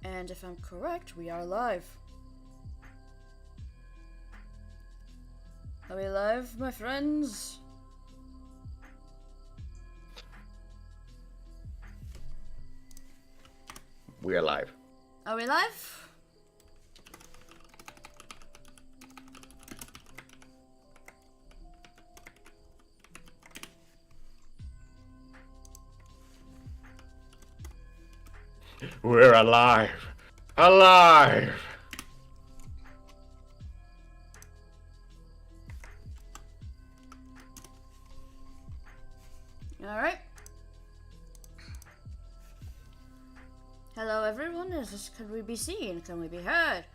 And if I'm correct, we are live. Are we live, my friends? We are live. Are we live? We're alive! Alive! Alright. Hello everyone, can we be seen? Can we be heard?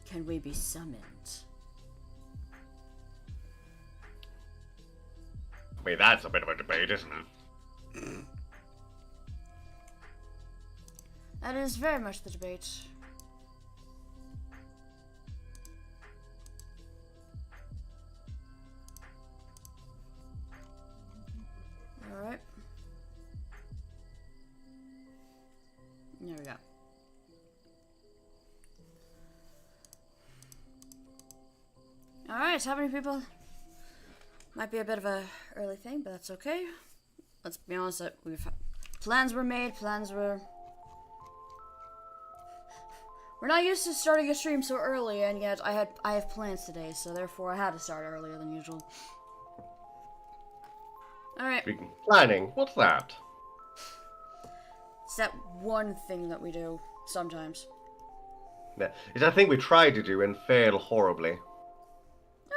Can we be summoned? I mean, that's a bit of a debate, isn't it? That is very much the debate. Alright. There we go. Alright, how many people? Might be a bit of a early thing, but that's okay. Let's be honest, plans were made, We're not used to starting a stream so early, and yet I have plans today, so therefore I had to start earlier than usual. Alright. Planning? What's that? It's that one thing that we do, sometimes. Yeah, it's a thing we try to do and fail horribly.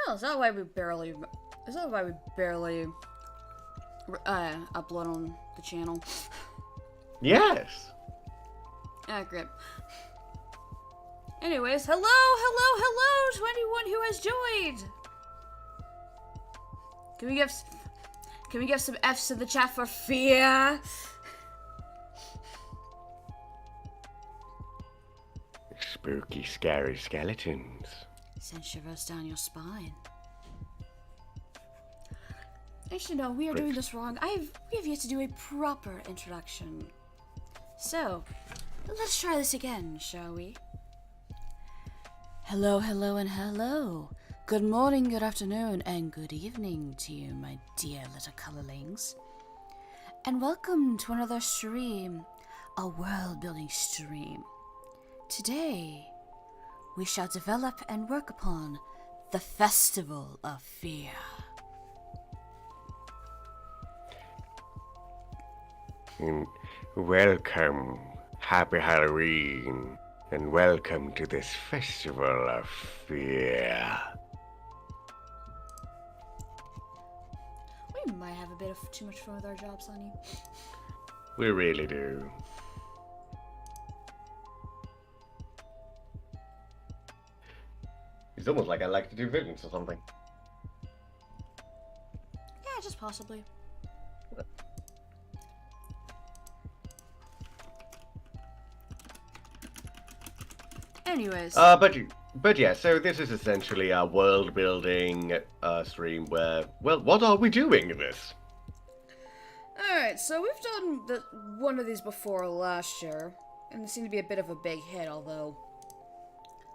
Oh, is that why we barely upload on the channel? Yes! Accurate. Anyways, hello to anyone who has joined! Can we give some F's in the chat for fear? Spooky, scary skeletons. Send shivers down your spine. Actually, no, we are doing this wrong. We have yet to do a proper introduction. So, let's try this again, shall we? Hello, and hello. Good morning, good afternoon, and good evening to you, my dear little colorlings. And welcome to another stream, a world-building stream. Today, we shall develop and work upon the Festival of Fear. Welcome, happy Halloween, and welcome to this Festival of Fear. We might have a bit of too much fun with our jobs, honey. We really do. It's almost like I like to do villains or something. Yeah, just possibly. Anyways. But yeah, so this is essentially a world building stream where, well, what are we doing in this? Alright, so we've done one of these before last year, and it seemed to be a bit of a big hit, although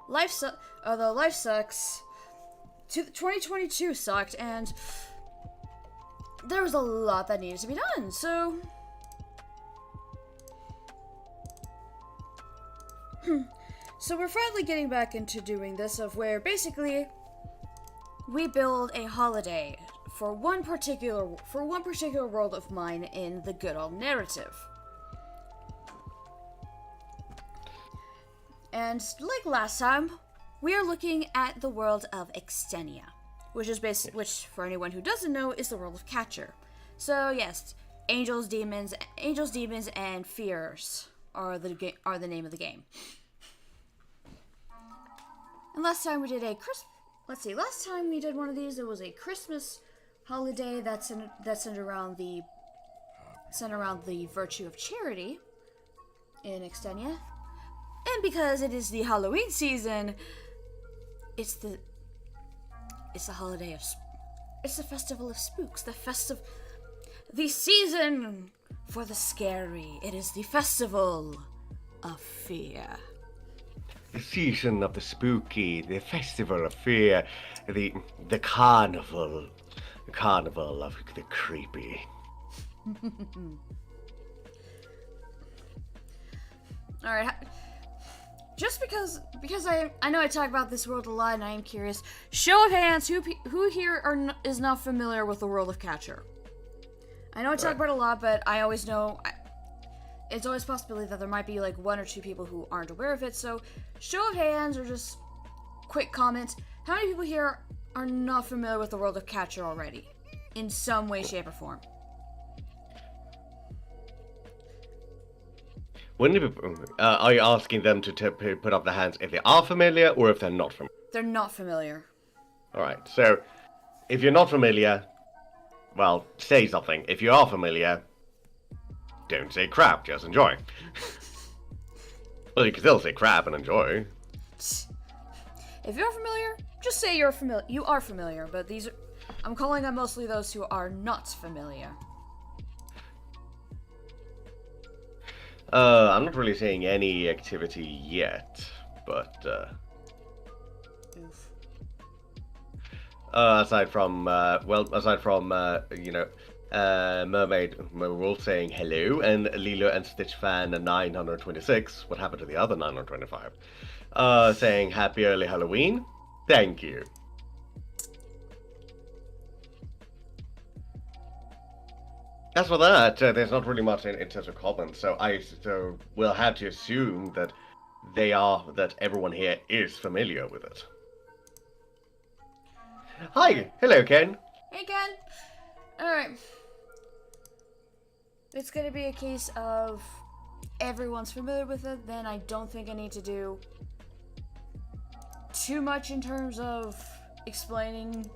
life sucks. 2022 sucked, and there was a lot that needed to be done, so so we're finally getting back into doing this, of where basically we build a holiday for one particular world of mine in the good old narrative. And like last time, we are looking at the world of Extenia, which for anyone who doesn't know is the world of Catcher. So yes, angels, demons, and fears are the name of the game. And last time we did last time we did one of these, it was a Christmas holiday that centered around the virtue of charity in Extenia. And because it is the Halloween season, it's the holiday of it's the festival of spooks, the season for the scary. It is the festival of fear. The season of the spooky, the festival of fear, the carnival of the creepy. All right. Just because I know I talk about this world a lot, and I am curious. Show of hands, who here is not familiar with the world of Catcher? I know I talk about it a lot, but I always know it's always a possibility that there might be like one or two people who aren't aware of it. So, show of hands or just quick comments. How many people here are not familiar with the world of Catcher already, in some way, shape, or form? Are you asking them to put up their hands if they are familiar or if they're not familiar? They're not familiar. Alright, so if you're not familiar, well, say something. If you are familiar, don't say crap, just enjoy. Well, you can still say crap and enjoy. If you're familiar, just say you're familiar. You are familiar, but I'm calling on mostly those who are not familiar. I'm not really seeing any activity yet, but, Oof. aside from, Mermaid Wolf saying hello, and Lilo and Stitch fan 926, what happened to the other 925? Saying happy early Halloween. Thank you. As for that, there's not really much in terms of comments, so we'll have to assume that that everyone here is familiar with it. Hi, hello, Ken. Hey, Ken. All right. It's gonna be a case of everyone's familiar with it. Then I don't think I need to do too much in terms of explaining.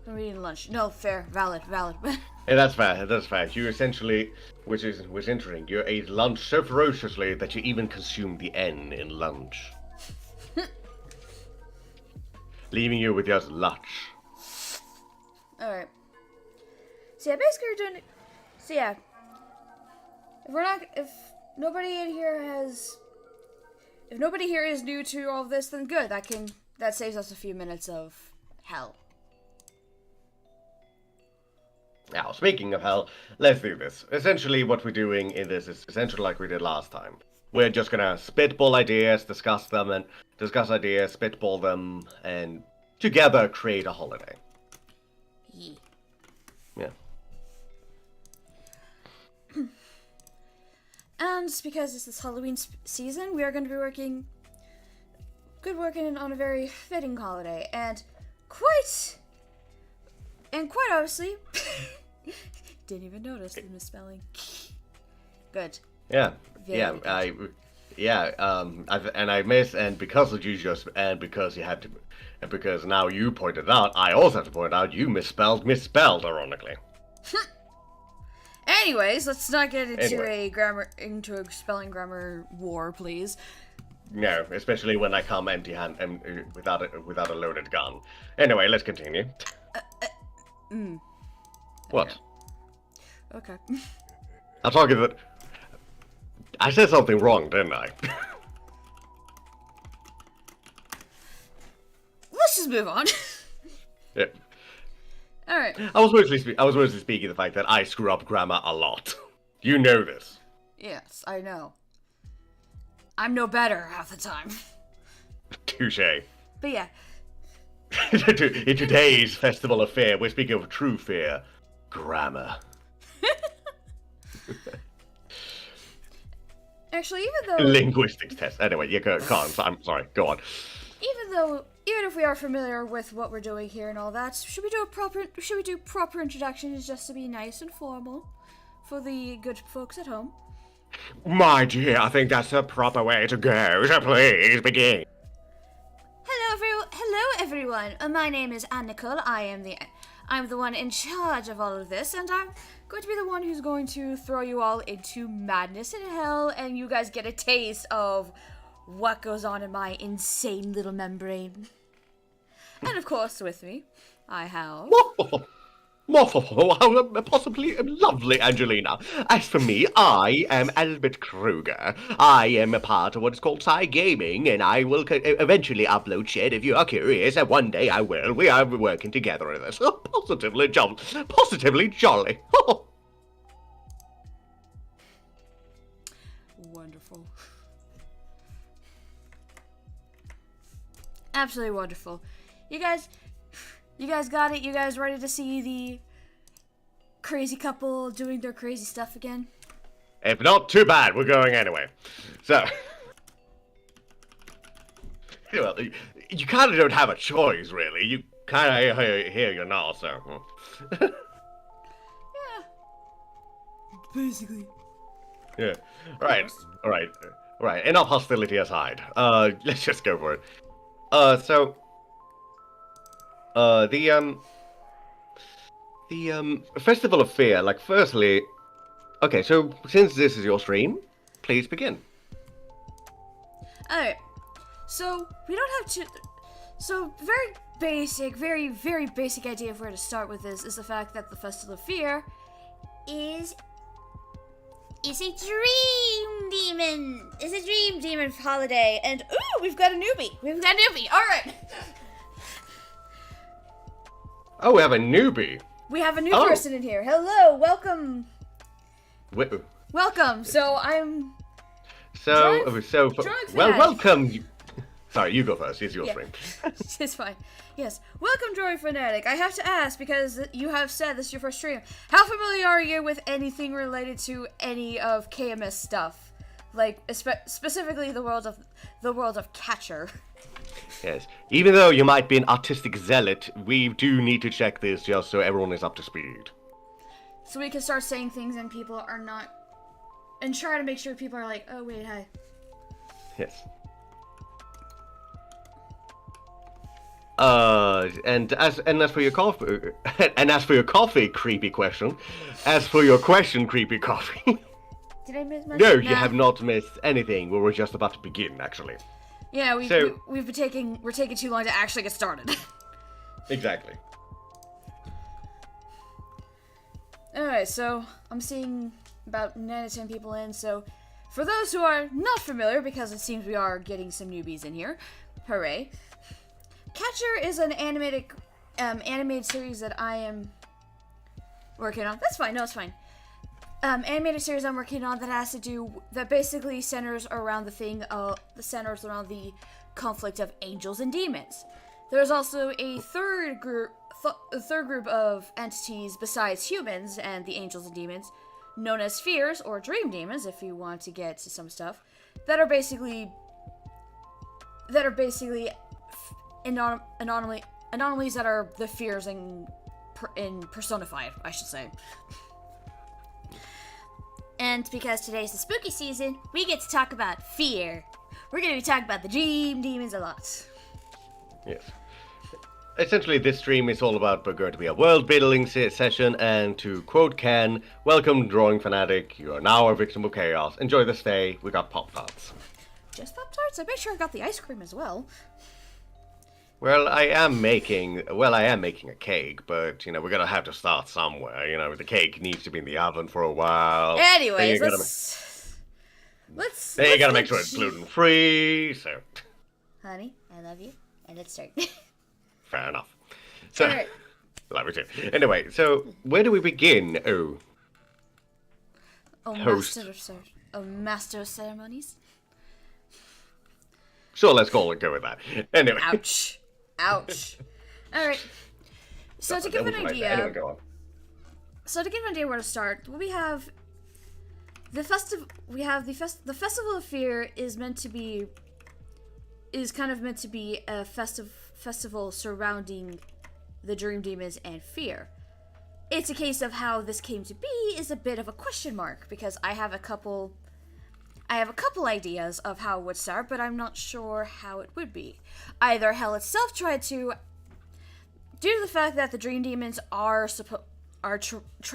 I'm eating lunch. No, fair, valid. Yeah, that's fair. That's fair. You essentially, which was interesting. You ate lunch so ferociously that you even consumed the N in lunch, leaving you with just lunch. All right. So yeah, basically we're doing. So yeah, if nobody here is new to all of this, then good. That saves us a few minutes of hell. Now, speaking of hell, let's do this. Essentially, what we're doing in this is essentially like we did last time. We're just gonna spitball ideas, spitball them, and together create a holiday. Yeah. And because it's this Halloween season, we are going to be working on a very fitting holiday, and quite honestly, didn't even notice the misspelling. Good. Yeah. Very I miss, and because now you pointed out, I also have to point out you misspelled, ironically. Anyways, let's not get into a spelling grammar war, please. No, especially when I come empty-handed without a loaded gun. Anyway, let's continue. What? Okay. I'm talking that. I said something wrong, didn't I? Let's just move on. Yeah. All right. I was mostly speaking the fact that I screw up grammar a lot. You know this. Yes, I know. I'm no better half the time. Touché. But yeah. In today's festival of fear, we're speaking of true fear, grammar. Actually, even though Linguistics test. Anyway, you go on. I'm sorry. Go on. Even if we are familiar with what we're doing here and all that, should we do proper introductions just to be nice and formal for the good folks at home? My dear, I think that's the proper way to go. So please begin. Hello everyone. My name is Anne Nicole. I'm the one in charge of all of this, and I'm going to be the one who's going to throw you all into madness and hell, and you guys get a taste of what goes on in my insane little membrane. And of course, with me, I have How possibly lovely, Angelina. As for me, I am Albert Kreuger. I am a part of what is called Psy Gaming, and I will eventually upload shit if you are curious, and one day I will. We are working together in this. Oh, positively jolly. Positively jolly. Wonderful. Absolutely wonderful. You guys got it? You guys ready to see the crazy couple doing their crazy stuff again? If not, too bad. We're going anyway. So, well, you kind of don't have a choice, really. You kind of here you now, so. Yeah. Basically. Yeah. All right. Enough hostility aside. Let's just go for it. The Festival of Fear, like, firstly, okay, so since this is your stream, please begin. Alright, so we don't have to. So, very basic, very basic idea of where to start with this is the fact that the Festival of Fear is a dream demon. It's a dream demon holiday, and ooh, we've got a newbie. All right. Oh, we have a newbie. We have a new person in here. Hello, welcome. Welcome. So I'm. Welcome. Sorry, you go first. It's your stream. It's fine. Yes. Welcome, Droid Fanatic. I have to ask, because you have said this is your first stream. How familiar are you with anything related to any of KMS stuff? Like, specifically the world of Catcher. Yes. Even though you might be an artistic zealot, we do need to check this just so everyone is up to speed. So we can start saying things and people are not... And try to make sure people are like, oh, wait, hi. Yes. And as for your coffee, creepy question. As for your question, creepy coffee. Did I miss my? No, you have not missed anything. We were just about to begin, actually. Yeah, we're taking too long to actually get started. Exactly. Alright, so I'm seeing about 9 to 10 people in, so for those who are not familiar, because it seems we are getting some newbies in here, hooray. Catcher is an animated series that I am working on. That's fine, no, it's fine. Animated series I'm working on that basically centers around the conflict of angels and demons. There's also a third group of entities besides humans and the angels and demons, known as spheres or dream demons, if you want to get to some stuff, that are basically anomalies that are the fears in personified, I should say. And because today's the spooky season, we get to talk about fear. We're going to be talking about the dream demons a lot. Yes. Essentially, this stream is all about going to be a world-building session, and to quote Ken, welcome, Drawing Fanatic. You are now a victim of chaos. Enjoy the stay. We got Pop-Tarts. Just Pop-Tarts? I made sure I got the ice cream as well. Well, I am making a cake, but, we're gonna have to start somewhere. The cake needs to be in the oven for a while. Anyways, Then you gotta make sure it's gluten-free, so... Honey, I love you, and let's start. Fair enough. So, All right. Love you too. Anyway, so, where do we begin? Host. Master of ceremonies? Sure, let's go with that. Anyway. Ouch. Alright. So to give an idea... Anyway, go on. So to give an idea where to start, we have... The Festival of Fear is kind of meant to be a festival surrounding the Dream Demons and fear. It's a case of how this came to be is a bit of a question mark, because I have a couple ideas of how it would start, but I'm not sure how it would be. Either Hell itself tried to, due to the fact that the Dream Demons try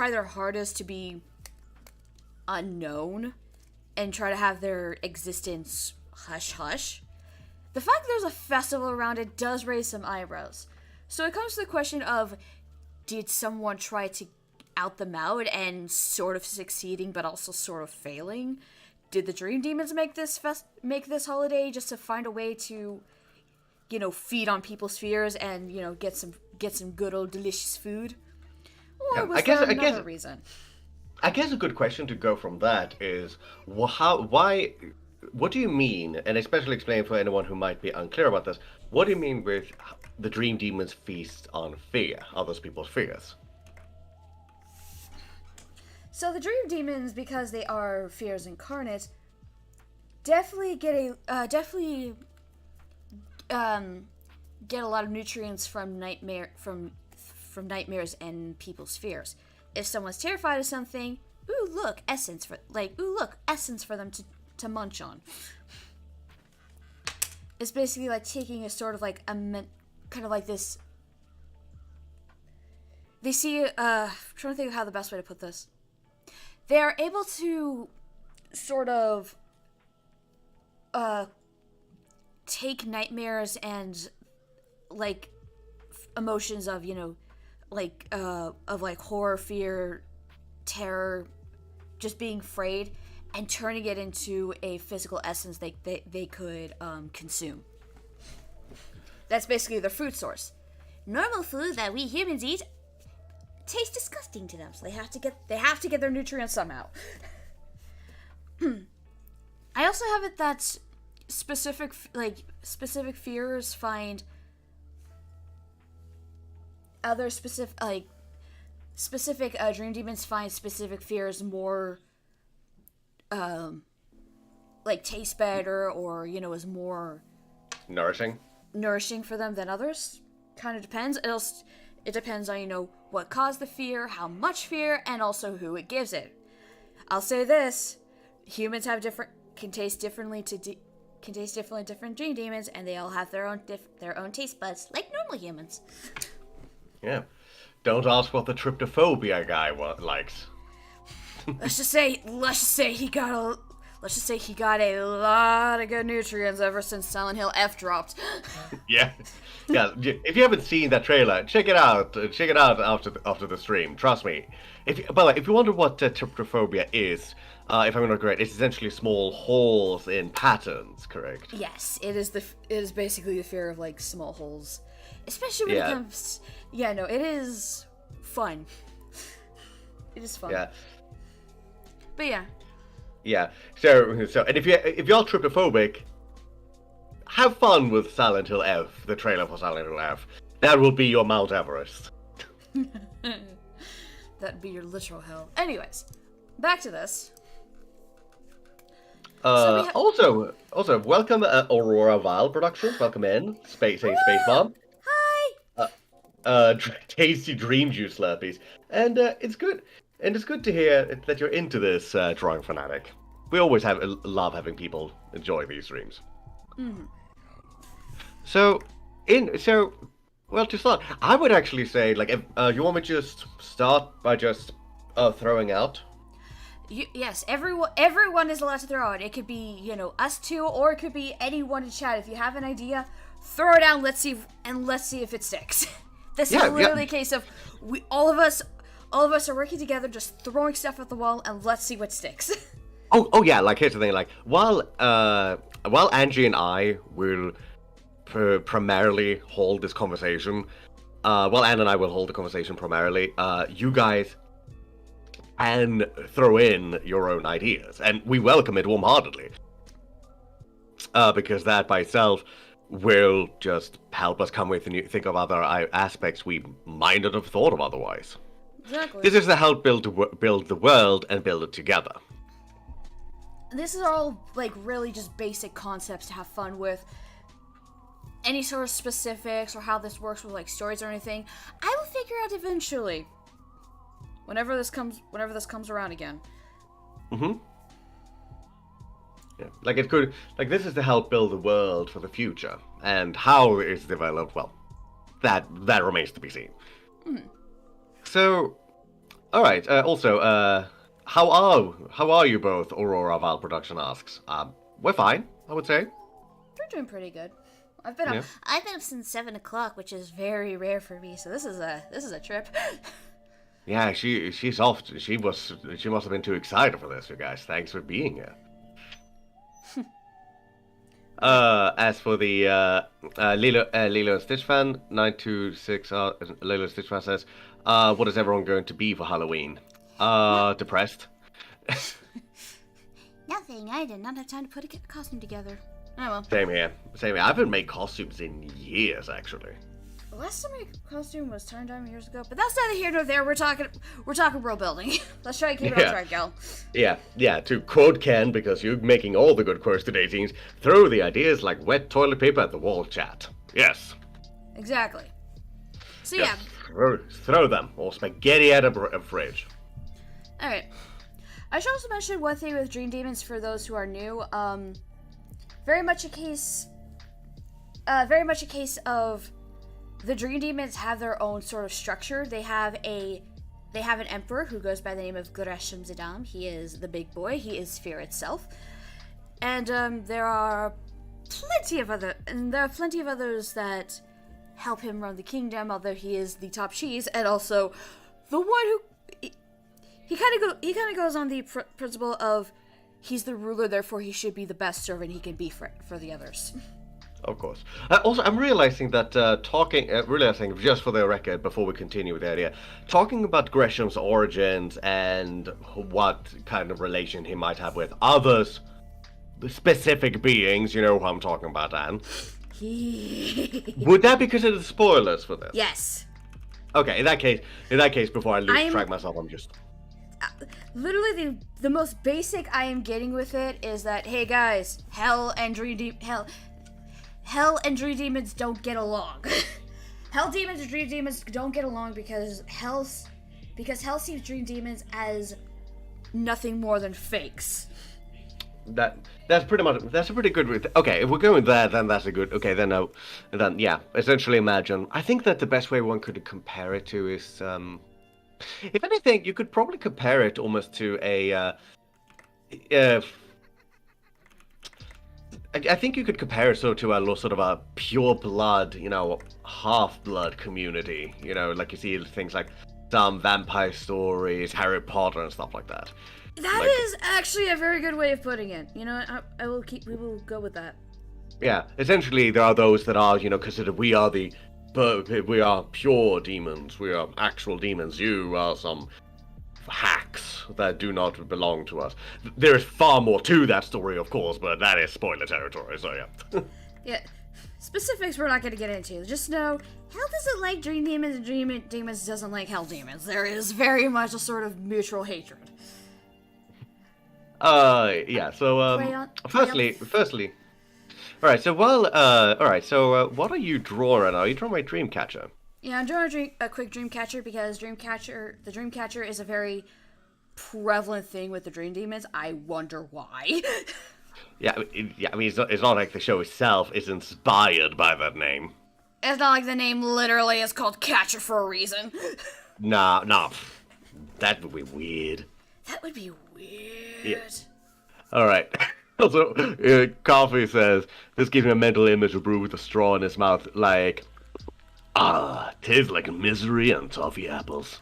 their hardest to be unknown and try to have their existence hush-hush, the fact that there's a festival around it does raise some eyebrows. So it comes to the question of, did someone try to out them out and sort of succeeding but also sort of failing? Did the dream demons make this holiday just to find a way to, feed on people's fears and, get some good old delicious food? Or was there another reason? I guess a good question to go from that is, why, what do you mean, and especially explain for anyone who might be unclear about this, what do you mean with the dream demons feast on fear, other people's fears? So the dream demons, because they are fears incarnate, definitely get a lot of nutrients from nightmares and people's fears. If someone's terrified of something, essence for them to munch on. It's basically like taking a sort of like kind of like this. They see. I'm trying to think of how the best way to put this. They are able to sort of take nightmares and like emotions of of like horror, fear, terror, just being afraid, and turning it into a physical essence they could consume. That's basically their food source. Normal food that we humans eat tastes disgusting to them, so they have to get their nutrients somehow. I also have it that specific fears find other specific dream demons find specific fears more taste better, or is more nourishing for them than others. Kind of depends. It depends on what caused the fear, how much fear, and also who it gives it. I'll say this: humans can taste differently different dream demons, and they all have their own taste buds, like normal humans. Yeah. Don't ask what the tryptophobia guy likes. Let's just say he got a lot of good nutrients ever since Silent Hill F dropped. Yeah. If you haven't seen that trailer, check it out. Check it out after the stream. Trust me. By the way, if you wonder what tryptophobia is, if I'm not correct, it's essentially small holes in patterns. Correct? Yes, it is basically the fear of like small holes, especially when it comes. Yeah, no, it is fun. It is fun. Yeah. But yeah. Yeah. So, and if you're tryptophobic, have fun with Silent Hill F, the trailer for Silent Hill F. That will be your Mount Everest. That'd be your literal hell. Anyways, back to this. Also, welcome Aurora Val Productions. Welcome in, Space Mom. Hi. Tasty dream juice slurpees, and it's good to hear that you're into this, drawing fanatic. We always love having people enjoy these streams. Mm. So, to start, I would actually say, like, if you want me to just start by just throwing out. Yes, everyone is allowed to throw out. It could be, us two, or it could be anyone in chat. If you have an idea, throw it out. Let's see if it sticks. This is literally a case of all of us are working together, just throwing stuff at the wall, and let's see what sticks. Oh yeah. Like, here's the thing. Like, while Angie and I will primarily hold this conversation, Anne and I will hold the conversation primarily. You guys can throw in your own ideas, and we welcome it warm-heartedly. Because that by itself will just help us come with and think of other aspects we might not have thought of otherwise. Exactly. This is to help build the world and build it together. This is all like really just basic concepts to have fun with. Any sort of specifics or how this works with like stories or anything, I will figure out eventually. Whenever this comes around again. Mm-hmm. Yeah, like it could, like this is to help build the world for the future, and how it's developed, well, that remains to be seen. Mm. So, all right. Also, how are you both? Aurora Val Production asks. We're fine, I would say. We're doing pretty good. I've been up since 7 o'clock, which is very rare for me. So this is a trip. Yeah, she's off. She must have been too excited for this, you guys. Thanks for being here. As for the Lilo and Stitch fan, 926 Lilo and Stitch fan says, what is everyone going to be for Halloween? Depressed. Nothing. I did not have time to put a costume together. Oh well. Same here. I haven't made costumes in years, actually. The last time my costume was turned on years ago, but that's neither here nor there. We're talking world building. Let's try to keep it on track, gal. Yeah. To quote Ken, because you're making all the good quotes today, teens, throw the ideas like wet toilet paper at the wall, chat. Yes. Exactly. So Just throw them, or spaghetti at a fridge. Alright. I should also mention one thing with Dream Demons for those who are new. Very much a case of the Dream Demons have their own sort of structure. They have an emperor who goes by the name of Gresham Zidam. He is the big boy. He is fear itself. And there are plenty of others that help him run the kingdom, although he is the top cheese and also the one who he kind of goes on the principle of he's the ruler, therefore he should be the best servant he can be for the others. Of course. Also, I'm realizing that realizing just for the record, before we continue with the idea, talking about Gresham's origins and what kind of relation he might have with others, specific beings, you know who I'm talking about, Anne. Would that be considered spoilers for this? Yes. Okay, in that case, before I lose track myself, I'm just... Literally, the most basic I am getting with it is that, hey guys, Hell and Dream Demons don't get along. Hell Demons and Dream Demons don't get along because Hell sees Dream Demons as nothing more than fakes. That's a pretty good. Okay, if we're going there, then that's a good. Okay, then yeah. Essentially, imagine. I think that the best way one could compare it to is, if anything, you could probably compare it almost to I think you could compare it to a sort of a pure blood, half-blood community. Like you see things like some vampire stories, Harry Potter, and stuff like that. That is actually a very good way of putting it. We will go with that. Yeah, essentially there are those that are, considered we are pure demons, we are actual demons, you are some hacks that do not belong to us. There is far more to that story, of course, but that is spoiler territory, so yeah. Yeah, specifics we're not going to get into. Just know, Hell doesn't like Dream Demons, and Dream Demons doesn't like Hell Demons. There is very much a sort of mutual hatred. Yeah, so, firstly, alright, so what are you drawing right now? Are you drawing my Dreamcatcher? Yeah, I'm drawing a quick Dreamcatcher because the Dreamcatcher is a very prevalent thing with the Dream Demons. I wonder why. Yeah, I mean, it's not like the show itself is inspired by that name. It's not like the name literally is called Catcher for a reason. Nah, that would be weird. That would be weird. Yeah. Alright. Also, Coffee says, this gives me a mental image of Brew with a straw in his mouth, like, tastes like misery and toffee apples.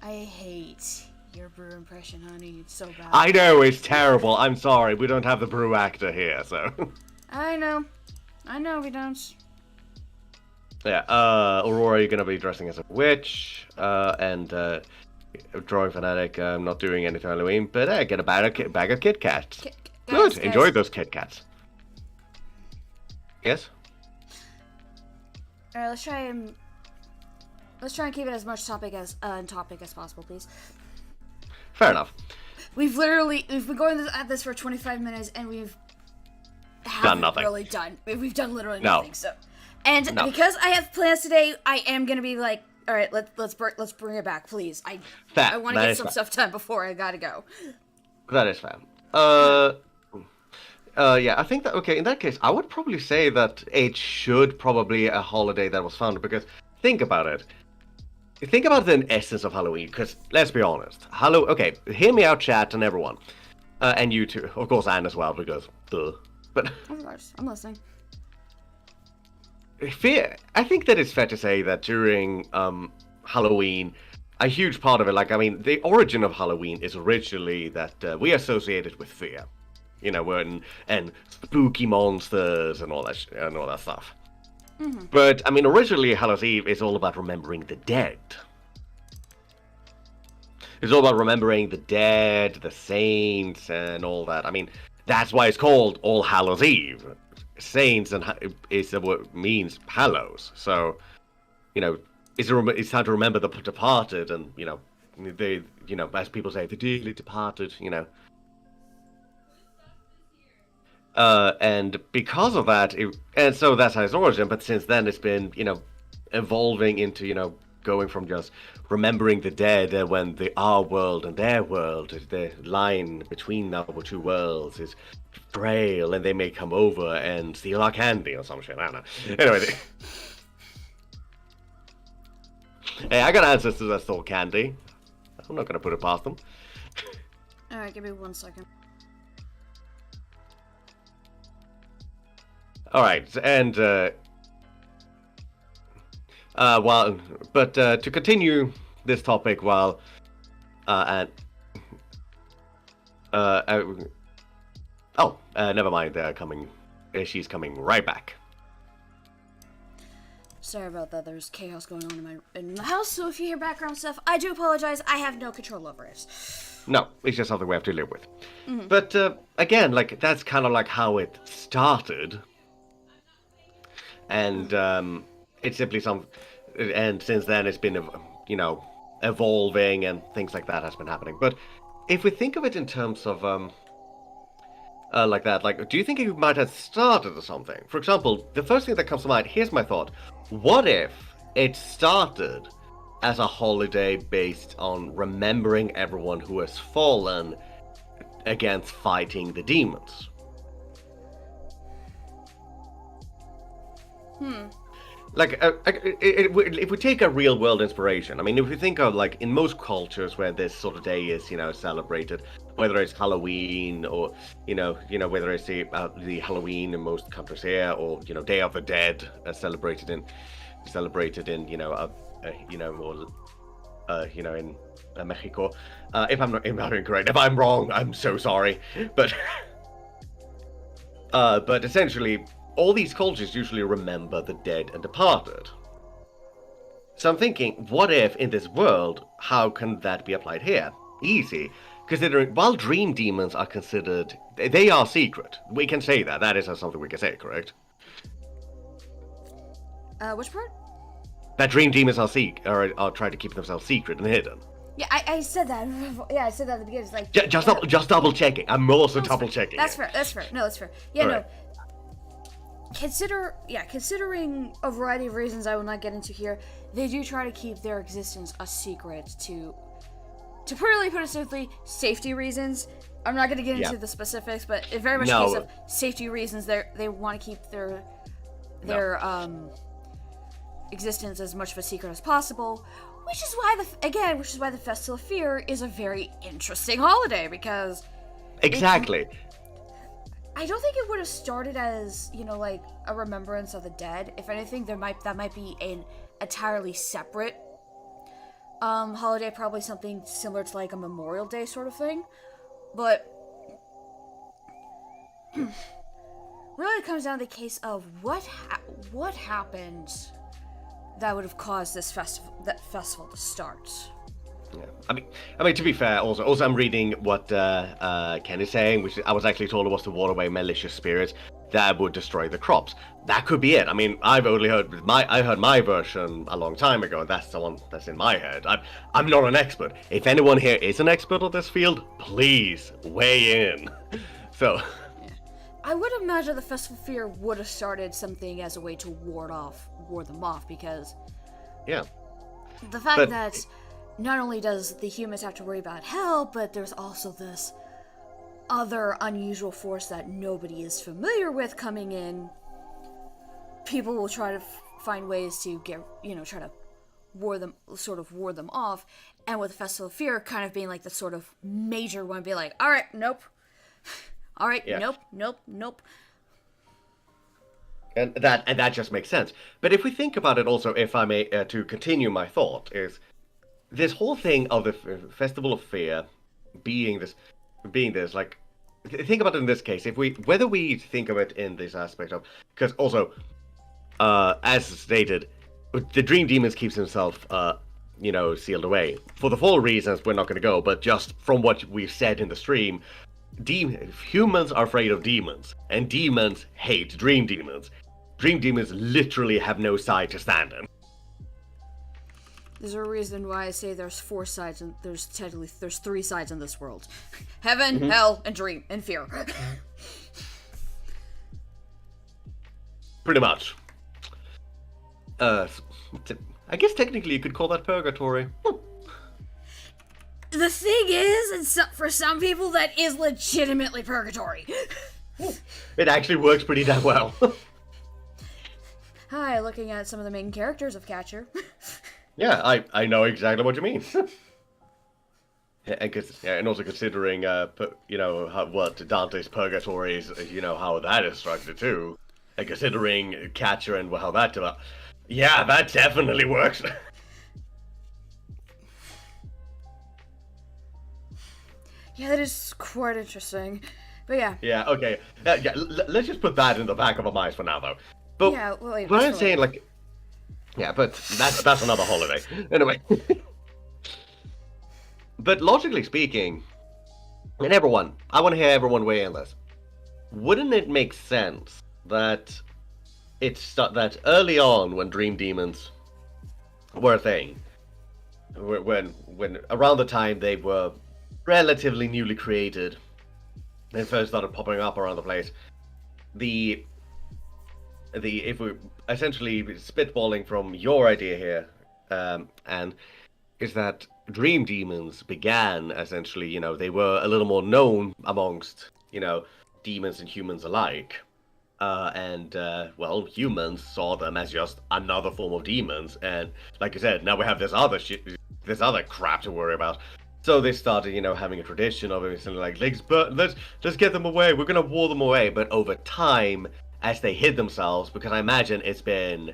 I hate your Brew impression, honey. It's so bad. I know, it's terrible. I'm sorry, we don't have the Brew actor here, so. I know we don't. Yeah, Aurora, you're gonna be dressing as a witch, and, drawing fanatic, I'm not doing anything Halloween, but get a bag of Kit Kats. Good, enjoy those Kit Kats. Yes? Alright, let's try and keep it as much topic as possible, please. Fair enough. We've been going at this for 25 minutes and we've done nothing. We've done literally nothing. So, because I have plans today, I am gonna be like, all right, let's bring it back, please. I want to get some stuff done before I gotta go. That is fair. Yeah, I think that, okay, in that case, I would probably say that it should probably a holiday that was founded, because think about it. Think about the essence of Halloween, because let's be honest. Okay, hear me out, chat, and everyone. And you too. Of course, Anne as well, because, duh. But, of course, I'm listening. fear. I think that it's fair to say that during Halloween, a huge part of it, like I mean, the origin of Halloween is originally that we associate it with fear. You know, and spooky monsters and and all that stuff. But I mean, originally Hallows Eve is all about remembering the dead. It's all about remembering the dead, the saints, and all that. I mean, that's why it's called All Hallows Eve. Saints is the word means hallows. So, you know, it's time to remember the departed, and as people say, the dearly departed. And because of that, and so that's its origin. But since then, it's been evolving into going from just remembering the dead when our world and their world, the line between our two worlds is frail, and they may come over and steal our candy or some shit. I don't know. Anyway, hey, I got ancestors that stole candy. I'm not gonna put it past them. Alright, give me 1 second. All right, and to continue this topic, never mind. She's coming right back. Sorry about that. There's chaos going on in the house, so if you hear background stuff, I do apologize. I have no control over it. No, it's just something we have to live with. But again, like that's kind of like how it started. And it's simply and since then it's been, evolving and things like that has been happening. But if we think of it in terms of like that, like, do you think it might have started or something? For example, the first thing that comes to mind, here's my thought: what if it started as a holiday based on remembering everyone who has fallen against fighting the demons? Like, if we take a real world inspiration, I mean, if we think of, like, in most cultures where this sort of day is, celebrated, whether it's Halloween or, whether it's the Halloween in most countries here, or, Day of the Dead, celebrated in, in Mexico. If I'm not incorrect, if I'm wrong, I'm so sorry. But essentially, all these cultures usually remember the dead and departed. So I'm thinking, what if in this world, how can that be applied here? Easy. Considering, while dream demons are considered, they are secret. We can say that. That is something we can say, correct? Which part? That dream demons are trying to keep themselves secret and hidden. Yeah, I said that. Yeah, I said that at the beginning. It's like just double checking. I'm also double checking. That's fair. No, that's fair. Yeah, all no. right. Considering a variety of reasons I will not get into here, they do try to keep their existence a secret to really put it simply, safety reasons. I'm not going to get into the specifics, but it very much a case of safety reasons. They want to keep their existence as much of a secret as possible, which is why the Festival of Fear is a very interesting holiday, because exactly. I don't think it would have started as, like a remembrance of the dead. If anything, that might be an entirely separate holiday, probably something similar to like a Memorial Day sort of thing. But really, it comes down to the case of what happened that would have caused that festival to start. Yeah. I mean, to be fair, also I'm reading what Ken is saying, which I was actually told it was to ward away malicious spirits that would destroy the crops. That could be it. I mean, I've only heard my version a long time ago, and that's the one that's in my head. I'm not an expert. If anyone here is an expert on this field, please weigh in. So, I would imagine the Festival of Fear would have started something as a way to ward them off, because the fact that not only does the humans have to worry about hell, but there's also this other unusual force that nobody is familiar with coming in. People will try to find ways to try to ward them off. And with the Festival of Fear kind of being like the sort of major one, be like, all right, nope. All right, nope. And that just makes sense. But if we think about it also, if I may, to continue my thought, is this whole thing of the Festival of Fear being this like, think about it in this case. If we whether we think of it in this aspect of, because also, as stated, the Dream Demons keeps himself, sealed away for the full reasons we're not going to go. But just from what we've said in the stream, humans are afraid of demons, and demons hate Dream Demons. Dream Demons literally have no side to stand in. There's a reason why I say there's 4 sides, and there's 3 sides in this world: heaven, hell, and dream, and fear. Pretty much. I guess technically you could call that purgatory. The thing is, for some people, that is legitimately purgatory. It actually works pretty damn well. Hi, looking at some of the main characters of Catcher. Yeah, I know exactly what you mean. And also considering, what Dante's Purgatory is, how that is structured too. And considering Catcher and how that developed. Yeah, that definitely works. Yeah, that is quite interesting. But yeah. Yeah, okay. Let's just put that in the back of our minds for now, though. But yeah, well, what I'm saying, like... Yeah, but that's another holiday. Anyway. But logically speaking, and everyone, I want to hear everyone weigh in this. Wouldn't it make sense that that early on, when Dream Demons were a thing, when around the time they were relatively newly created and first started popping up around the place, if we essentially spitballing from your idea here, and is that Dream Demons began essentially, they were a little more known amongst, demons and humans alike. Humans saw them as just another form of demons, and like I said, now we have this other crap to worry about. So they started, having a tradition of it, like, let's get them away. We're gonna ward them away. But over time, as they hid themselves, because I imagine it's been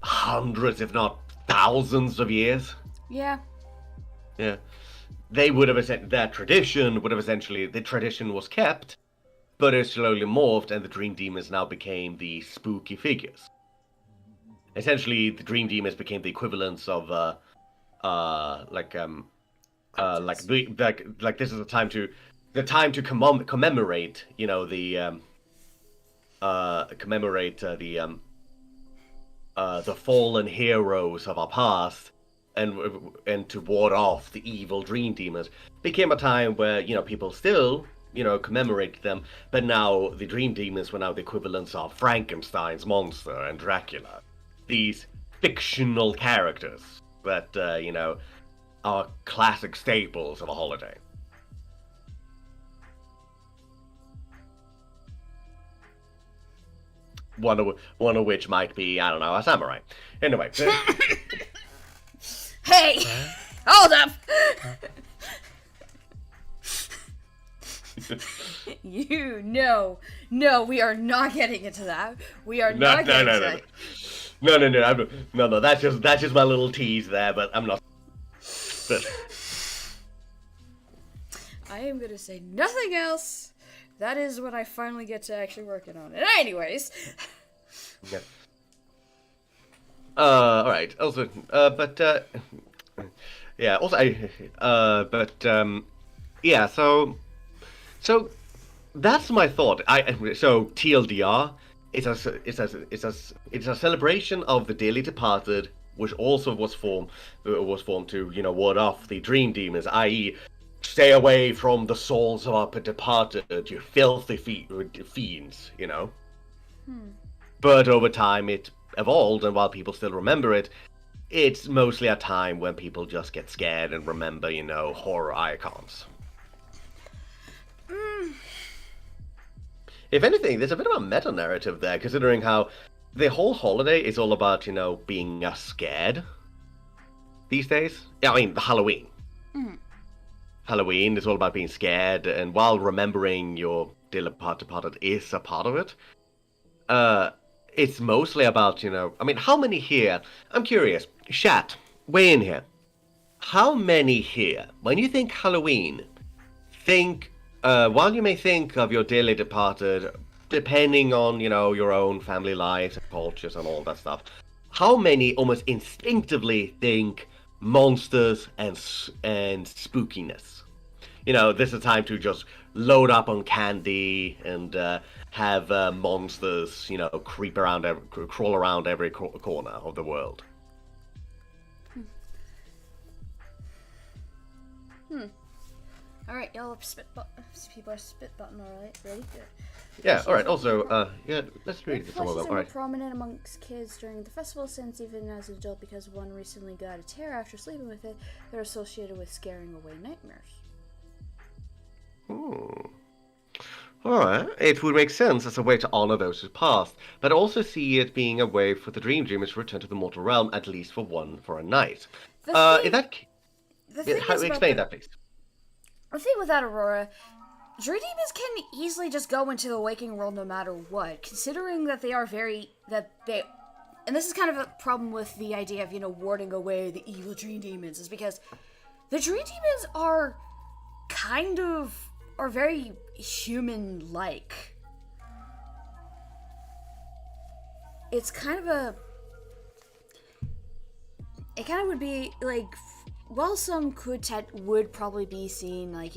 hundreds, if not thousands, of years. Yeah. Yeah. They would have the tradition was kept, but it slowly morphed, and the Dream Demons now became the spooky figures. Essentially, the Dream Demons became the equivalents of, this is the time to commemorate, the fallen heroes of our past, and to ward off the evil Dream Demons. Became a time where people still commemorate them, but now the Dream Demons were now the equivalents of Frankenstein's monster and Dracula. These fictional characters that are classic staples of a holiday. One of which might be, I don't know, a samurai. Anyway. Hey! Hold up! No, we are not getting into that. We are not getting into that. No, that's just my little tease there, but I'm not. But I am gonna say nothing else. That is when I finally get to actually working on it. Anyways. Yeah. Alright. Also, yeah. Also, yeah. So that's my thought. So TLDR, it's a celebration of the dearly departed, which also was formed to ward off the Dream Demons, i.e., stay away from the souls of our departed, you filthy fiends, But over time it evolved, and while people still remember it, it's mostly a time when people just get scared and remember, horror icons. If anything, there's a bit of a meta-narrative there, considering how the whole holiday is all about, being scared these days. Yeah, I mean, Halloween. Mm. Halloween is all about being scared, and while remembering your departed is a part of it, it's mostly about, I mean, how many here? I'm curious. Chat, weigh in here. How many here, when you think Halloween, think, while you may think of your dearly departed, depending on, your own family lives and cultures and all that stuff, how many almost instinctively think monsters and spookiness? This is a time to just load up on candy and have monsters, crawl around every corner of the world. Alright, y'all people are spitbutting, alright? Ready? Good. Yeah, alright, also, let's read some of them. More Alright. prominent amongst kids during the festival since even as an adult because one recently got a tear after sleeping with it. They're associated with scaring away nightmares. Alright, it would make sense as a way to honor those who passed, but also see it being a way for the dreamers to return to the mortal realm, at least for a night. Explain that, please. The thing with that, Aurora, dream demons can easily just go into the waking world no matter what, considering that and this is kind of a problem with the idea of, warding away the evil dream demons, is because the dream demons are very human-like. It kind of would be like, while some would probably be seen like,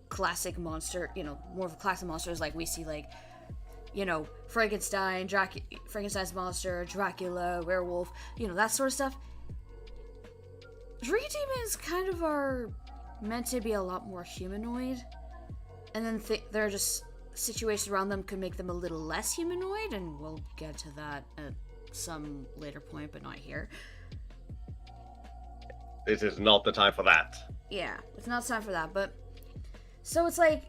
classic monster, more of a classic monsters like we see like, Frankenstein's monster, Dracula, werewolf, that sort of stuff. Dream demons kind of are meant to be a lot more humanoid, and then they're just situations around them could make them a little less humanoid, and we'll get to that at some later point, but not here. This is not the time for that. Yeah, it's not time for that, but... So it's like,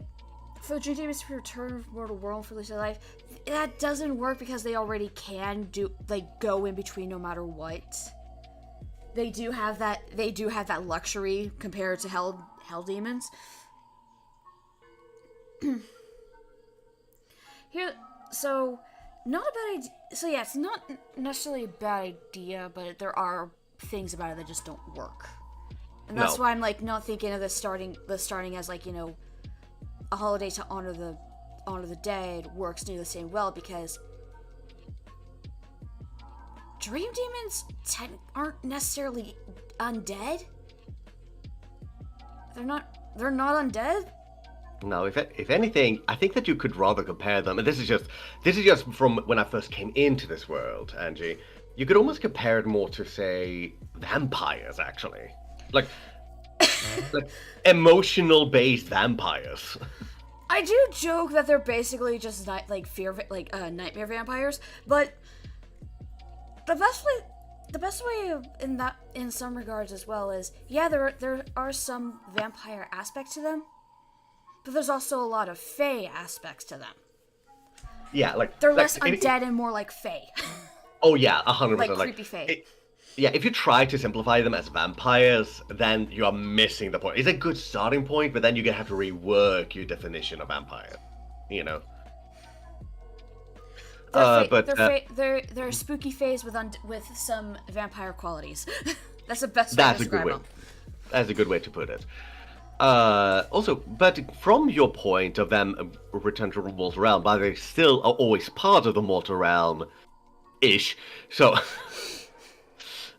for the dream demons to return to mortal world for their life, that doesn't work because they already can go in between no matter what. They do have that luxury compared to hell demons. So not a bad idea. So yeah, it's not necessarily a bad idea, but there are things about it that just don't work, and that's why I'm not thinking of the starting as a holiday to honor the dead works near the same well, because dream demons aren't necessarily undead. They're not undead. No, if anything, I think that you could rather compare them, and this is just from when I first came into this world, Angie. You could almost compare it more to, say, vampires, actually. Like emotional-based vampires. I do joke that they're basically just nightmare vampires, but the best way in some regards as well is, yeah, there are some vampire aspects to them, but there's also a lot of fae aspects to them. Yeah, they're less undead and more like fae. Oh yeah, 100%. Like creepy fae. Yeah, if you try to simplify them as vampires, then you are missing the point. It's a good starting point, but then you're gonna have to rework your definition of vampire. They're spooky faes with some vampire qualities. That's the best way to describe them. That's a good way to put it. Also, but from your point of them return to the mortal realm, but they still are always part of the mortal realm-ish. So,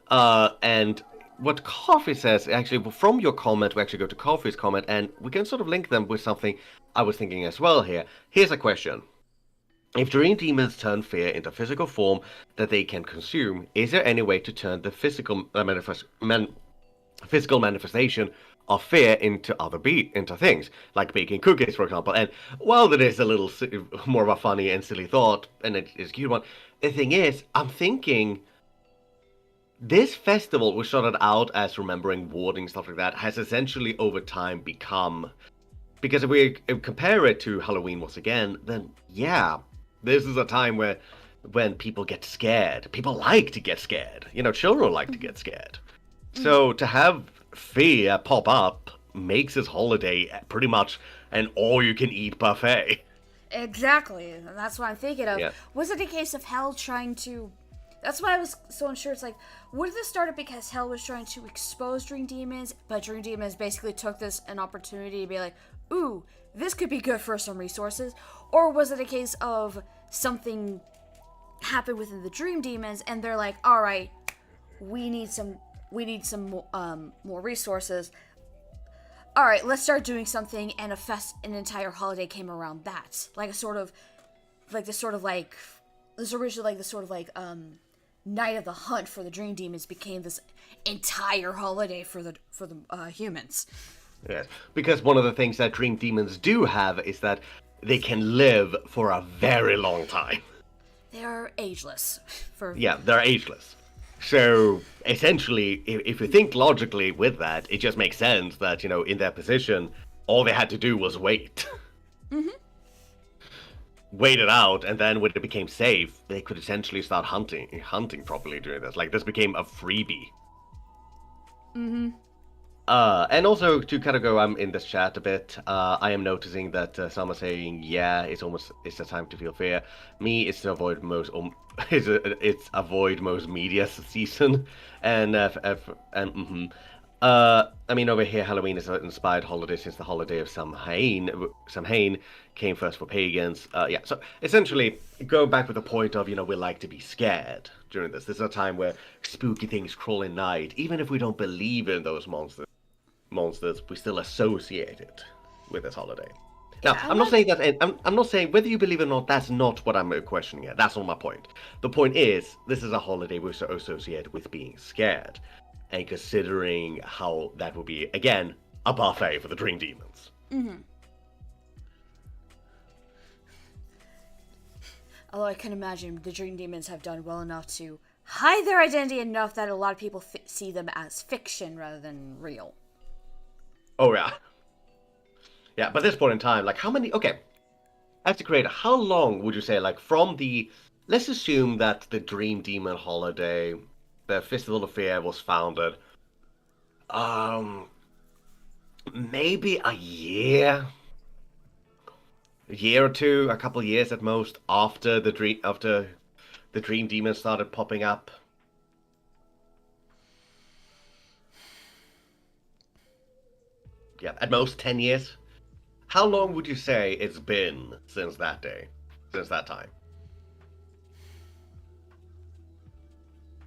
and what Coffee says, actually, from your comment, we actually go to Coffee's comment, and we can sort of link them with something I was thinking as well here. Here's a question. If dream demons turn fear into physical form that they can consume, is there any way to turn the physical manifestation of fear into things, like baking cookies, for example? And while that is a little more of a funny and silly thought, and it is a cute one, the thing is, I'm thinking this festival, which started out as remembering warding, stuff like that, has essentially over time become, because if we compare it to Halloween once again, then yeah, this is a time when people get scared. People like to get scared. Children like to get scared. So to have fear pop up makes this holiday pretty much an all-you-can-eat buffet. Exactly. And that's what I'm thinking of. Yeah. Was it a case of Hell trying to... That's why I was so unsure. It's like, would this started because Hell was trying to expose Dream Demons, but Dream Demons basically took this an opportunity to be like, ooh, this could be good for some resources? Or was it a case of something happened within the Dream Demons, and they're like, all right, we need some more resources. All right, let's start doing something, and an entire holiday came around that, like this originally Night of the Hunt for the Dream Demons became this entire holiday for the humans. Yes, because one of the things that dream demons do have is that they can live for a very long time. They are ageless. Yeah, they're ageless. So, essentially, if you think logically with that, it just makes sense that, in their position, all they had to do was wait. Mm-hmm. Wait it out, and then when it became safe, they could essentially start hunting properly during this. Like, this became a freebie. Mm-hmm. And also, to kind of go in this chat a bit, I am noticing that some are saying, yeah, it's the time to feel fear. Me, it's to avoid most, it's avoid most media season, and I mean, over here, Halloween is an inspired holiday since the holiday of Samhain came first for pagans. Yeah, so essentially, go back with the point of, we like to be scared during this. This is a time where spooky things crawl in night, even if we don't believe in those monsters, we still associate it with this holiday. Now, I'm not saying that. I'm not saying whether you believe it or not. That's not what I'm questioning here. That's not my point. The point is, this is a holiday we associate with being scared, and considering how that would be again a buffet for the Dream Demons. Mm-hmm. Although I can imagine the Dream Demons have done well enough to hide their identity enough that a lot of people see them as fiction rather than real. Oh, yeah. Yeah, but at this point in time, like, how many... Okay, I have to create... How long would you say, like, from the... Let's assume that the Dream Demon holiday, the Festival of Fear, was founded... Maybe a year? A year or two, a couple of years at most, after the Dream Demon started popping up. Yeah, at most 10 years. How long would you say it's been since that day? Since that time?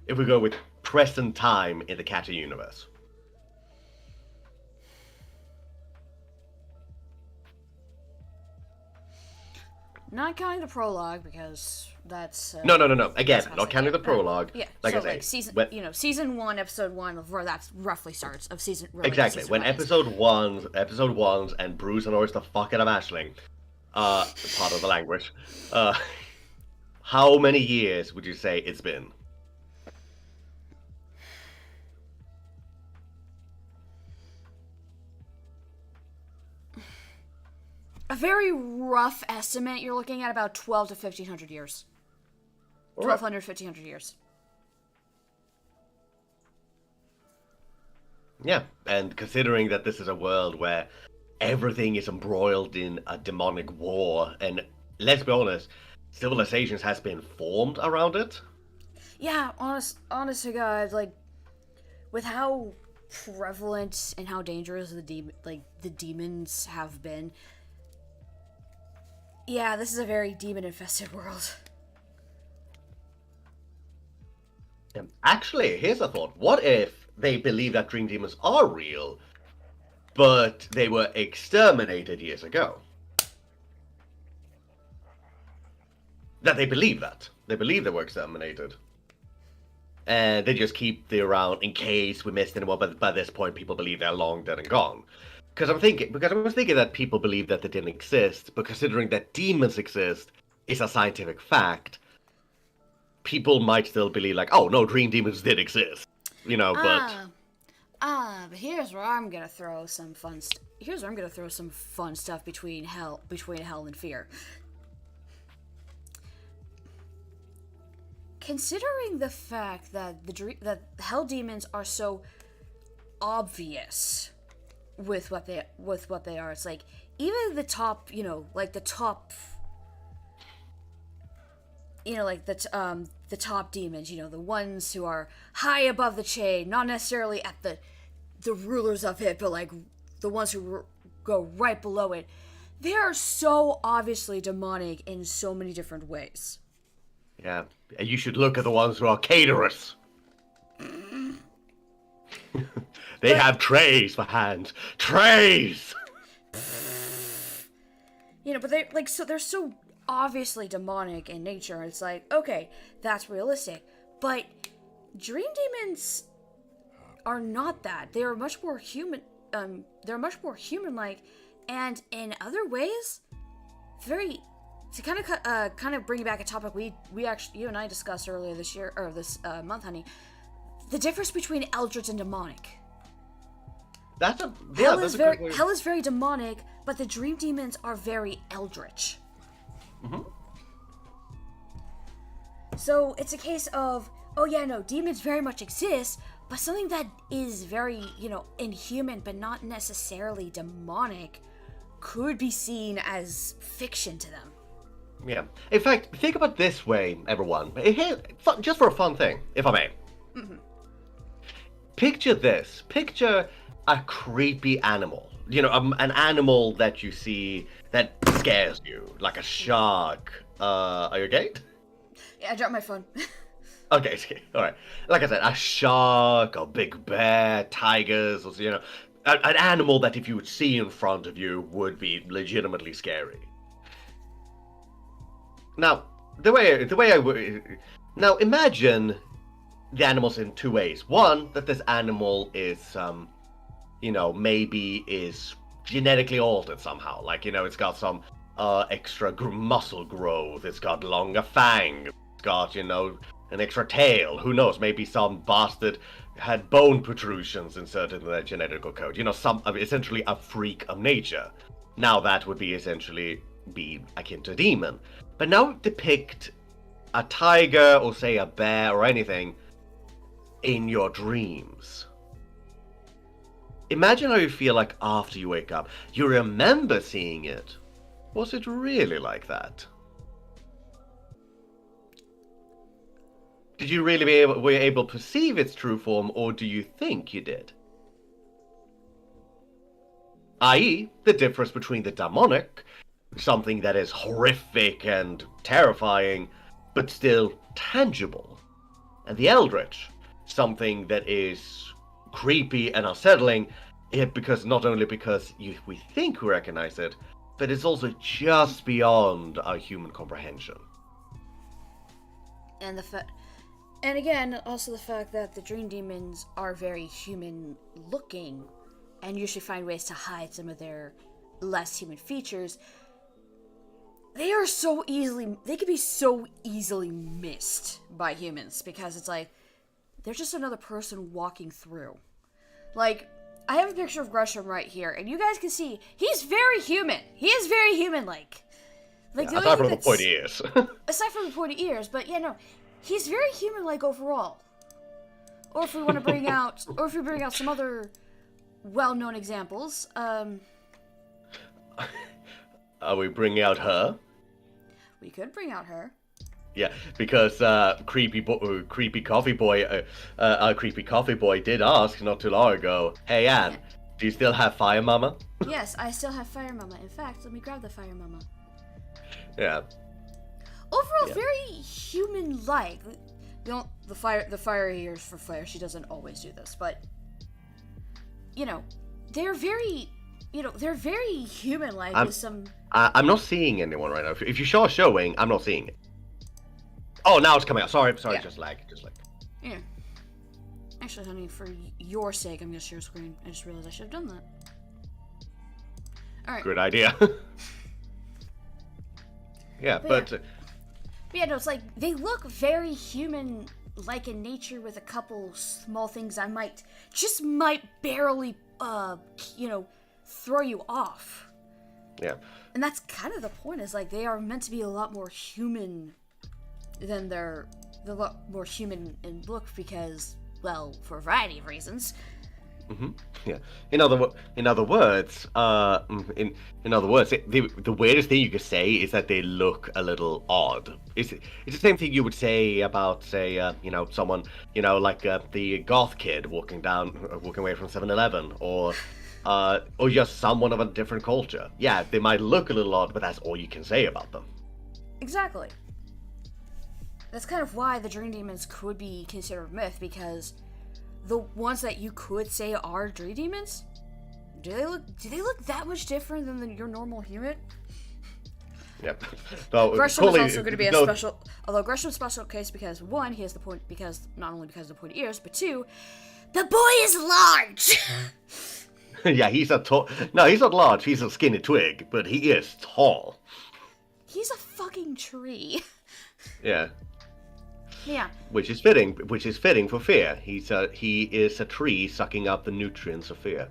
If we go with present time in the Catcher universe. Not counting the prologue, because that's... No. Again, not counting the prologue. Yeah, like so I say, season 1, episode 1, where that roughly starts, of season... Exactly, season when one episode 1 and Bruce annoys the fuck out of Aisling, part of the language, how many years would you say it's been? A very rough estimate, you're looking at about 12 to 1,500 years. 1,200, 1,500 years. Yeah, and considering that this is a world where everything is embroiled in a demonic war, and let's be honest, civilizations has been formed around it. Yeah, honest to God, like, with how prevalent and how dangerous the demons have been. Yeah, this is a very demon-infested world. Actually, here's a thought. What if they believe that dream demons are real, but they were exterminated years ago? That they believe that. They believe they were exterminated. And they just keep them around in case we missed anyone, but by this point people believe they're long dead and gone. Because I was thinking that people believe that they didn't exist, but considering that demons exist is a scientific fact, people might still believe like, oh no, dream demons did exist, but here's where I'm gonna throw some fun. Here's where I'm gonna throw some fun stuff between hell and fear. Considering the fact that that hell demons are so obvious with what they are, it's like even the top, like the top like the top demons, the ones who are high above the chain, not necessarily at the rulers of it, but like the ones who go right below it. They are so obviously demonic in so many different ways. Yeah, and you should look at the ones who are caterers. They have trays for hands. Trays! But they're so obviously demonic in nature. It's like, okay, that's realistic. But dream demons are not that. They are much more human. They're much more human-like, and in other ways, very. To kind of bring back a topic we actually, you and I discussed earlier this year or this month, honey. The difference between eldritch and demonic. Hell is very demonic, but the dream demons are very eldritch. Mm-hmm. So it's a case of, oh yeah, no, demons very much exist, but something that is very, inhuman, but not necessarily demonic, could be seen as fiction to them. Yeah. In fact, think about it this way, everyone. Just for a fun thing, if I may. Mm-hmm. Picture this. Picture a creepy animal. An animal that you see that scares you, like a shark. Are you okay? Yeah, I dropped my phone. Okay, alright. Like I said, a shark, a big bear, tigers, or, an animal that if you would see in front of you would be legitimately scary. Now, now imagine the animals in two ways. One, that this animal is, maybe is genetically altered somehow. Like, it's got some extra muscle growth. It's got longer fangs. It's got, an extra tail. Who knows? Maybe some bastard had bone protrusions inserted in their genetical code. Essentially a freak of nature. Now that would be essentially akin to a demon. But now depict a tiger or say a bear or anything in your dreams. Imagine how you feel like after you wake up. You remember seeing it. Was it really like that? Did you really were you able to perceive its true form, or do you think you did? I.e., the difference between the demonic, something that is horrific and terrifying, but still tangible, and the eldritch, something that is creepy and unsettling, because not only because we think we recognize it, but it's also just beyond our human comprehension. And again, also the fact that the dream demons are very human-looking, and usually find ways to hide some of their less human features. They can be so easily missed by humans, because it's like, they're just another person walking through. Like, I have a picture of Gresham right here, and you guys can see, he's very human. He is very human-like. Aside from the pointy ears. Aside from the pointy ears, but yeah, no, he's very human-like overall. Or if we want to bring out, some other well-known examples, Are we bringing out her? We could bring out her. Yeah, because creepy coffee boy did ask not too long ago. Hey Anne, do you still have Fire Mama? Yes, I still have Fire Mama. In fact, let me grab the Fire Mama. Yeah. Overall, very human-like. The fire ears for Fire. She doesn't always do this, but they're very. They're very human-like with some... I'm not seeing anyone right now. If you show showing, I'm not seeing it. Oh, now it's coming out. Sorry, yeah. Just lag. Yeah. Actually, honey, for your sake, I'm gonna share screen. I just realized I should have done that. Alright. Good idea. Yeah, but yeah, no, it's like, they look very human-like in nature with a couple small things I might barely, throw you off. Yeah. And that's kind of the point, is like, they are meant to be a lot more human than they're a lot more human in look because, well, for a variety of reasons. Hmm. Yeah. In other words, in other words, the weirdest thing you could say is that they look a little odd. It's the same thing you would say about, say, someone, like the goth kid walking away from 7-Eleven, or just someone of a different culture. Yeah, they might look a little odd, but that's all you can say about them. Exactly. That's kind of why the dream demons could be considered myth, because the ones that you could say are dream demons, do they look that much different than your normal human? Yep. So Gresham is also going to be a special, although Gresham's a special case because one, he has the point, because not only because of the pointy ears, but two, the boy is large. Yeah, he's a tall. No, he's not large. He's a skinny twig, but he is tall. He's a fucking tree. Yeah. Yeah. Which is fitting. Which is fitting for fear. He is a tree sucking up the nutrients of fear.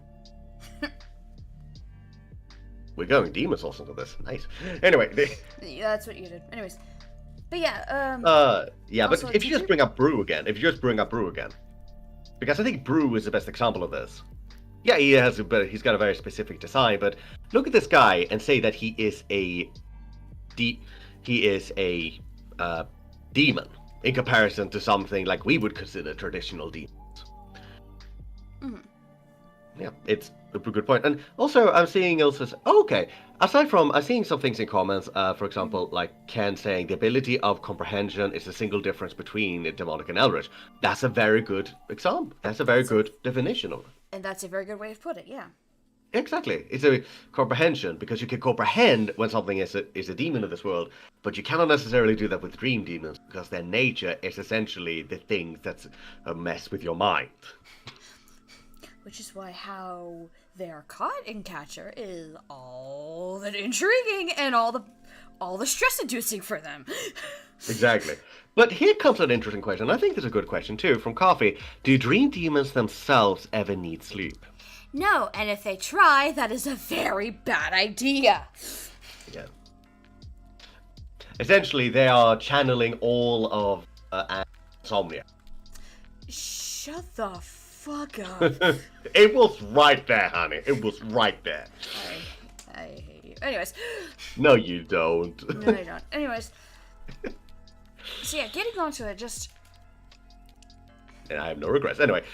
We're going demon souls into this. Nice. Anyway. Yeah, that's what you did. Anyways, but yeah. Yeah, also, but if you just bring up Brew again, because I think Brew is the best example of this. Yeah, he's got a very specific design, but look at this guy and say that he is a demon in comparison to something like we would consider traditional demons. Mm-hmm. Yeah, it's a good point. And also, I'm seeing aside from, I'm seeing some things in comments, for example, like Ken saying the ability of comprehension is the single difference between demonic and eldritch. That's a very good example. That's a very good definition of it. And that's a very good way of putting it, yeah. Exactly. It's a comprehension, because you can comprehend when something is a demon of this world, but you cannot necessarily do that with dream demons, because their nature is essentially the things that's a mess with your mind. Which is why how they're caught in Catcher is all that intriguing and all the stress-inducing for them. Exactly. But here comes an interesting question. I think it's a good question too, from Coffee. Do dream demons themselves ever need sleep? No, and if they try, that is a very bad idea. Yeah. Essentially, they are channeling all of insomnia. Shut the fuck up. It was right there, honey. It was right there. I hate you. Anyways. No, you don't. No, I don't. Anyways. So yeah, getting onto it, And I have no regrets. Anyway,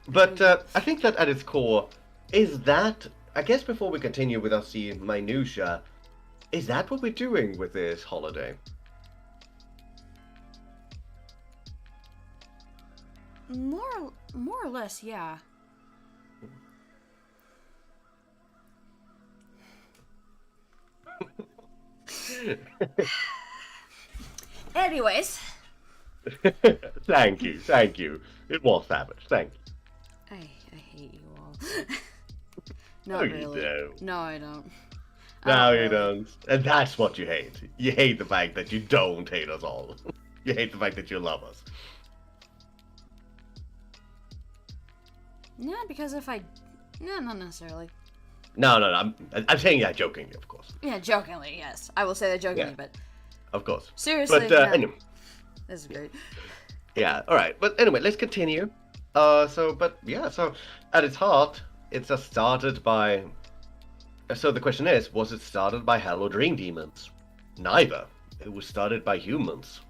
but I think that at its core, I guess before we continue with us the minutia, is that what we're doing with this holiday? More or less, yeah. Anyways. Thank you. It was savage. Thank you. I hate you all. No, really. you don't. No, I don't. No, you don't. And that's what you hate. You hate the fact that you don't hate us all. You hate the fact that you love us. No, because no, not necessarily. No. I'm saying that jokingly, of course. Yeah, jokingly, yes. I will say that jokingly, but of course. Seriously, but yeah. Anyway. This is great. Yeah, alright. But anyway, let's continue. So at its heart, it's just started by... So the question is, was it started by hell or dream demons? Neither. It was started by humans.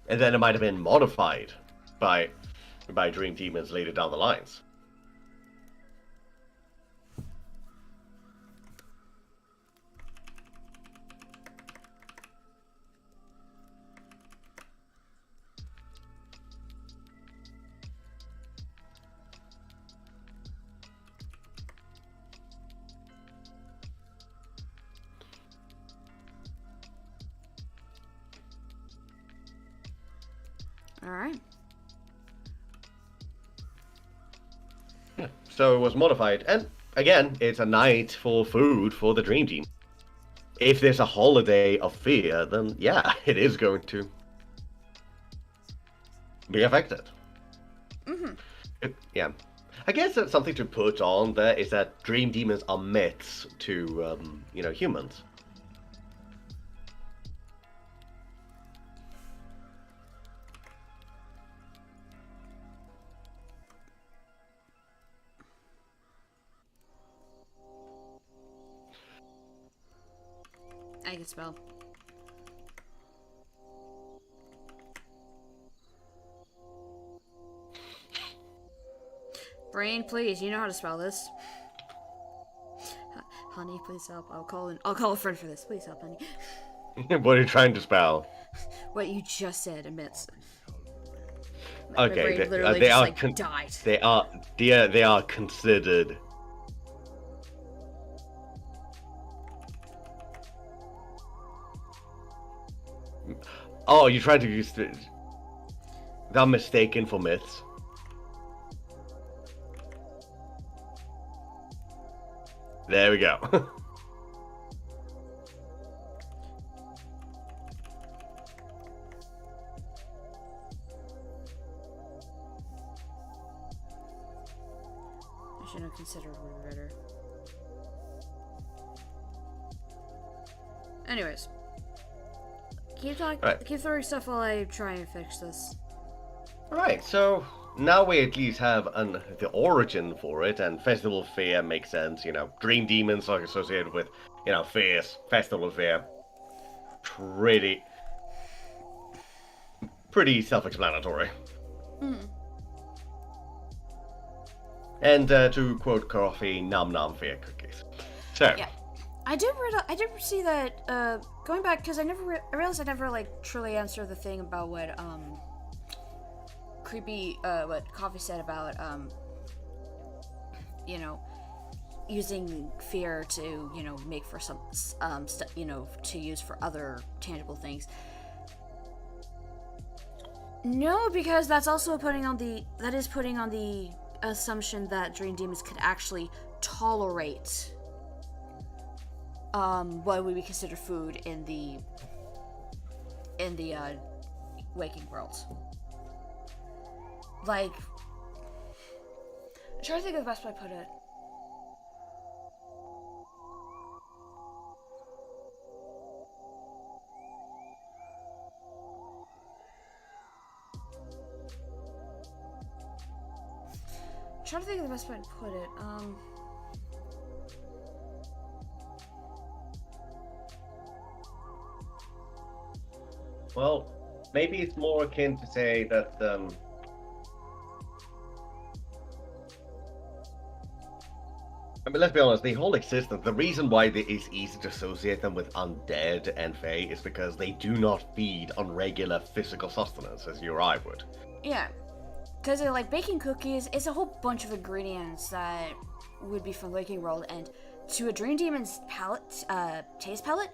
And then it might have been modified by dream demons later down the lines. Alright. Yeah, so it was modified, and again, it's a night for food for the dream team. If there's a holiday of fear, then yeah, it is going to be affected. Mm-hmm. Yeah. I guess that's something to put on there is that dream demons are myths to, humans. I can spell. Brain, please. You know how to spell this. Honey, please help. I'll call a friend for this. Please help, honey. What are you trying to spell? What you just said admits. Okay, my brain literally they just, are like, died. They are considered. Oh, you tried to use the. They're mistaken for myths. There we go. I should have considered one better. Anyways. Keep talking. Right. Keep throwing stuff while I try and fix this. Alright, so now we at least have the origin for it, and Festival of Fear makes sense, you know. Dream demons are associated with, you know, fears. Festival of Fear. Pretty self-explanatory. And to quote Coffee, nom nom fear cookies. So, Yeah. I did see that, going back, because I realized I never, like, truly answered the thing about what, what Coffee said about, you know, using fear to, you know, make for some, you know, to use for other tangible things. No, because that's also putting on the assumption that dream demons could actually tolerate what would be considered food in the waking world. Like, I'm trying to think of the best way to put it. I'm trying to think of the best way to put it. well, maybe it's more akin to say that, I mean, let's be honest, the whole existence, the reason why it is easy to associate them with undead and fae is because they do not feed on regular physical sustenance as you or I would. Yeah. Because, like, baking cookies, it's a whole bunch of ingredients that would be from Waking World, and to a Dream Demon's taste palette,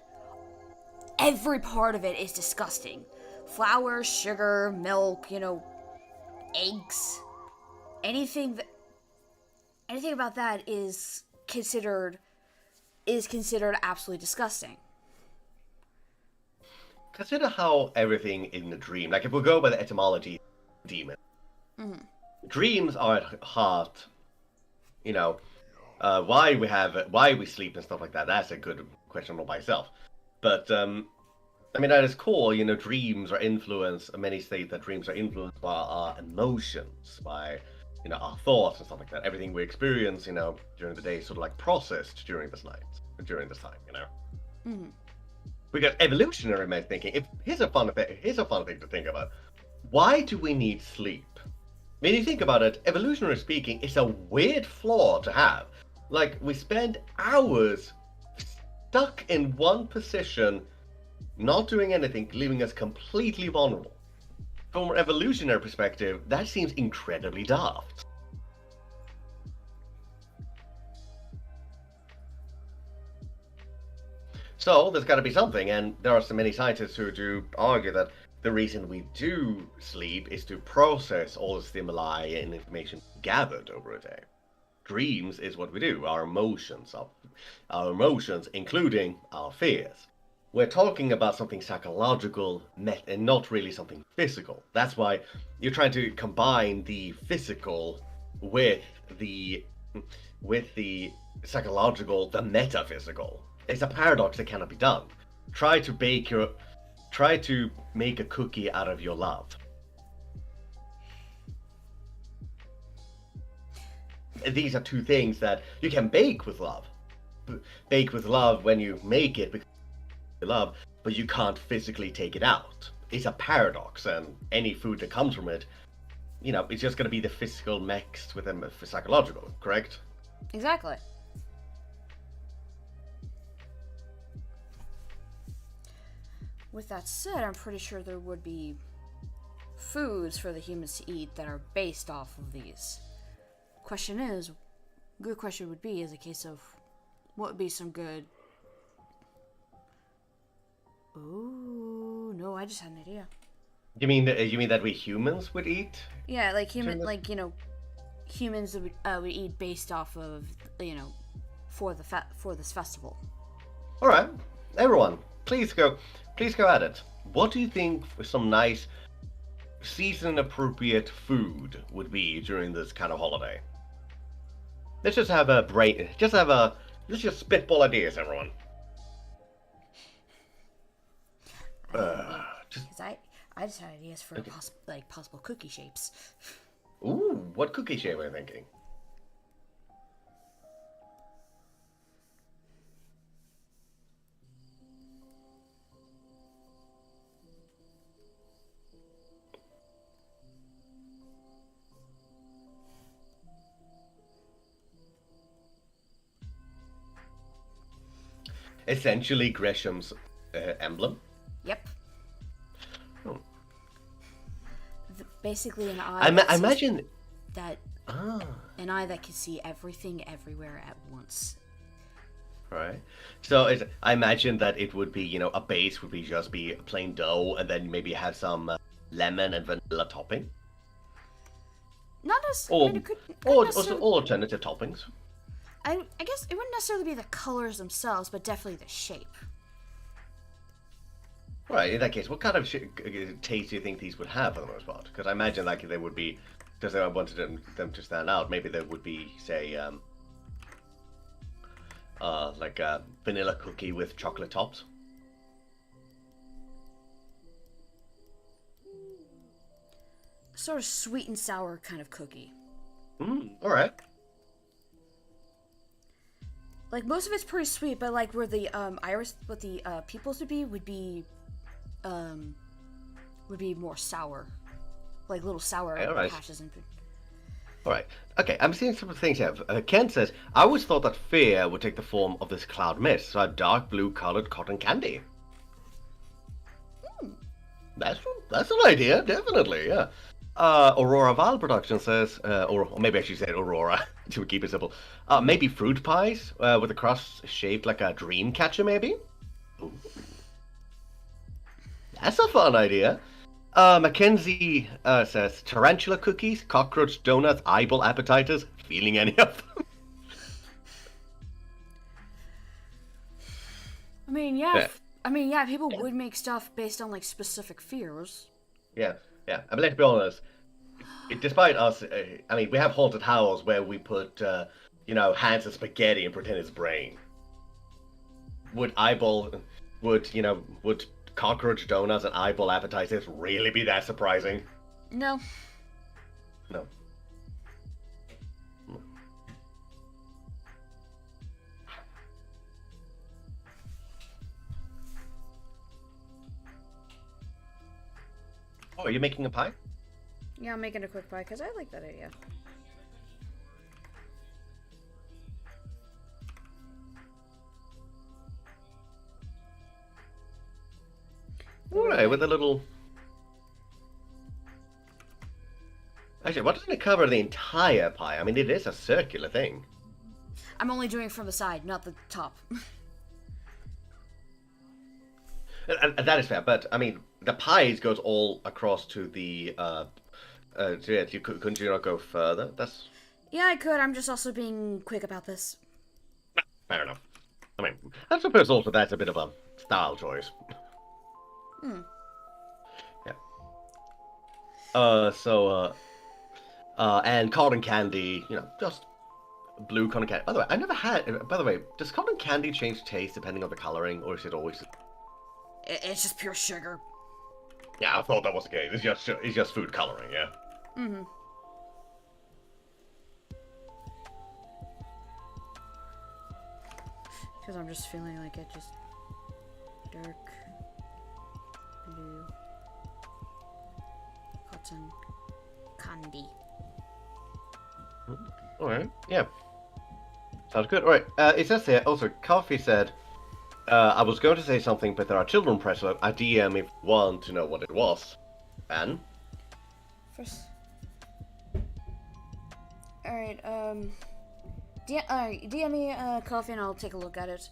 every part of it is disgusting. Flour, sugar, milk, you know, eggs. Anything about that is considered absolutely disgusting. Consider how everything in the dream, like if we go by the etymology, demon. Mm-hmm. Dreams are at heart, you know, why we sleep and stuff like that. That's a good question all by itself. But I mean, at its core, you know, dreams are influenced. Many state that dreams are influenced by our emotions, by, you know, our thoughts and stuff like that. Everything we experience, you know, during the day, sort of like processed during this time, you know. Mm-hmm. Because evolutionary thinking. Here's a fun thing to think about. Why do we need sleep? When you think about it, evolutionary speaking, it's a weird flaw to have. Like, we spend hours stuck in one position, not doing anything, leaving us completely vulnerable. From an evolutionary perspective, that seems incredibly daft. So, there's got to be something, and there are so many scientists who do argue that the reason we do sleep is to process all the stimuli and information gathered over a day. Dreams is what we do, our emotions, including our fears. We're talking about something psychological and not really something physical. That's why you're trying to combine the physical with the psychological, the metaphysical. It's a paradox that cannot be done. Try to make a cookie out of your love. These are two things that you can bake with love. Bake with love when you make it, because love, but you can't physically take it out. It's a paradox, and any food that comes from it, it's just going to be the physical mixed with the psychological, correct? Exactly. With that said, I'm pretty sure there would be foods for the humans to eat that are based off of these. Good question would be is a case of what would be some good. Ooh, no, I just had an idea. You mean that we humans would eat? Yeah, humans would eat based off of for this festival. All right, everyone, please go at it. What do you think some nice season-appropriate food would be during this kind of holiday? Let's just have a brain. Let's just spitball ideas, everyone. Because I just had ideas for possible cookie shapes. Ooh, what cookie shape are you thinking? Essentially Gresham's emblem. Yep. Oh. Basically, an eye. I imagine that. An eye that can see everything everywhere at once. Right. So I imagine that it would be, a base would just be plain dough, and then maybe have some lemon and vanilla topping. Not as. Or, I mean, it could or necessarily... alternative toppings. I guess it wouldn't necessarily be the colors themselves, but definitely the shape. Right. In that case, what kind of taste do you think these would have for the most part? Because I imagine like they would be, because I wanted them to stand out. Maybe there would be, say, like a vanilla cookie with chocolate tops. Sort of sweet and sour kind of cookie. All right. Like most of it's pretty sweet, but like where the iris, what the pupils would be more sour, like little sour patches and. All right. Okay, I'm seeing some things here. Ken says, I always thought that fear would take the form of this cloud mist, so a dark blue colored cotton candy. That's an idea, definitely, yeah. Aurora Val Production says, or maybe I should say Aurora, to keep it simple. Maybe fruit pies with a crust shaped like a dream catcher, maybe? Ooh. That's a fun idea. Mackenzie says, tarantula cookies, cockroach donuts, eyeball appetizers. Feeling any of them? I mean, yeah. People would make stuff based on like specific fears. Yeah. I mean, let's be honest. Despite us, we have haunted houses where we put, hands of spaghetti and pretend it's brain. Would cockroach donuts and eyeball appetizers really be that surprising? No. No. Oh, are you making a pie? Yeah, I'm making a quick pie because I like that idea. Alright, with a little... Actually, why doesn't it cover the entire pie? I mean, it is a circular thing. I'm only doing it from the side, not the top. And that is fair, but, I mean, the pies goes all across to the, couldn't you not go further? That's... Yeah, I could. I'm just also being quick about this. Fair enough. I mean, I suppose also that's a bit of a style choice. Yeah. And cotton candy, just blue cotton candy. By the way, does cotton candy change taste depending on the coloring, or is it always... It's just pure sugar. Yeah, I thought that was the case. It's just food coloring, yeah. Mm-hmm. Because I'm just feeling like it just dark blue cotton candy. Alright, yeah. Sounds good. Alright, it says here, also, Coffee said, I was going to say something, but there are children present. I DM if you want to know what it was. And? First. Alright, DM me coffee and I'll take a look at it.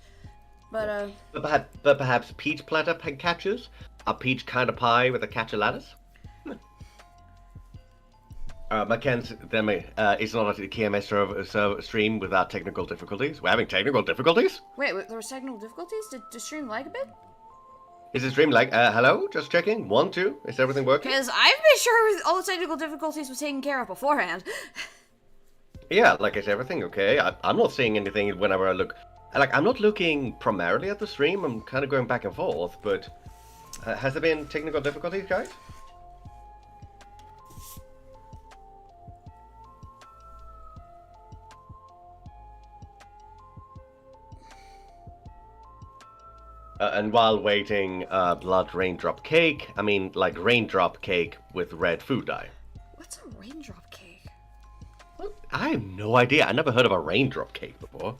But But perhaps peach platter catchers? A peach kind of pie with a catcher lattice? Mackenzie, it's not a KMS stream without technical difficulties. We're having technical difficulties? wait, there was technical difficulties? Did the stream lag a bit? Is the stream like, hello? Just checking? 1, 2? Is everything working? Because I've been sure all the technical difficulties was taken care of beforehand. Yeah, like, is everything okay? I'm not seeing anything whenever I look. Like, I'm not looking primarily at the stream. I'm kind of going back and forth, but has there been technical difficulties, guys? And while waiting, blood raindrop cake. I mean, like raindrop cake with red food dye. What's a raindrop cake? What? I have no idea. I never heard of a raindrop cake before.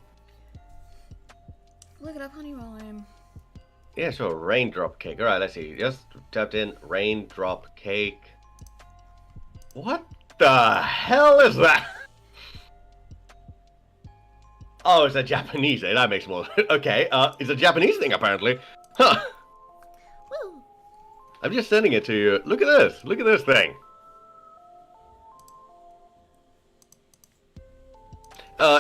Look it up, honey, while I'm... Yeah, sure, raindrop cake. Alright, let's see. Just tapped in raindrop cake. What the hell is that? Oh, it's a Japanese thing. That makes more... Okay, it's a Japanese thing, apparently. Huh. Woo. I'm just sending it to you. Look at this. Look at this thing.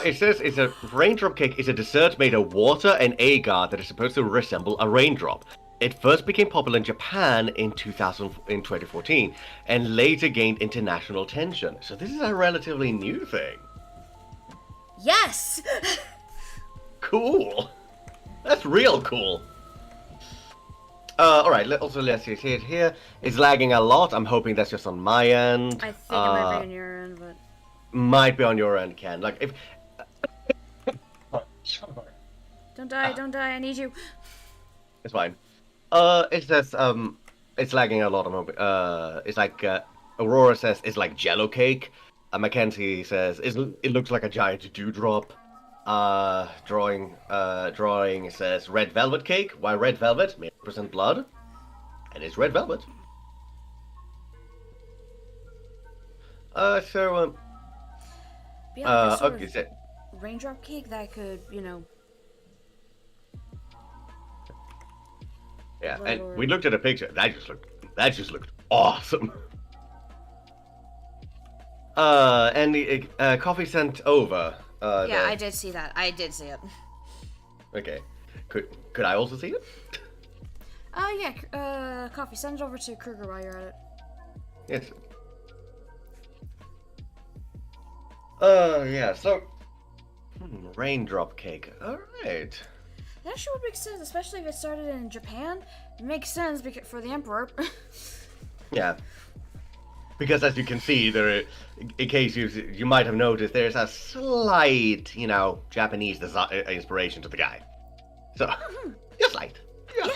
It says it's a raindrop cake is a dessert made of water and agar that is supposed to resemble a raindrop. It first became popular in Japan in 2014 and later gained international attention. So this is a relatively new thing. Yes! Cool. That's real cool. Alright, let's see it here. It's lagging a lot. I'm hoping that's just on my end. I think it might be on your end, but... Might be on your end, Ken. Like, if... Don't die, I need you. It's fine. It says, it's lagging a lot on it's like, Aurora says it's like jello cake. Mackenzie says it looks like a giant dewdrop. Drawing says red velvet cake. Why red velvet? May represent blood. And it's red velvet. Yeah, okay, so... raindrop cake that could, Yeah, and we looked at a picture. That just looked awesome. And the coffee sent over. Yeah, I did see that. I did see it. Okay, could I also see it? Yeah. Coffee, send it over to Kreuger while you're at it. Yes. Yeah. So, raindrop cake. All right. That actually would make sense, especially if it started in Japan. It makes sense for the emperor. Yeah. Because as you can see, there, in case you might have noticed, there's a slight, Japanese inspiration to the guy. So, just light. I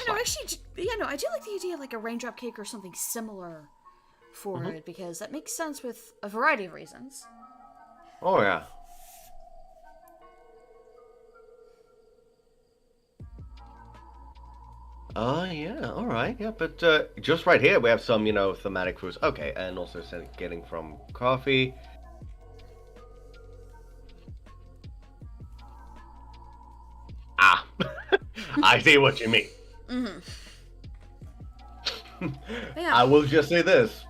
do like the idea of like a raindrop cake or something similar for it, because that makes sense with a variety of reasons. Oh, yeah. Yeah, alright, yeah, but just right here we have some, thematic foods. Okay, and also getting from coffee. Ah, I see what you mean. Yeah. I will just say this.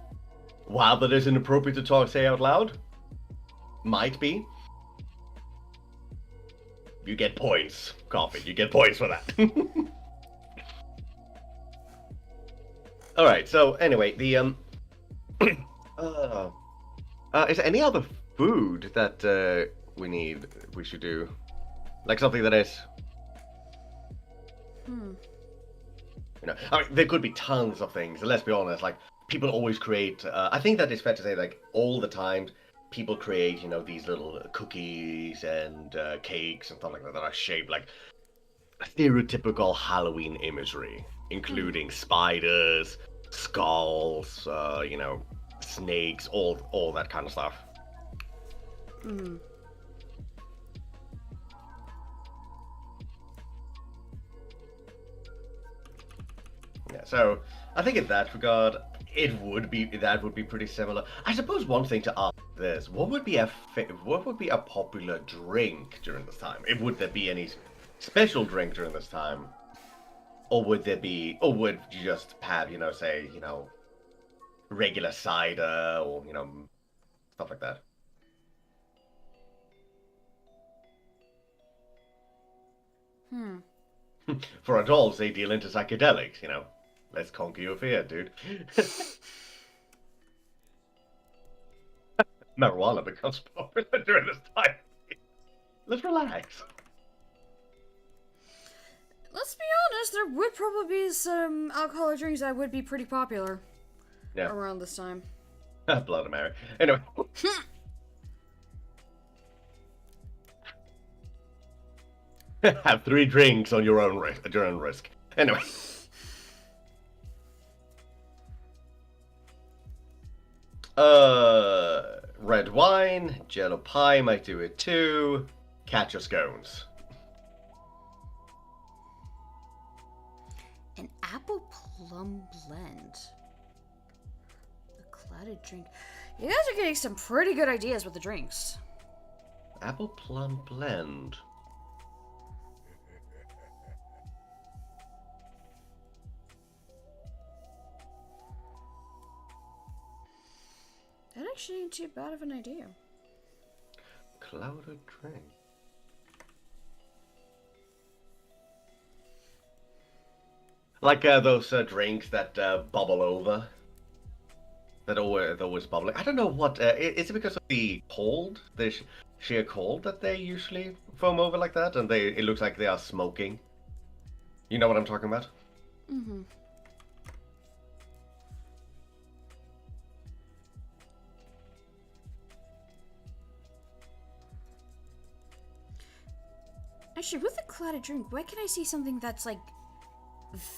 While that is inappropriate to say out loud, might be, you get points, coffee, you get points for that. Alright, so anyway, the is there any other food that we should do? Like something that is I mean, there could be tons of things, let's be honest, like people always create I think that it's fair to say, like, all the time people create, these little cookies and cakes and stuff like that that are shaped like stereotypical Halloween imagery. including spiders, skulls, snakes, all that kind of stuff. Mm. Yeah, so I think in that regard, that would be pretty similar. I suppose one thing to ask this: what would be a popular drink during this time? Would there be any special drink during this time, or would you just have say regular cider or stuff like that? Hmm. For adults, they deal into psychedelics. Let's conquer your fear, dude. Marijuana becomes popular during this time. Let's relax. Let's be honest, there would probably be some alcoholic drinks that would be pretty popular around this time. Blood Mary. Anyway. Have 3 drinks on your own risk. At your own risk. Anyway. Red wine, jello pie might do it too. Catch your scones. An apple plum blend. The clouded drink. You guys are getting some pretty good ideas with the drinks. Apple plum blend. That actually ain't too bad of an idea. Clouded drink. Like those drinks that bubble over. That always bubbling. I don't know what. Is it because of the cold, the sheer cold that they usually foam over like that, and it looks like they are smoking. You know what I'm talking about? Mm-hmm. Actually, with the clouded drink, why can I see something that's like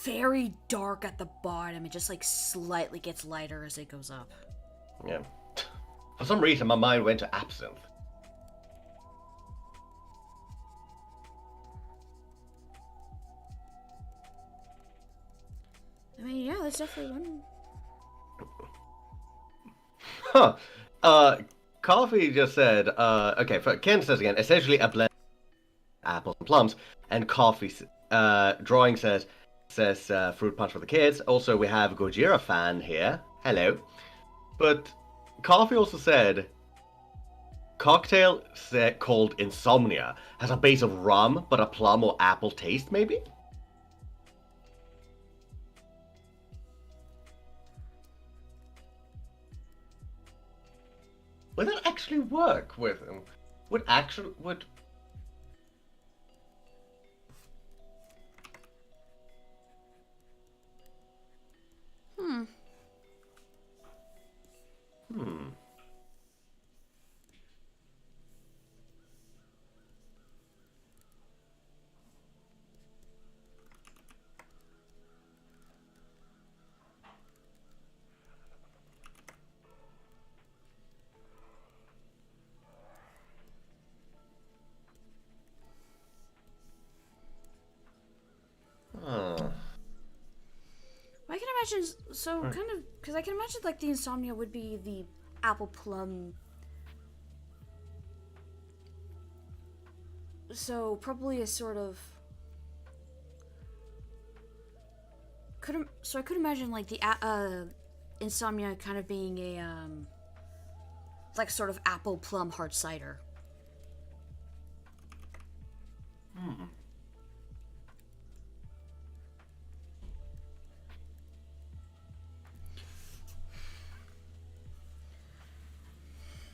very dark at the bottom and just like slightly gets lighter as it goes up? Yeah. For some reason, my mind went to absinthe. I mean, yeah, that's definitely one. Huh. Coffee just said, okay, Ken says again, essentially a blend of apples and plums, and coffee, drawing says fruit punch for the kids. Also, we have Gojira fan here. Hello. But Coffee also said, cocktail called Insomnia has a base of rum, but a plum or apple taste, maybe? Would that actually work with him? Would. Hmm. Hmm. Huh. I can imagine, so kind of, because I can imagine like the insomnia would be the apple plum. So probably a sort of. So I could imagine like the insomnia kind of being a like sort of apple plum hard cider. Hmm.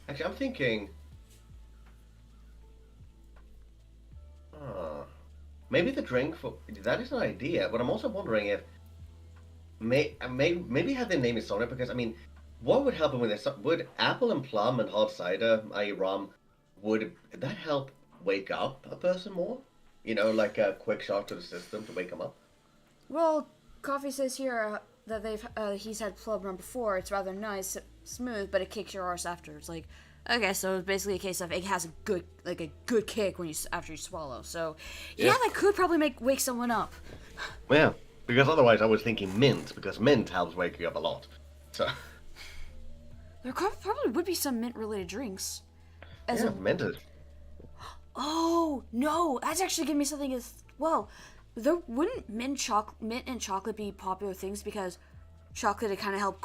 Actually, I'm thinking. Maybe the drink for that is an idea, but I'm also wondering if maybe have the name Insomnia because I mean, what would help him with this? Would apple and plum and hot cider, i.e. rum, would that help wake up a person more? Like a quick shot to the system to wake them up. Well, Coffee says here that he's had club run before. It's rather nice, smooth, but it kicks your arse after. It's like, okay, so it's basically a case of it has a good kick when after you swallow. So yeah, that could probably wake someone up. Yeah, because otherwise I was thinking mint, because mint helps wake you up a lot. So There probably would be some mint-related drinks. Mint is. Oh no, that's actually giving me something as well. There wouldn't mint and chocolate be popular things because chocolate to kind of help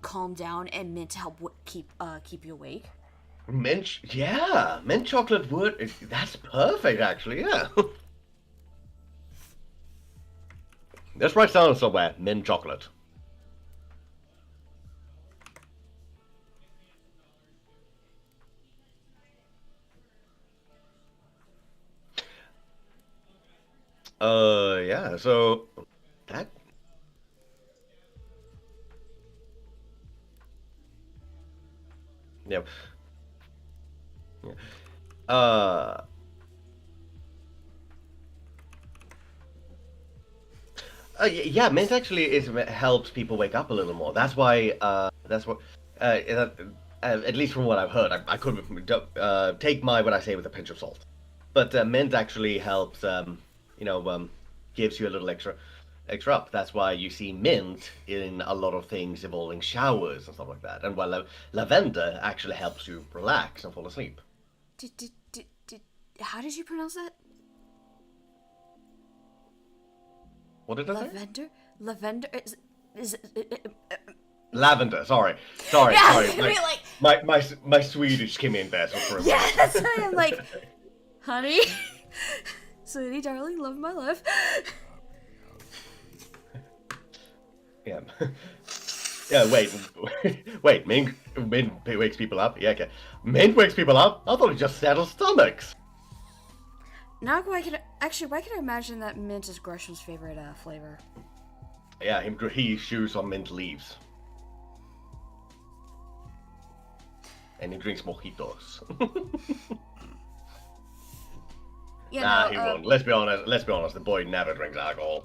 calm down, and mint to help keep you awake. Mint, yeah, mint chocolate would. That's perfect, actually. Yeah. Let's write down somewhere. Mint chocolate. Yeah. So that. Yeah. Yeah. Yeah, mint actually helps people wake up a little more. That's why. That's what. At least from what I've heard, I could take what I say with a pinch of salt. But mint actually helps. Gives you a little extra up. That's why you see mint in a lot of things involving showers and stuff like that. And while lavender actually helps you relax and fall asleep. How did you pronounce that? What did I say? Lavender is Lavender. Sorry. Yeah, Sorry. My Swedish came in there for a minute. Yeah, that's why I'm like, honey, sweetie, darling, love of my life. Yeah. Yeah. Wait. Mint wakes people up. Yeah. Okay. Mint wakes people up. I thought it just settles stomachs. Now why can I imagine that mint is Gresham's favorite flavor? Yeah, he chews on mint leaves. And he drinks mojitos. Yeah, he won't. Let's be honest. The boy never drinks alcohol.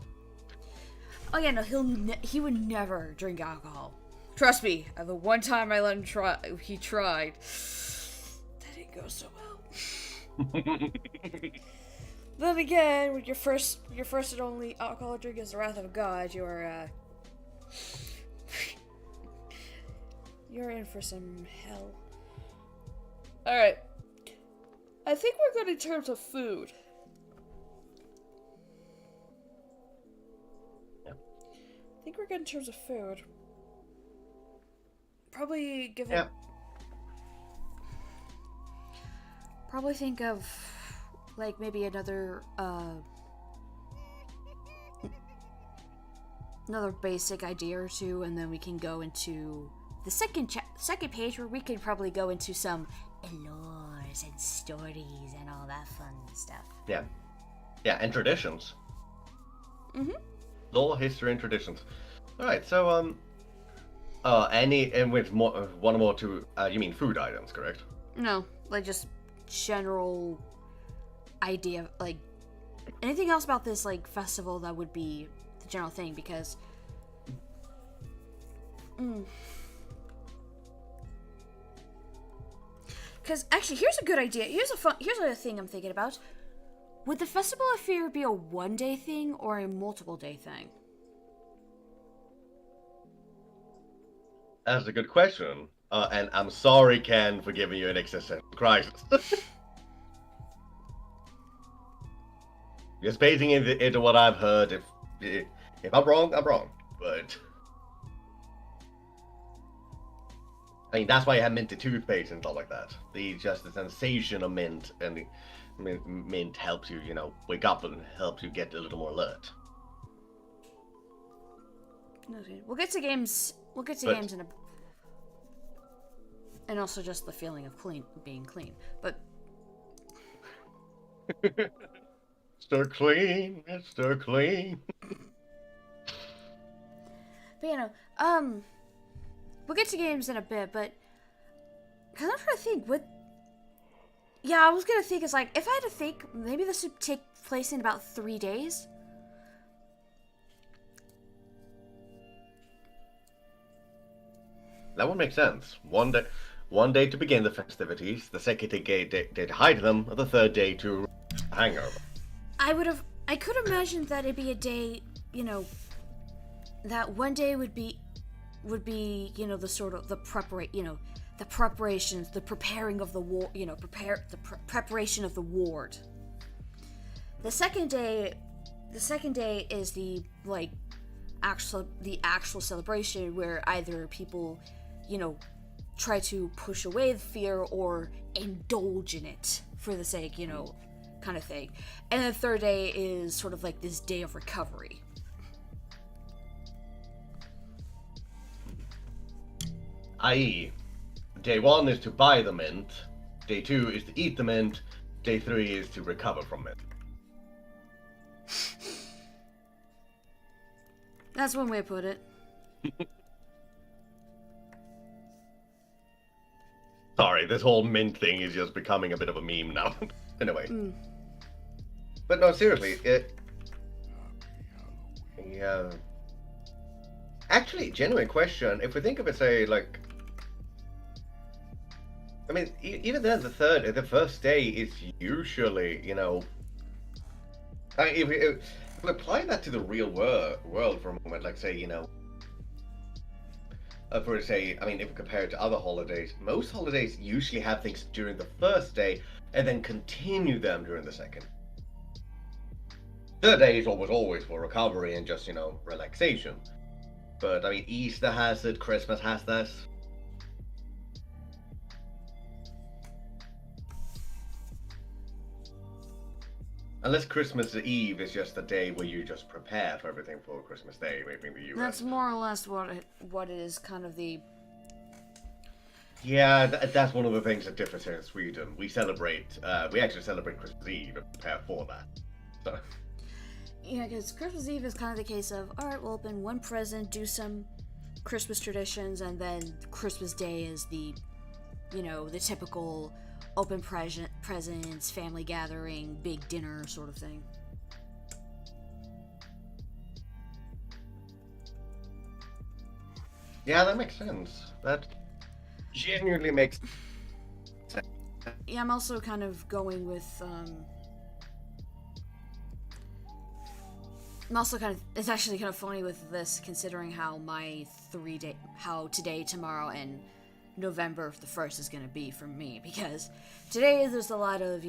Oh yeah, no, he would never drink alcohol. Trust me. The one time I let him try, he tried. That didn't go so well. Then again, with your first and only alcohol drink is the wrath of God, you're in for some hell. Alright. I think we're good in terms of food. Yeah. I think we're good in terms of food. Probably give it... Yeah. Probably think of... like maybe another basic idea or two, and then we can go into the second page where we could probably go into some lores and stories and all that fun stuff. Yeah, and traditions. Lore, history, and traditions. All right, so with more one or more two. You mean food items, correct? No, like just general idea, like anything else about this like festival that would be the general thing, because actually here's a good idea. Here's a thing I'm thinking about. Would the Festival of Fear be a one-day thing or a multiple-day thing? That's a good question. And I'm sorry, Ken, for giving you an existential crisis. Just basing into what I've heard. If I'm wrong, I'm wrong. But I mean, that's why you have minted toothpaste and stuff like that. Just the sensation of mint, and mint helps you, wake up and helps you get a little more alert. Okay, we'll get to games. Games in a, and also just the feeling of being clean. But Mr. Clean, Mr. Clean. But we'll get to games in a bit, but because I'm trying to think I was gonna think, is like, if I had to think, maybe this would take place in about 3 days. That would make sense. One day to begin the festivities, the second day to hide them, and the third day to hangover. I could imagine that it'd be a day, you know, that one day would be, the sort of the preparations, the preparing of the war, preparation of the ward. The second day is the actual celebration where either people, try to push away the fear or indulge in it for the sake, kind of thing. And the third day is sort of like this day of recovery. I.e., day 1 is to buy the mint, day 2 is to eat the mint, day 3 is to recover from it. That's one way to put it. Sorry, this whole mint thing is just becoming a bit of a meme now. Anyway. But no, seriously, yeah. Actually, genuine question. If we think of it, say, like, I mean, even then, the first day is usually, if we apply that to the real world for a moment, like, say, for say, I mean, if we compare it to other holidays, most holidays usually have things during the first day and then continue them during the second. Third day is always for recovery and just, relaxation. But, I mean, Easter has it, Christmas has that. Unless Christmas Eve is just the day where you just prepare for everything for Christmas Day, maybe in the US. That's more or less what it is, kind of the... Yeah, that's one of the things that differs here in Sweden. We actually celebrate Christmas Eve and prepare for that. So... Yeah, because Christmas Eve is kind of the case of, alright, we'll open one present, do some Christmas traditions, and then Christmas Day is the, the typical open presents, family gathering, big dinner sort of thing. Yeah, that makes sense. That genuinely makes sense. Yeah, I'm also kind of going with, I'm also it's actually kind of funny with this, considering how how today, tomorrow, and November the 1st is going to be for me, because today there's a lot of,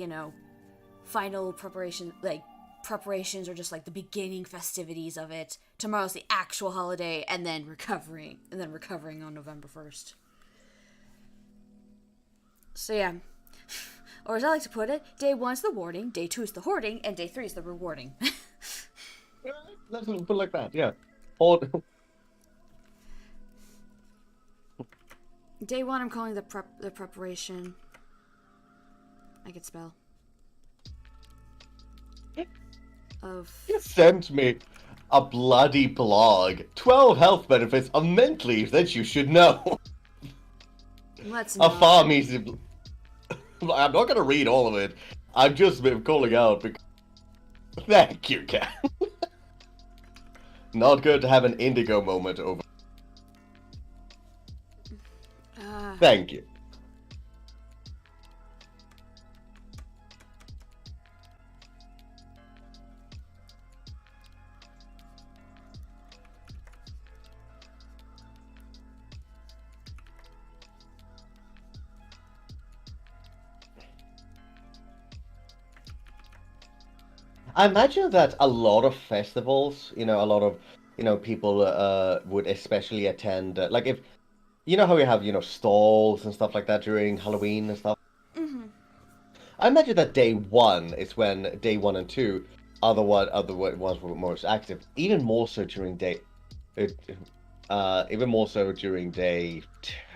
final preparations or just like the beginning festivities of it. Tomorrow's the actual holiday, and then recovering on November 1st. So yeah. Or as I like to put it, day 1's the warding, day 2 is the hoarding, and day 3 is the rewarding. Let's put it like that, yeah. Day 1, I'm calling the preparation. I could spell. You sent me a bloody blog. 12 health benefits of mint leaves that you should know. Let's A not. farm easy. I'm not gonna read all of it. I'm just calling out because. Thank you, Cat. Not good to have an indigo moment over. Thank you. I imagine that a lot of festivals, a lot of, people would especially attend, like if, how we have, stalls and stuff like that during Halloween and stuff. Mm-hmm. I imagine that day 1 is when day 1 and 2 are the ones were most active. Even more so during day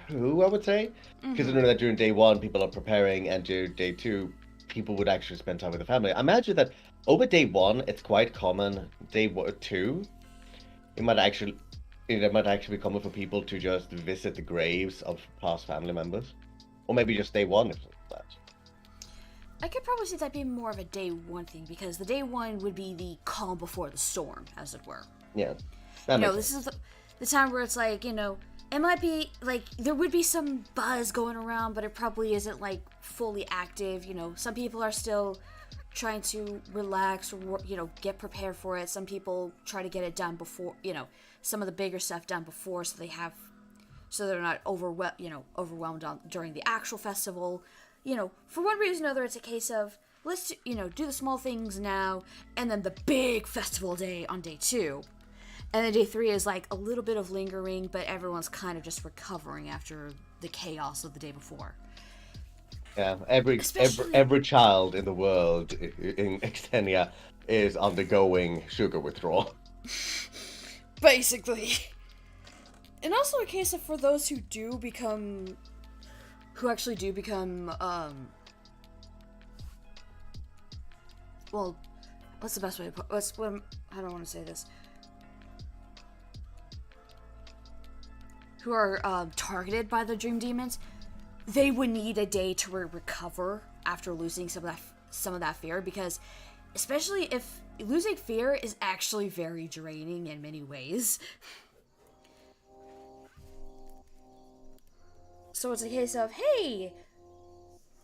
2, I would say. Considering that during day 1 people are preparing, and during day 2 people would actually spend time with the family. I imagine that over day 1 it's quite common. Day 2, it might actually be common for people to just visit the graves of past family members, or maybe just day 1 if that. I could probably see that being more of a day 1 thing, because the day 1 would be the calm before the storm, as it were. Yeah. This is the time where it's like, it might be like there would be some buzz going around, but it probably isn't like fully active. You know, some people are still trying to relax or, you know, get prepared for it. Some people try to get it done before, you know, some of the bigger stuff done before, so they're not overwhelmed during the actual festival. You know, for one reason or another, it's a case of let's, you know, do the small things now, and then the big festival day on day 2. And then day 3 is like a little bit of lingering, but everyone's kind of just recovering after the chaos of the day before. Yeah, every child in the world in Extenia is undergoing sugar withdrawal. Basically. And also a case of for those who actually do become, well, what's the best way to put, I don't want to say this. Who are targeted by the dream demons, they would need a day to recover after losing some of that fear, because especially if losing fear is actually very draining in many ways. So it's a case of, hey,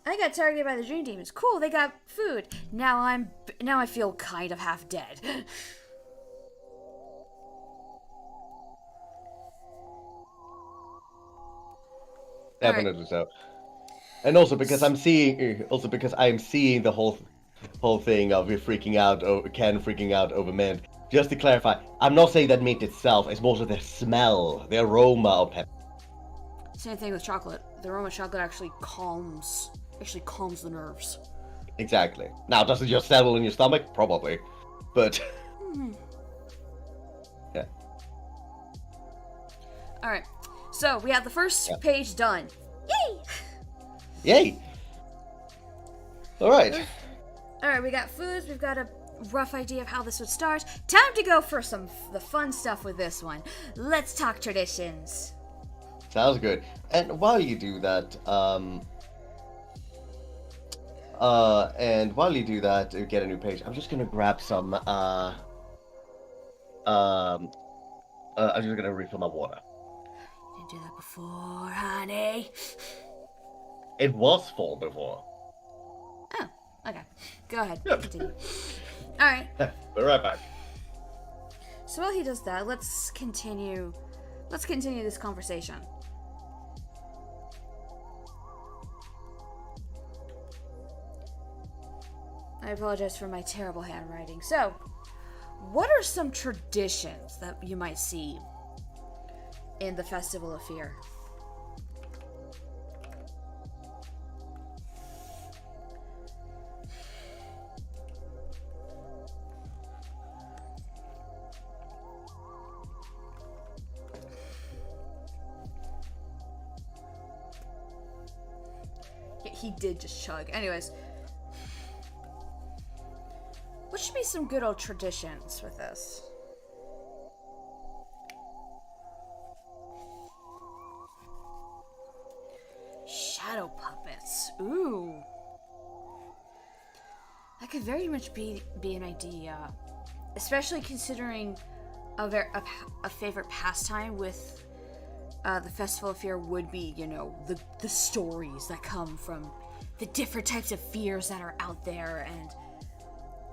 I got targeted by the dream demons. Cool, they got food. Now I feel kind of half dead. Definitely so. And also because I'm seeing the whole thing of you freaking out, Ken freaking out over mint. Just to clarify, I'm not saying that mint itself. It's more so the smell, the aroma of pepper. Same thing with chocolate. The aroma of chocolate actually calms the nerves. Exactly. Now, does it just settle in your stomach? Probably, but yeah. All right. So we have the first page done. Yay! Yay! All right. All right. We got foods. We've got a rough idea of how this would start. Time to go for the fun stuff with this one. Let's talk traditions. Sounds good. And while you do that, get a new page. I'm just gonna grab some. I'm just gonna refill my water. You didn't do that before, honey. It was full before. Oh, okay. Go ahead. Yep. Continue. All right. We're right back. So while he does that, let's continue this conversation. I apologize for my terrible handwriting. So, what are some traditions that you might see in the Festival of Fear? Yeah, he did just chug. Anyways. What should be some good old traditions with this? Shadow puppets. Ooh. That could very much be an idea. Especially considering a favorite pastime with the Festival of Fear would be, you know, the stories that come from the different types of fears that are out there and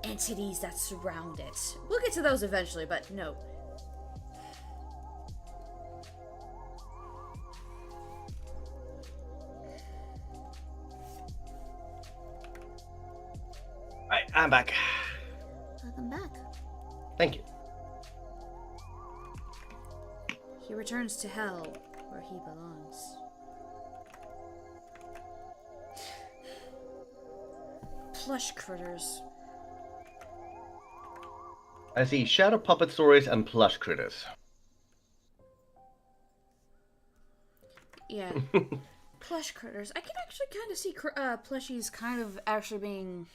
entities that surround it. We'll get to those eventually, but no. Right, I'm back. Welcome back. Thank you. He returns to hell, where he belongs. Plush critters. I see shadow puppet stories and plush critters. Yeah. Plush critters. I can actually kind of see plushies kind of actually being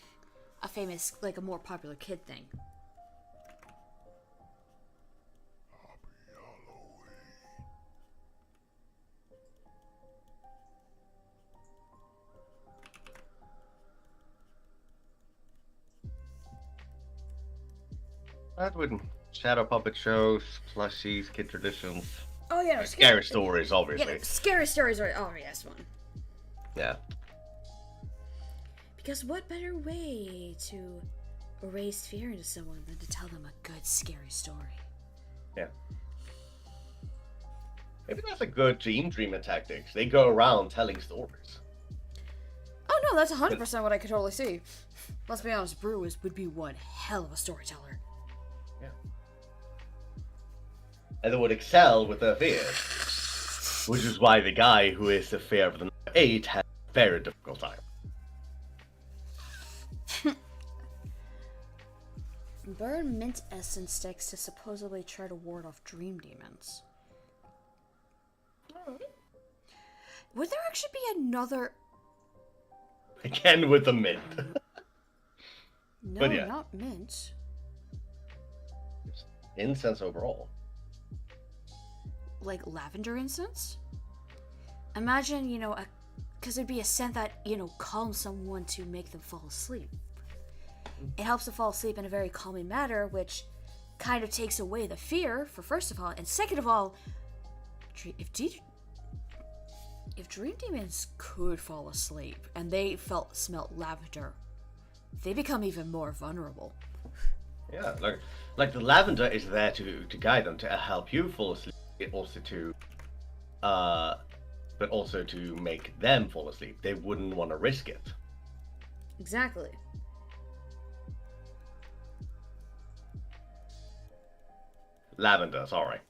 a famous, like a more popular kid thing. That wouldn't. Shadow puppet shows, plushies, kid traditions. Oh yeah, Scary stories, obviously. Yeah, scary stories are yes one. Yeah. Because what better way to erase fear into someone than to tell them a good scary story? Yeah. Maybe that's a good dreamer tactics. They go around telling stories. Oh no, that's 100% what I could totally see. Let's be honest, Brew would be one hell of a storyteller. Yeah. And they would excel with their fears. Which is why the guy who is the fear of the number 8 has a very difficult time. Burn mint essence sticks to supposedly try to ward off dream demons. Would there actually be another... Again with the mint. No, But yeah. not mint. Incense overall. Like lavender incense? Imagine, because it'd be a scent that, calms someone to make them fall asleep. It helps them fall asleep in a very calming manner, which kind of takes away the fear, for first of all, and second of all, if dream demons could fall asleep and they smelt lavender, they become even more vulnerable. Yeah, like the lavender is there to guide them, to help you fall asleep, also to but also to make them fall asleep. They wouldn't want to risk it. Exactly. Lavender, sorry.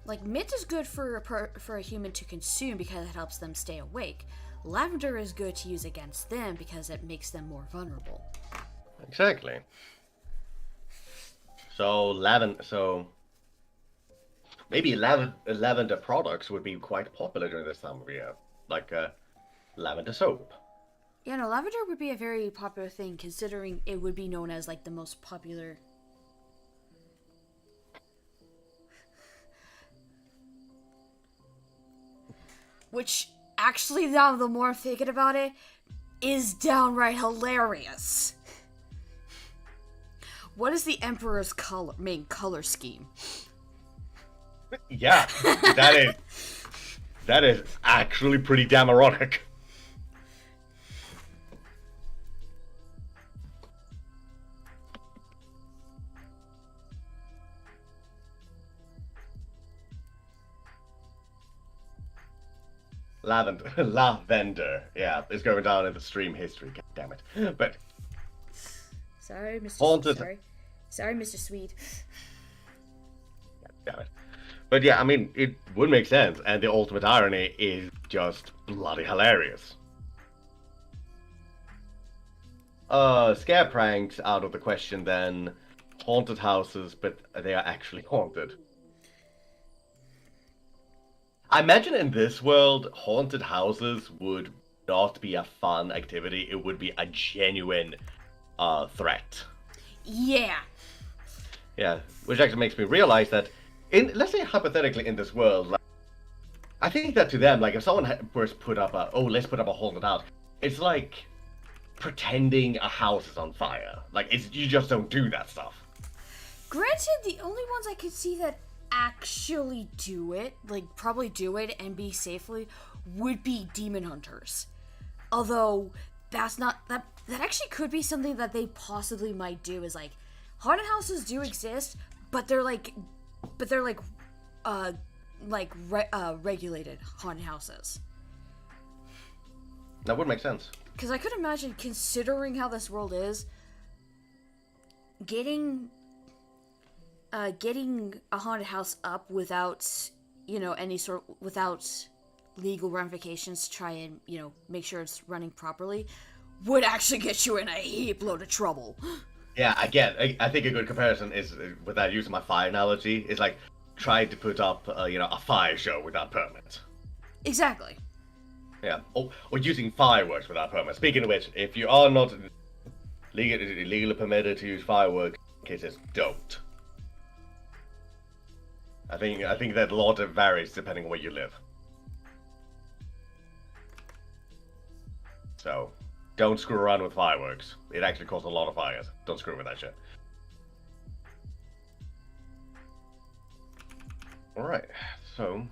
Like, mint is good for a human to consume because it helps them stay awake. Lavender is good to use against them because it makes them more vulnerable. Exactly. So maybe lavender products would be quite popular during this time of year, like lavender soap. Yeah, no, lavender would be a very popular thing considering it would be known as like the most popular. Which, actually, now the more I'm thinking about it, is downright hilarious. What is the Emperor's main color scheme? Yeah, that is actually pretty damn erotic. Lavender, yeah, it's going down in the stream history. God damn it! But sorry, Mr. Haunted. Sorry, Mr. Sweet. God damn it! But yeah, I mean, it would make sense, and the ultimate irony is just bloody hilarious. Scare pranks out of the question then. Haunted houses, but they are actually haunted. I imagine in this world, haunted houses would not be a fun activity. It would be a genuine threat. Yeah. Yeah, which actually makes me realize that, let's say hypothetically in this world, like, I think that to them, like if someone was put up let's put up a haunted house, it's like pretending a house is on fire. Like you just don't do that stuff. Granted, the only ones I could see that actually do it, like probably do it and be safely, would be demon hunters. Although that's not that actually could be something that they possibly might do, is like haunted houses do exist, but they're regulated haunted houses. That would make sense. Because I could imagine, considering how this world is, getting a haunted house up without, without legal ramifications to try and, make sure it's running properly, would actually get you in a heap load of trouble. Yeah, I think a good comparison is, without using my fire analogy, is like trying to put up, a fire show without permit. Exactly. Yeah, or using fireworks without permit. Speaking of which, if you are not legally permitted to use fireworks, cases don't. I think that law varies depending on where you live. So, don't screw around with fireworks. It actually causes a lot of fires. Don't screw with that shit. Alright, so...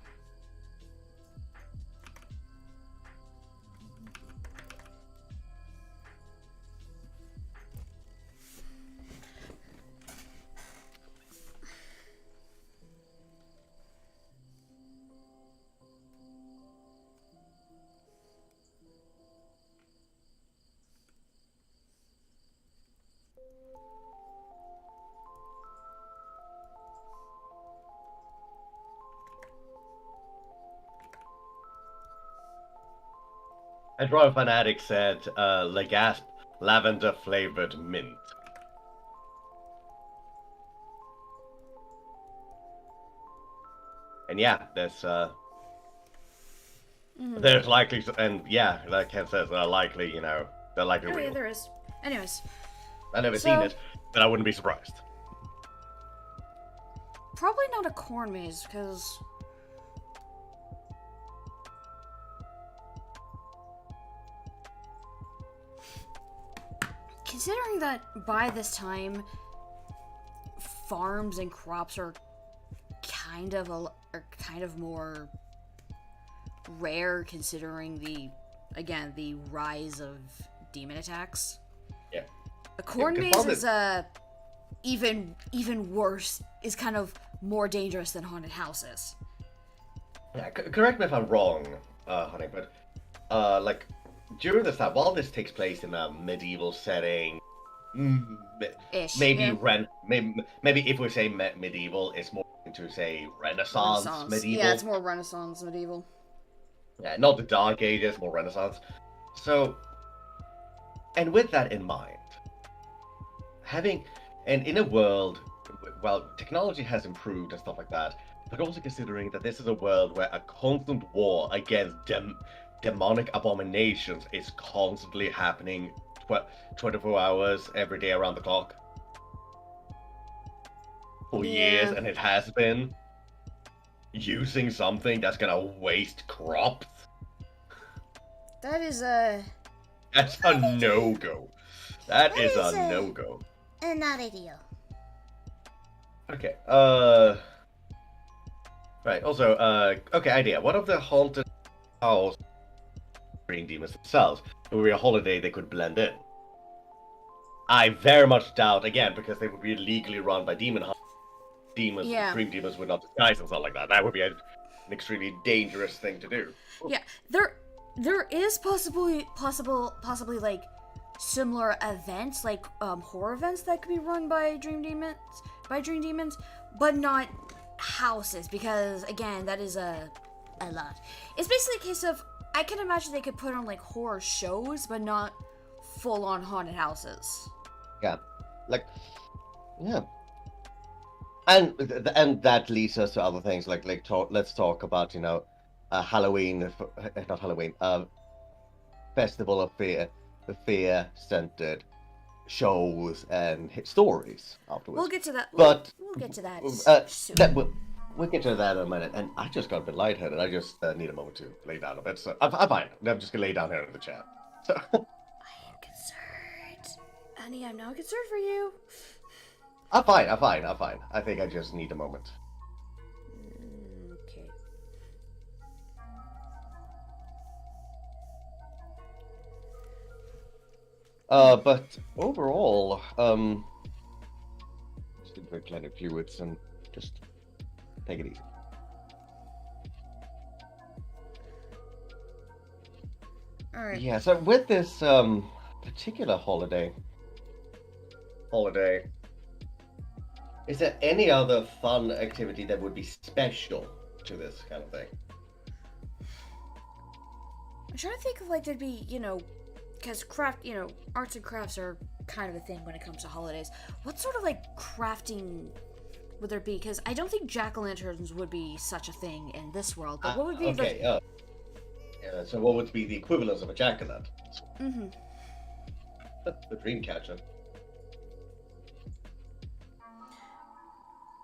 And Royal Fanatic said, Legasp lavender flavored mint. And yeah, there's likely, and yeah, like Ken says, they're likely, they're likely Oh, real. yeah, there is. Anyways. I've never seen it, but I wouldn't be surprised. Probably not a corn maze, because... Considering that by this time, farms and crops are kind of more rare, considering the rise of demon attacks. Yeah. A corn maze is even worse. Is kind of more dangerous than haunted houses. Yeah, correct me if I'm wrong, honey, but like during this time, while this takes place in a medieval setting, maybe if we say medieval, it's more into say Renaissance medieval. Yeah, it's more Renaissance medieval. Yeah, not the Dark Ages, more Renaissance. So, and with that in mind, and in a world, well, technology has improved and stuff like that, but also considering that this is a world where a constant war against demonic abominations is constantly happening 24 hours every day around the clock for years, and it has been using something that's gonna waste crops. That's a no-go. That is a no-go. And not ideal. Okay, right, also, okay, idea. What of the haunted house green demons themselves? If it would be a holiday, they could blend in. I very much doubt, again, because they would be legally run by demon hunters. Green demons would not disguise and stuff like that. That would be an extremely dangerous thing to do. Yeah, there is possibly like similar events, like horror events that could be run by dream demons, but not houses, because again, that is a lot. It's basically a case of, I can imagine they could put on like horror shows, but not full on haunted houses. Yeah, yeah. And that leads us to other things let's talk about Halloween, not Halloween, festival of fear centered shows and stories afterwards. We'll get to that. But we'll get to that soon. We'll get to that in a minute. And I just got a bit lightheaded. I just need a moment to lay down a bit. So I'm fine. I'm just gonna lay down here in the chair. So. I am concerned, honey. I'm not concerned for you. I'm fine. I think I just need a moment. Okay. But overall, just drink plenty of fluids and just take it easy. All right. Yeah. So with this particular holiday, is there any other fun activity that would be special to this kind of thing? I'm trying to think of there'd be, because arts and crafts are kind of a thing when it comes to holidays. What sort of crafting would there be? Because I don't think jack-o'-lanterns would be such a thing in this world. But what would be So what would be the equivalent of a jack-o'-lantern? Mm-hmm. The dream catcher.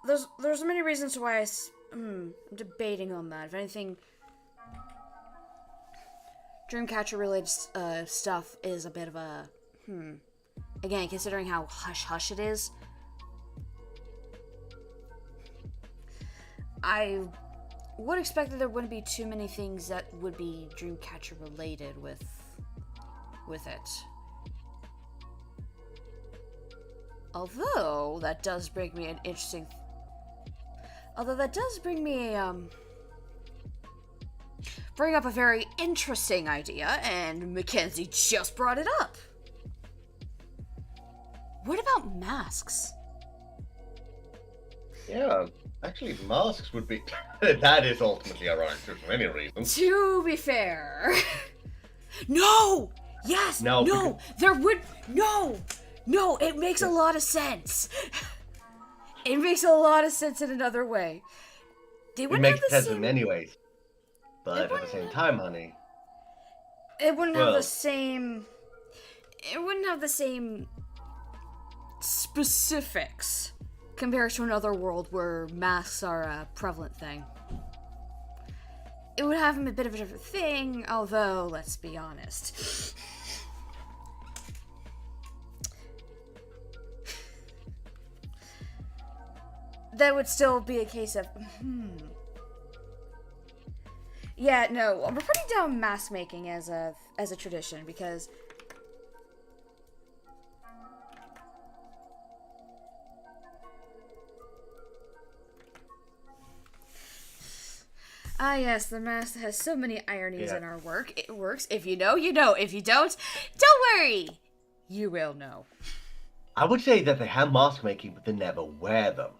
There's many reasons why I'm debating on that. If anything, Dreamcatcher related stuff is a bit of a Again, considering how hush hush it is, I would expect that there wouldn't be too many things that would be Dreamcatcher related with it. Although that does bring me bring up a very interesting idea, and Mackenzie just brought it up. What about masks? Yeah, actually, masks would be... that is ultimately ironic for many reasons. To be fair... No! Yes! No! Because... There would... No! No, it makes a lot of sense. It makes a lot of sense in another way. It makes sense in many ways. But at the same time, honey... It wouldn't have the same... It wouldn't have the same specifics compared to another world where masks are a prevalent thing. It would have a bit of a different thing, although, let's be honest. That would still be a case of, Yeah, no, we're putting down mask making as a tradition, because yes, the mask has so many ironies in our work. It works. If you know, you know. If you don't worry. You will know. I would say that they have mask making, but they never wear them.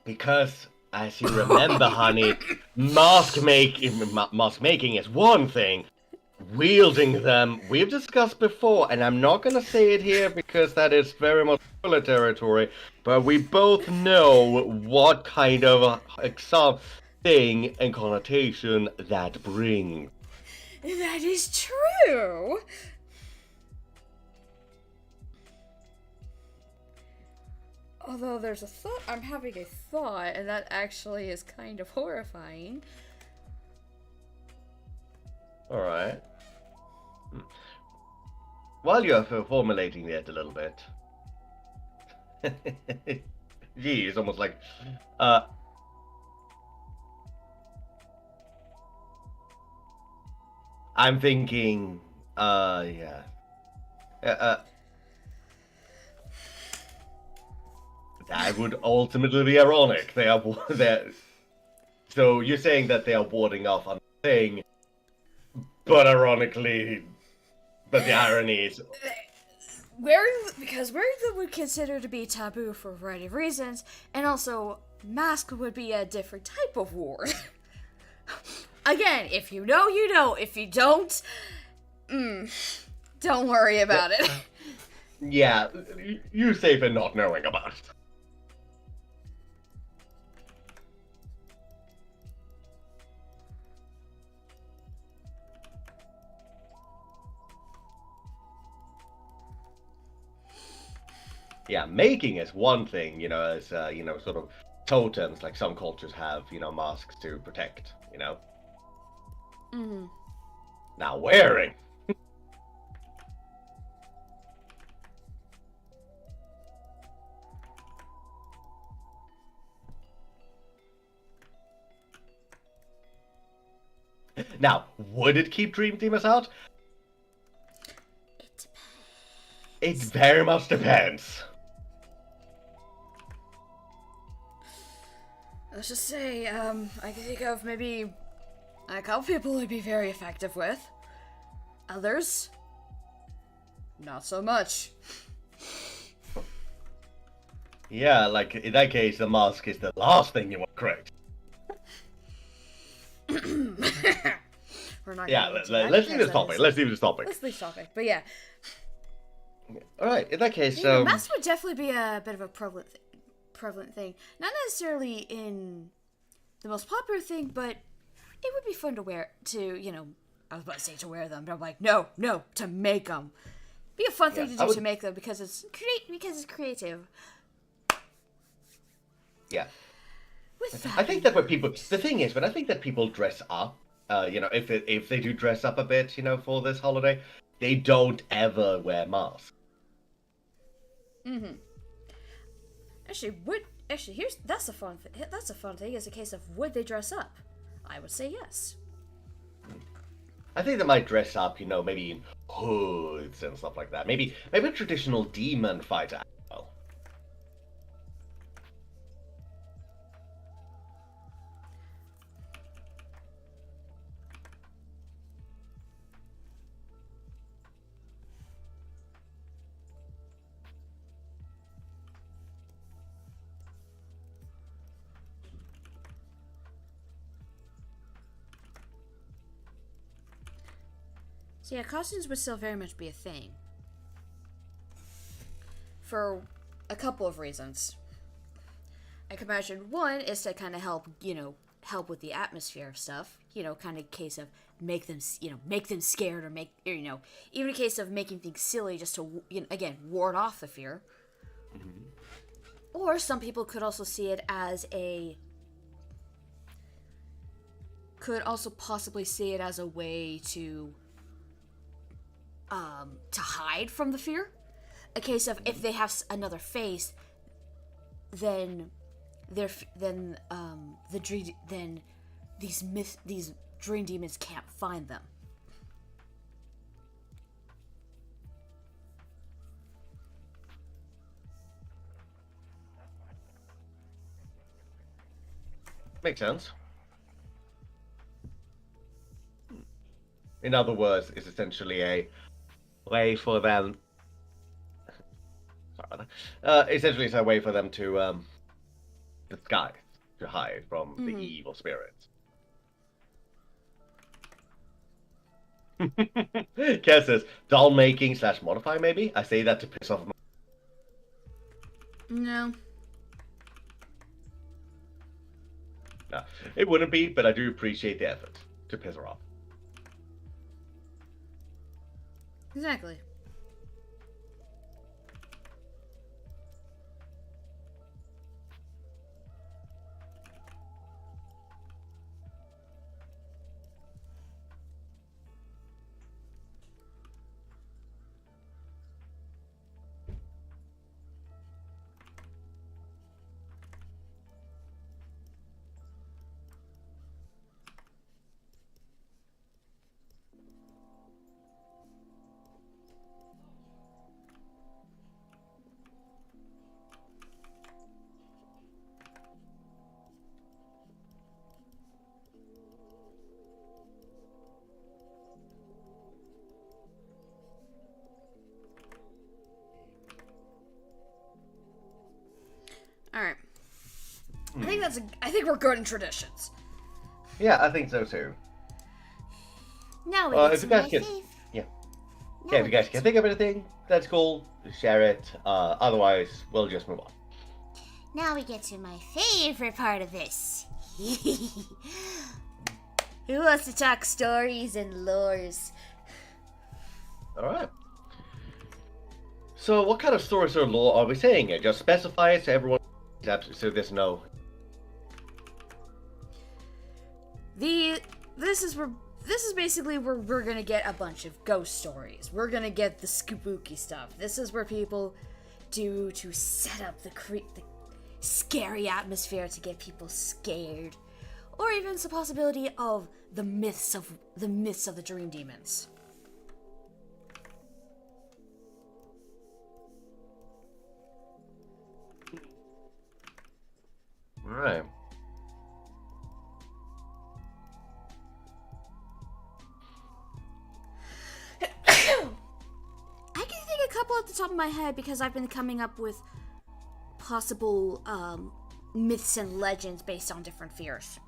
Because, as you remember, honey, mask making is one thing. Wielding them, we've discussed before, and I'm not going to say it here because that is very much spoiler territory, but we both know what kind of thing and connotation that brings. That is true! Although there's a thought, I'm having a thought, and that actually is kind of horrifying. Alright. While you're formulating that a little bit. Gee, it's almost like... I'm thinking... yeah. That would ultimately be ironic. So you're saying that they are warding off on the thing, but ironically, but the irony is... Because wearing them would consider to be taboo for a variety of reasons, and also, mask would be a different type of ward. Again, if you know, you know. If you don't, don't worry about it. Yeah, you're safe in not knowing about it. Yeah, making is one thing, you know, as, you know, sort of totems, like some cultures have, you know, masks to protect, you know? Mm-hmm. Now wearing! Now, would it keep Dream Teamers out? It depends. It very much depends. Let's just say, I can think of maybe a couple people would be very effective with. Others, not so much. Yeah, like, in that case, the mask is the last thing you want to correct. We're not let's leave this topic. Let's leave this topic. Let's leave topic, but yeah. Alright, in that case, masks would definitely be a bit of a prevalent thing. Not necessarily in the most popular thing, but it would be fun to wear, I was about to say to wear them, but I'm like, no, to make them. Be a fun thing to do to make them because it's creative. Yeah. With that, I think that when people, the thing is, when I think that people dress up, if they do dress up a bit, for this holiday, they don't ever wear masks. Mm-hmm. That's a fun thing. That's a fun thing. Is a case of would they dress up? I would say yes. I think they might dress up, maybe in hoods and stuff like that. Maybe a traditional demon fighter as well. So yeah, costumes would still very much be a thing. For a couple of reasons. I can imagine one is to kind of help with the atmosphere of stuff. Kind of case of make them scared or even a case of making things silly just to, again, ward off the fear. Mm-hmm. Or some people could also see it as could also possibly see it as a way to hide from the fear. A case of if they have another face, then these dream demons can't find them. Makes sense. In other words, it's essentially a way for them. Sorry about that. Essentially, it's a way for them to disguise, to hide from the evil spirits. Kev says doll making / modify. Maybe I say that to piss off. No. No, it wouldn't be, but I do appreciate the effort to piss her off. Exactly. All right. I think we're good in traditions. Yeah, I think so too. Now we get if to you guys my can, fave. yeah, Now if we you guys get can to- think of anything, that's cool. Share it. Otherwise, we'll just move on. Now we get to my favorite part of this. Who wants to talk stories and lores? All right. So, what kind of stories or lore are we saying here? Just specify it so everyone, so there's no. This is basically where we're gonna get a bunch of ghost stories. We're gonna get the spooky stuff. This is where people do to set up the scary atmosphere to get people scared, or even the possibility of the myths of the dream demons. All right. I can think a couple at the top of my head because I've been coming up with possible myths and legends based on different fears.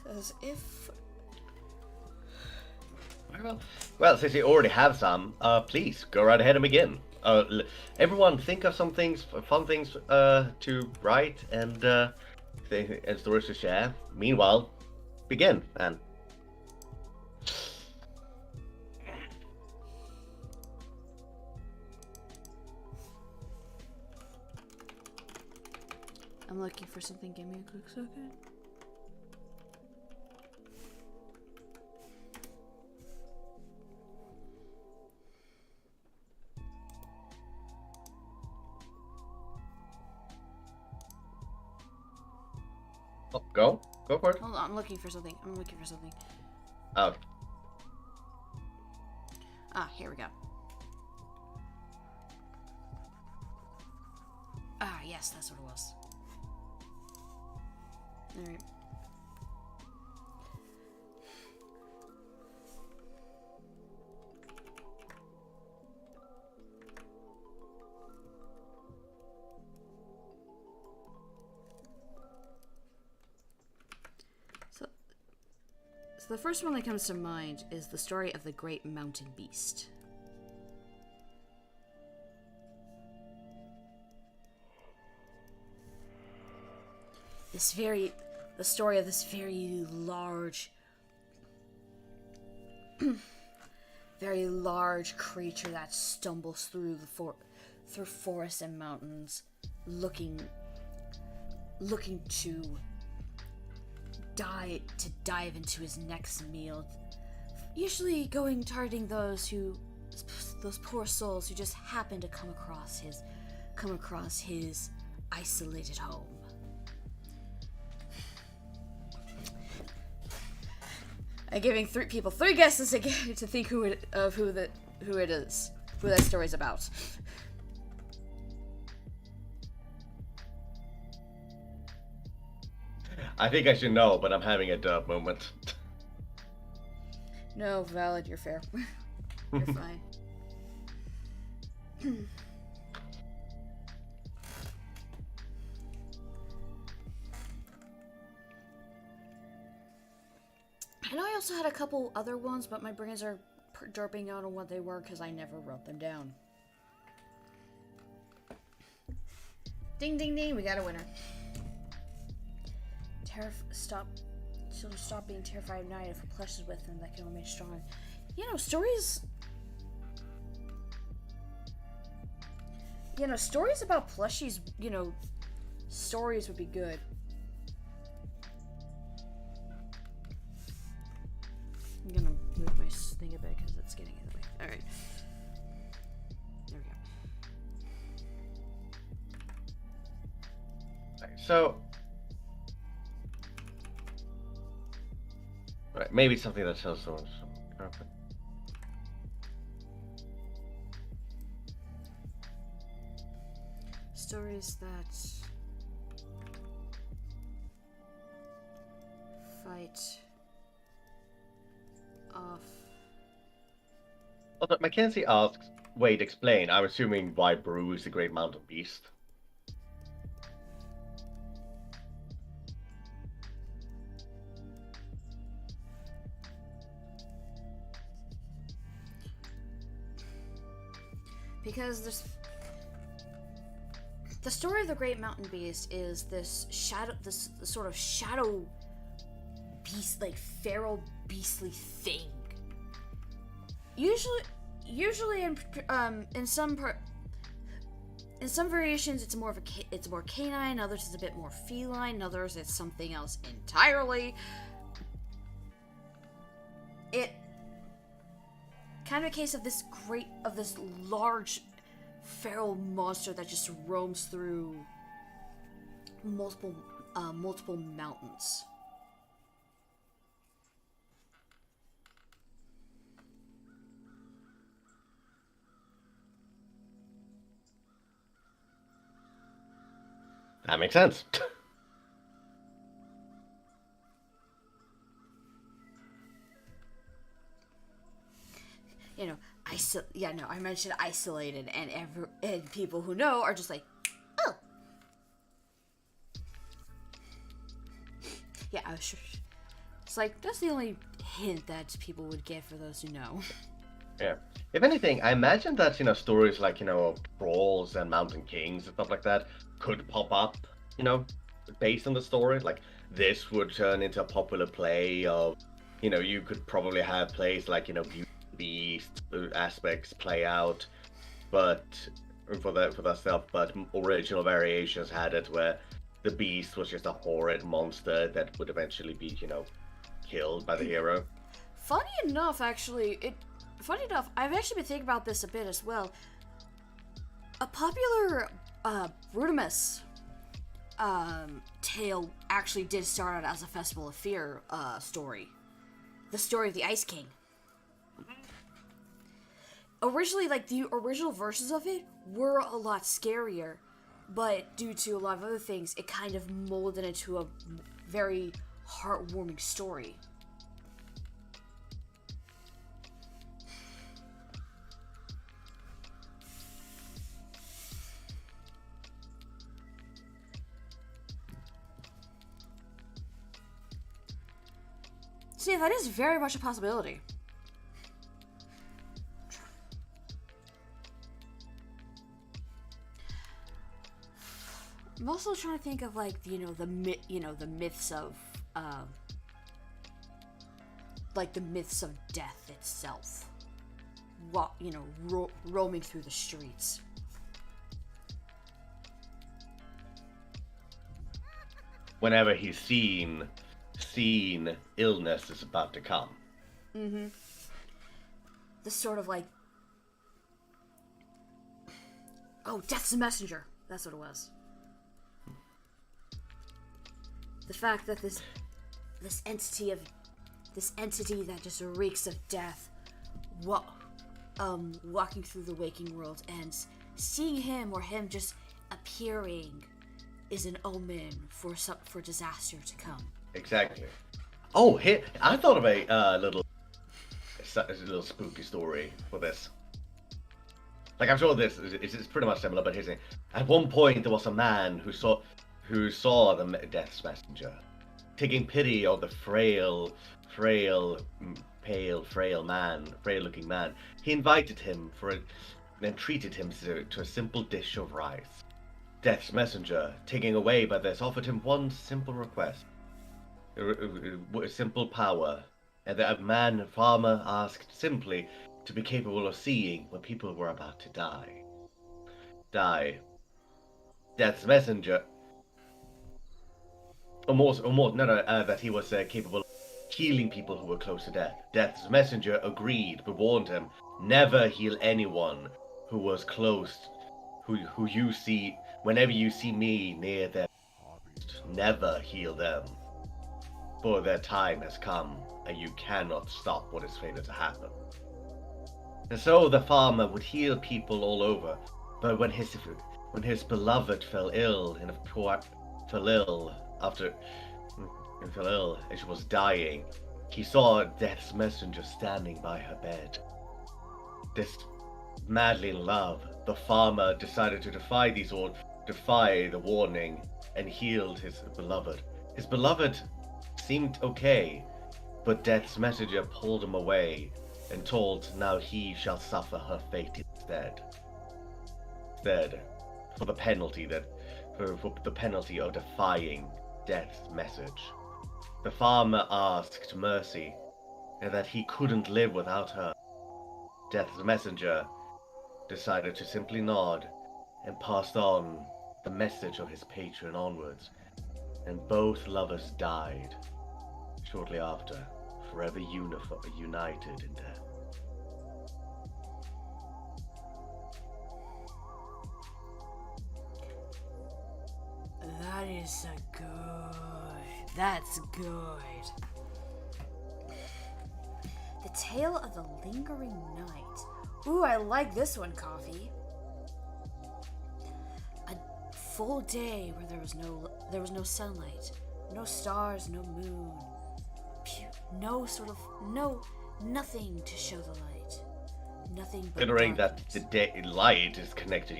Because if... Well, since you already have some, please go right ahead and begin. Everyone think of some things, fun things to write and stories to share. Meanwhile, begin, man. I'm looking for something. Give me a quick second. Oh, go for it. Hold on, I'm looking for something. Oh, Ah, here we go. Ah, yes, that's what it was. Alright. So the first one that comes to mind is the story of the Great Mountain Beast. The story of this very large, very large creature that stumbles through through forests and mountains, looking to dive into his next meal. Usually targeting those poor souls who just happen to come across his isolated home. I'm giving three guesses again to think who that story's about. I think I should know, but I'm having a dub moment. No, valid. You're fair. You're fine. I know I also had a couple other ones, but my brains are derping out on what they were because I never wrote them down. Ding, ding, ding. We got a winner. Children stop being terrified at night if a plush is with them that can only make strong. Stories about plushies, stories would be good. I'm gonna move my thing a bit because it's getting in the way. Alright. There we go. So, right, maybe something that tells someone some carpet. Stories that fight off. Also, Mackenzie asks, wait, explain. I'm assuming why Brew is the Great Mountain Beast. Because the story of the Great Mountain Beast is this sort of shadow beast, like feral beastly thing. Usually in some variations it's more canine, others it's a bit more feline, others it's something else entirely. It kind of a case of this large feral monster that just roams through multiple mountains. That makes sense. I mentioned isolated, and people who know are just like, oh. Yeah, I was sure. It's like, that's the only hint that people would get for those who know. Yeah. If anything, I imagine that, stories like, trolls and mountain kings and stuff like that could pop up, you know, based on the story. Like, this would turn into a popular play of, you could probably have plays like, Beauty and the Beast aspects play out, but for that stuff, but original variations had it where the beast was just a horrid monster that would eventually be, killed by the hero. Funny enough, I've actually been thinking about this a bit as well. A popular Brutimus tale actually did start out as a Festival of Fear story. The story of the Ice King. Originally, like, the original versions of it were a lot scarier, but due to a lot of other things, it kind of molded into a very heartwarming story. So yeah, that is very much a possibility. I'm also trying to think of, like, the myths of like the myths of death itself. Roaming through the streets. Whenever he's seen illness is about to come. Mm-hmm. The sort of like, oh, Death's a messenger. That's what it was. The fact that this entity that just reeks of death, walking through the waking world, and seeing him or him just appearing is an omen for disaster to come. Exactly. Oh, here I thought of a little spooky story for this. Like, I'm sure this is pretty much similar, but here's the thing. At one point, there was a man who saw the Death's messenger, taking pity on the frail, frail-looking man. He invited him and treated him to a simple dish of rice. Death's messenger, taken away by this, offered him one simple request. A simple power, and the farmer asked simply to be capable of seeing when people were about to die. Death's messenger, that he was capable of healing people who were close to death. Death's messenger agreed, but warned him, never heal anyone who was close, who you see, whenever you see me near them, never heal them. For their time has come, and you cannot stop what is fated to happen. And so the farmer would heal people all over, but when his beloved fell ill, and as she was dying, he saw Death's messenger standing by her bed. This madly in love, the farmer decided to defy the warning, and healed his beloved. His beloved seemed okay, but Death's messenger pulled him away and told now he shall suffer her fate instead. For the penalty of defying Death's message. The farmer asked mercy, and that he couldn't live without her. Death's messenger decided to simply nod and passed on the message of his patron onwards, and both lovers died shortly after, forever united in death. That is good. That's good. The Tale of the Lingering Night. Ooh, I like this one, Coffee. A full day where there was no sunlight, no stars, no moon, nothing to show the light. Nothing but Considering that darkness. the day light is connected,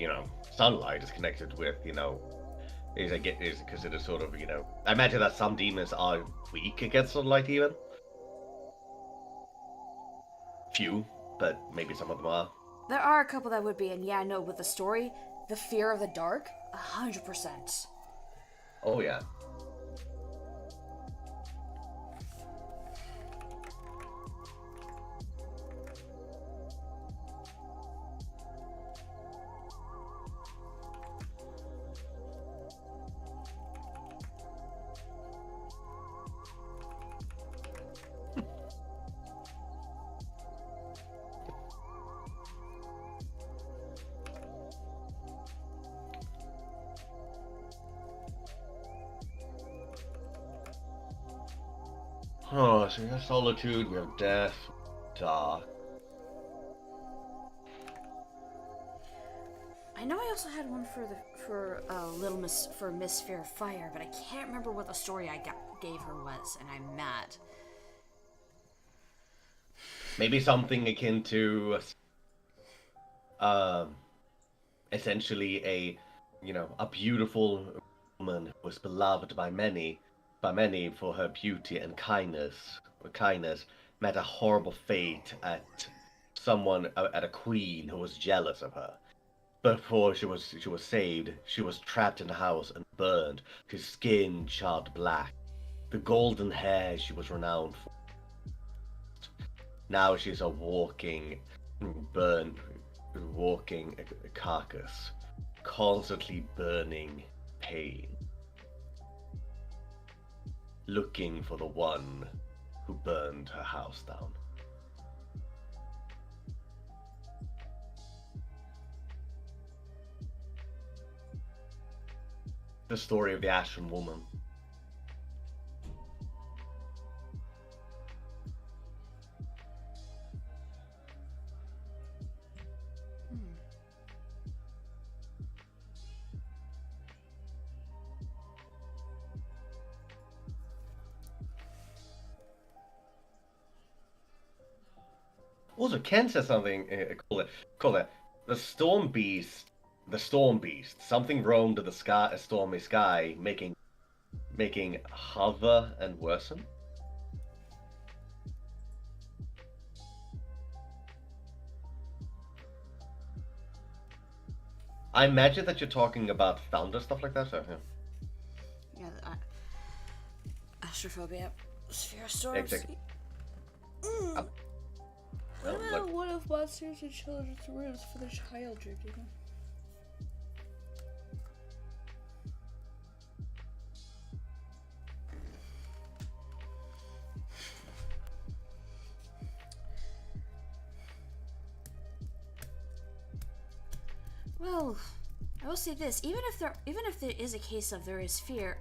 sunlight is connected with, is considered sort of, I imagine that some demons are weak against sunlight even. Few. but maybe some of them are. There are a couple that would be, and yeah, no, with the story, the fear of the dark, 100%. Oh yeah. Oh, so we have solitude, we have death, dark. I know I also had one for Little Miss for Miss Fear of Fire, but I can't remember what the story I gave her was, and I'm mad. Maybe something akin to, um, essentially a beautiful woman who was beloved by many for her beauty and kindness, met a horrible fate at a queen who was jealous of her. Before she was saved, she was trapped in a house and burned, her skin charred black. The golden hair she was renowned for. Now she's a burn, walking carcass, constantly burning pain, looking for the one who burned her house down. The story of the Ashen Woman. Also, Ken says something. Call it the storm beast. The storm beast. Something roamed the sky, a stormy sky, making hover and worsen. I imagine that you're talking about thunder stuff like that. So yeah. Yeah, astrophobia, sphere storms. Exactly. What about one of monsters in children's rooms for the child drinking? Well, I will say this: even if there is a case of there is fear,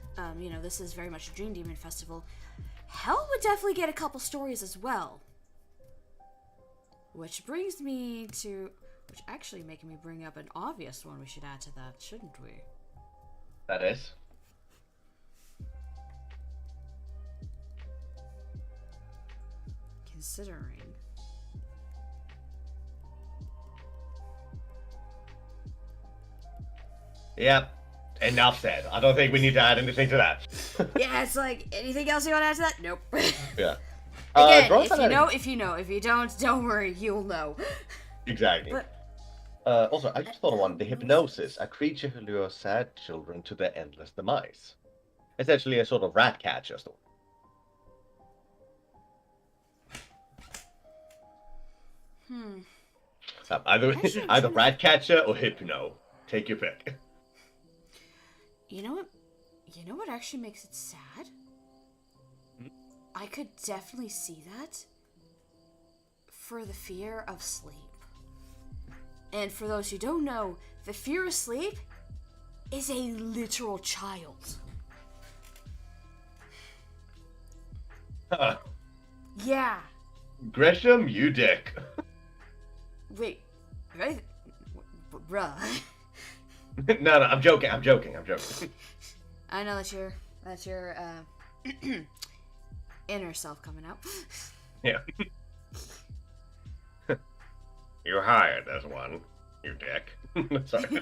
this is very much a Dream Demon festival. Hell would definitely get a couple stories as well. Which brings me to, which actually making me bring up an obvious one we should add to that, shouldn't we? That is. Considering. Yep. Enough said. I don't think we need to add anything to that. Yeah, it's like, anything else you want to add to that? Nope. Yeah. Again, if you know. If you don't worry, you'll know. Exactly. But, also, I just thought of one. The hypnosis, a creature who lures sad children to their endless demise. Essentially a sort of rat catcher story. Either rat catcher or hypno. Take your pick. You know what? You know what actually makes it sad? I could definitely see that for the fear of sleep. And for those who don't know, the fear of sleep is a literal child. Huh. Yeah. Gresham, you dick. Wait. Right? Bruh. No, I'm joking. I know that's your inner self coming out. Yeah. You hired as one, you dick. Sorry.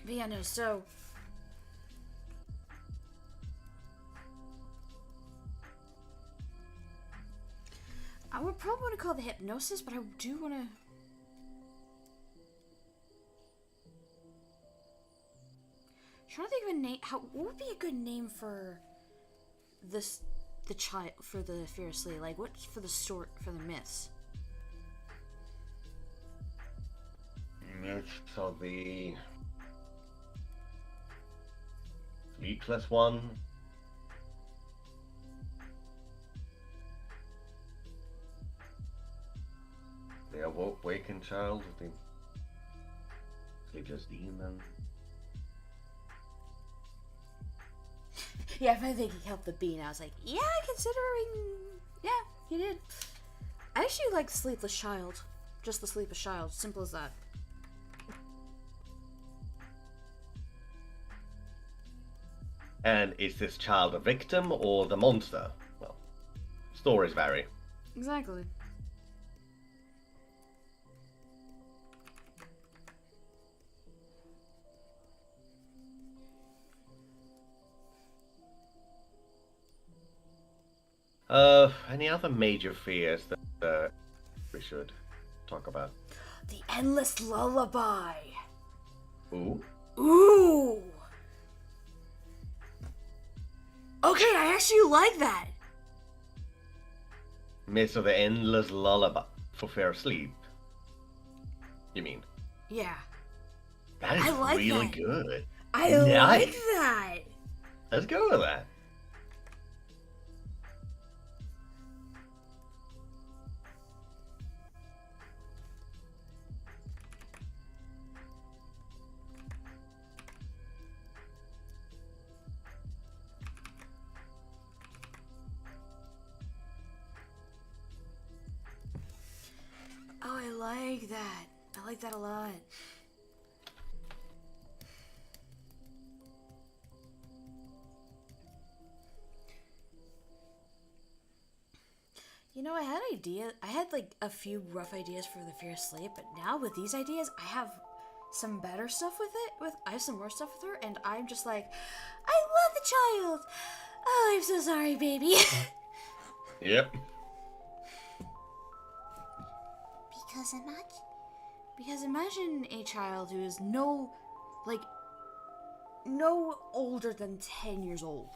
But yeah, no, so I would probably want to call it the hypnosis, but I do want to... Trying to think of a name. What would be a good name for this? The child for the fear of sleep. Like what for the story for the myths? Myths of the sleepless one. The awakened child with the sleepless demon. Yeah, if I think he helped the bean, I was like, yeah, considering... Yeah, he did. I actually like Sleepless Child. Just the Sleepless Child. Simple as that. And is this child a victim or the monster? Well, stories vary. Exactly. Any other major fears that we should talk about? The Endless Lullaby. Ooh. Ooh. Okay, I actually like that. Myths of the Endless Lullaby for fear of sleep. You mean? Yeah. That is I like really that. good. I Nice. like that. Let's go with that. Oh, I like that. I like that a lot. You know, I had like a few rough ideas for the fear of sleep, but now with these ideas, I have some better stuff with it. I have some more stuff with her, and I'm just like, I love the child. Oh, I'm so sorry, baby. Yep. Because imagine a child who is no older than 10 years old.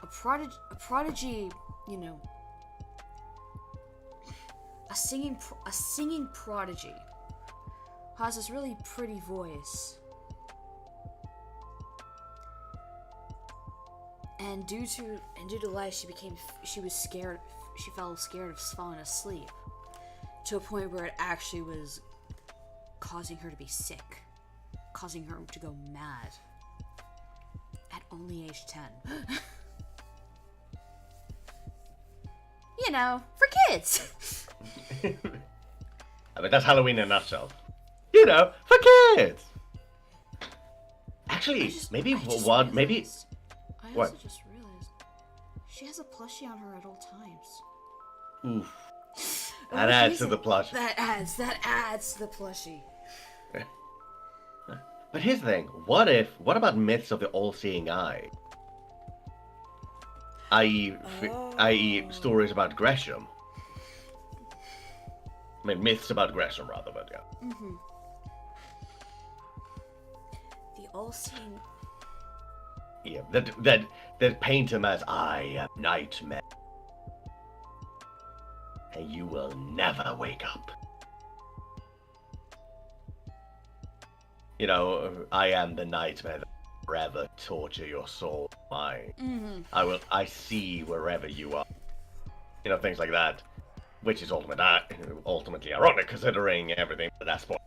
A prodigy, you know, a singing prodigy has this really pretty voice. And due to life, she felt scared of falling asleep to a point where it actually was causing her to be sick, causing her to go mad at only age 10. You know, for kids. I mean, that's Halloween in a nutshell. You know, for kids. Actually, maybe I just what? realized- Maybe I what? also just realized she has a plushie on her at all times. Oof. Oh, That adds to the plush. That adds to the plushie. But here's the thing: what about myths of the all-seeing eye? I.e., stories about Gresham. I mean, myths about Gresham, rather, but yeah. Mm-hmm. The all-seeing. Yeah, that paint him as I am nightmare, and you will never wake up. You know, I am the nightmare that will forever torture your soul. I see wherever you are. You know, things like that, which is ultimately ironic considering everything at that point.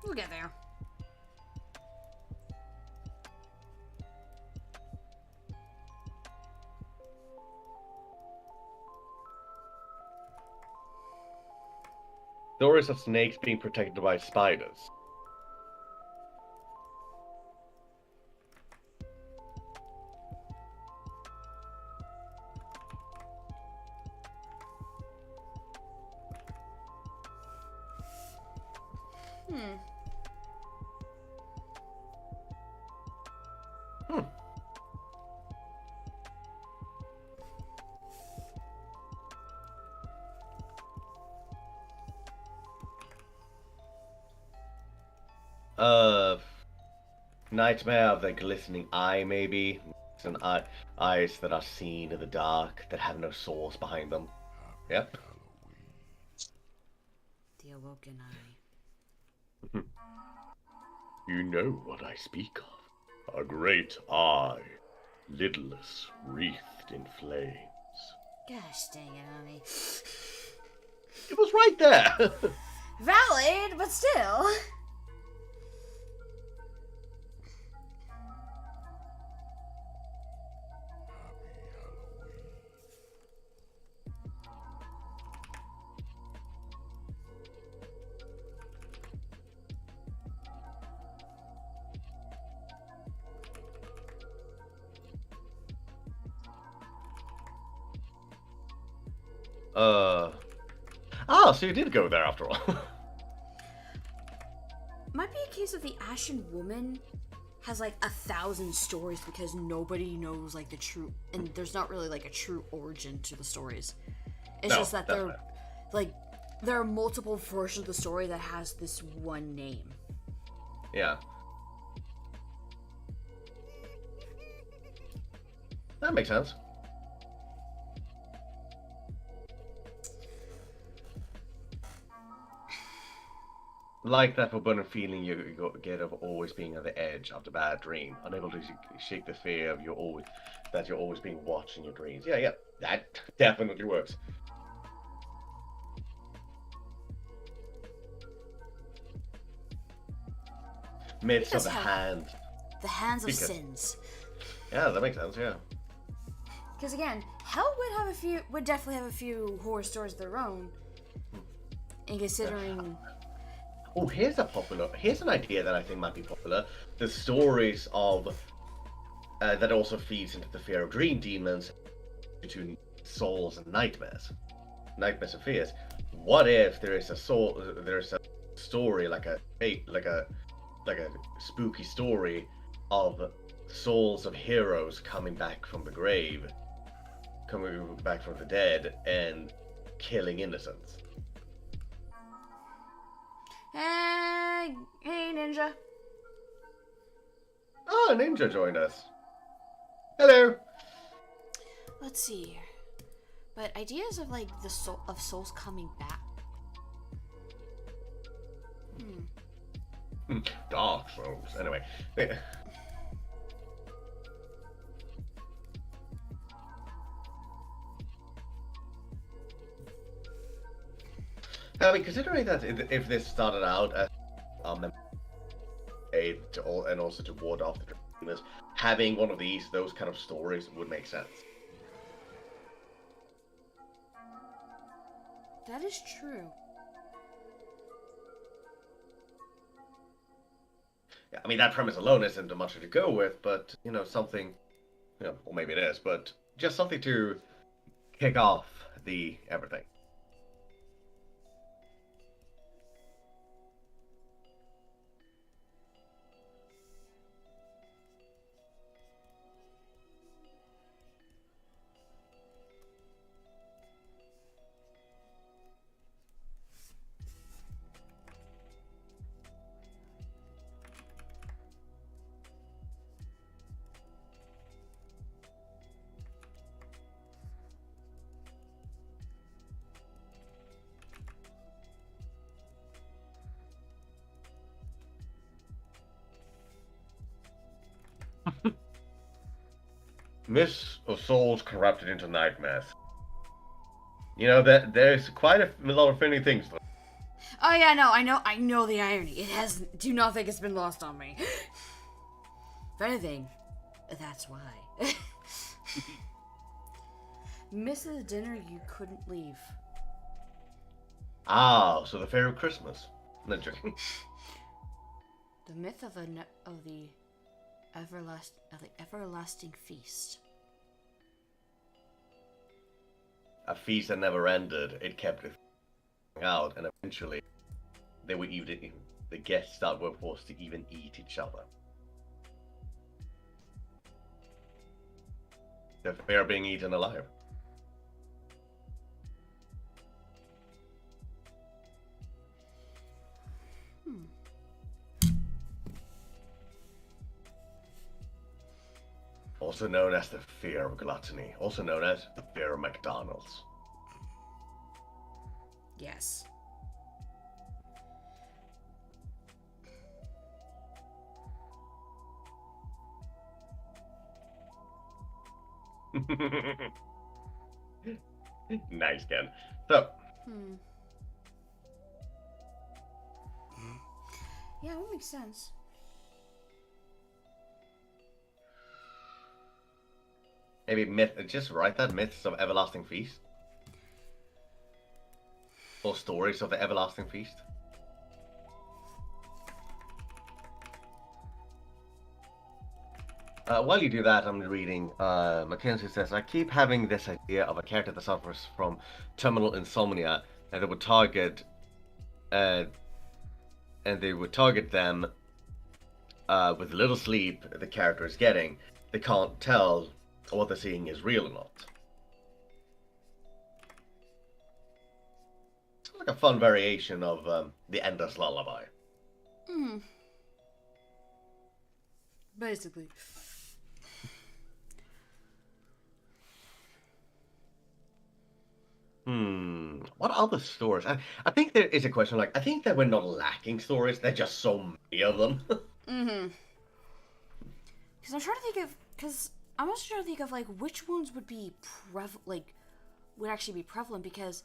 We'll get there. Stories of snakes being protected by spiders. Nightmare of the glistening eye, maybe. It's an eye, eyes that are seen in the dark, that have no source behind them. Yep. The awoken eye. You know what I speak of. A great eye, lidless, wreathed in flames. Gosh dang it, honey. It was right there! Valid, but still. So you did go there after all. Might be a case of the Ashen Woman has like 1,000 stories because nobody knows like the true, and there's not really like a true origin to the stories. It's just that they're like there are multiple versions of the story that has this one name. Yeah. That makes sense. Like that foreboding feeling you get of always being on the edge of the bad dream, unable to shake the fear of you're always being watched in your dreams. Yeah, that definitely works. Midst of the hand. The hands of sins. Yeah, that makes sense. Yeah. Because again, hell would definitely have a few horror stories of their own. And considering. Oh, here's an idea that I think might be popular. The stories of that also feeds into the fear of dream demons, to souls and nightmares and fears. What if there's a story like a spooky story of souls of heroes coming back from the grave, coming back from the dead, and killing innocents. Hey, Ninja. Oh, Ninja joined us. Hello. Let's see here. But ideas of like the souls coming back. Dark souls. Anyway. I mean, considering that if this started out as aid and also to ward off the dreamers, having one of those kind of stories would make sense. That is true. Yeah, I mean, that premise alone isn't much to go with, but, something, or maybe it is, but just something to kick off the everything. Myths of souls corrupted into nightmares. That there's quite a lot of funny things. Oh yeah, no, I know the irony. It has. Do not think it's been lost on me. If anything, that's why. Miss the dinner you couldn't leave. Ah, so the fear of Christmas. No joking. The myth of the everlasting feast. A feast that never ended. It kept it out, and eventually, the guests that were forced to even eat each other. The fear of being eaten alive. Also known as the fear of gluttony. Also known as the fear of McDonald's. Yes. Nice, Ken. So, Yeah, that makes sense. maybe just write that myths of everlasting feast. Or stories of the everlasting feast. While you do that, I'm reading. Mackenzie says, I keep having this idea of a character that suffers from terminal insomnia, and they would target, uh, them with little sleep the character is getting. They can't tell what they're seeing is real or not. It's like a fun variation of the Endless Lullaby. Basically. What other stories? I think there is a question like, I think that we're not lacking stories, there's just so many of them. Because I'm trying to think of, I'm also trying to think of like which ones would be would actually be prevalent, because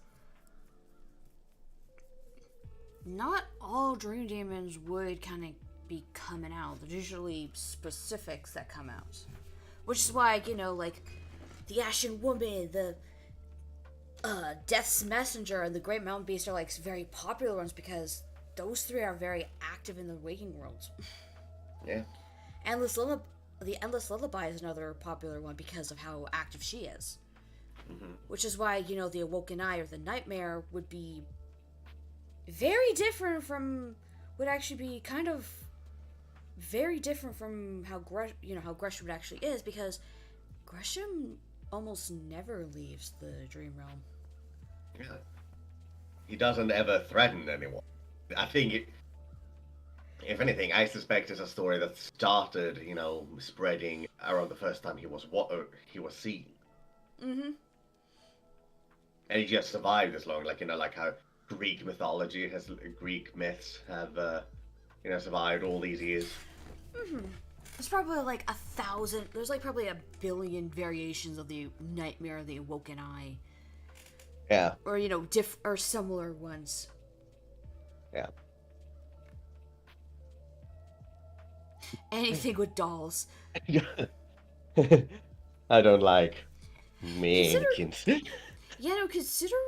not all dream demons would kind of be coming out. There's usually specifics that come out, which is why, you know, like the Ashen Woman, the Death's Messenger, and the Great Mountain Beast are like very popular ones, because those three are very active in the waking world. Yeah. The Endless Lullaby is another popular one because of how active she is. Mm-hmm. Which is why, you know, the Awoken Eye or the Nightmare would be very different from, would actually be kind of very different from how Gresham actually is, because Gresham almost never leaves the dream realm. Yeah. He doesn't ever threaten anyone. I think if anything, I suspect it's a story that started, you know, spreading around the first time he was seen. Mm-hmm. And he just survived as long, like, you know, like how Greek myths have, survived all these years. Mm-hmm. There's probably like 1,000. There's like probably 1 billion variations of the Nightmare of the Awoken Eye. Yeah. Or, you know, or similar ones. Yeah. Anything with dolls. I don't like mannequins. Yeah, no, considering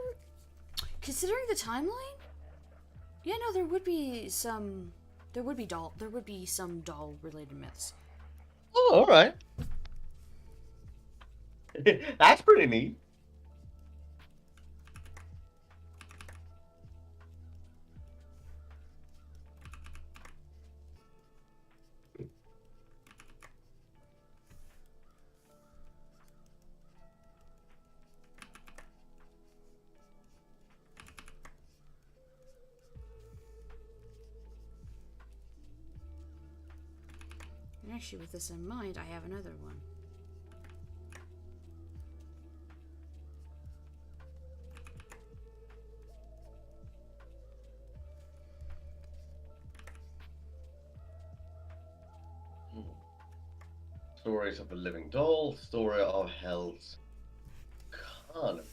the timeline, yeah, no, there would be some doll related myths. Oh, all right. That's pretty neat. And actually, with this in mind, I have another one. Stories of the Living Doll, story of Hell's Carnival.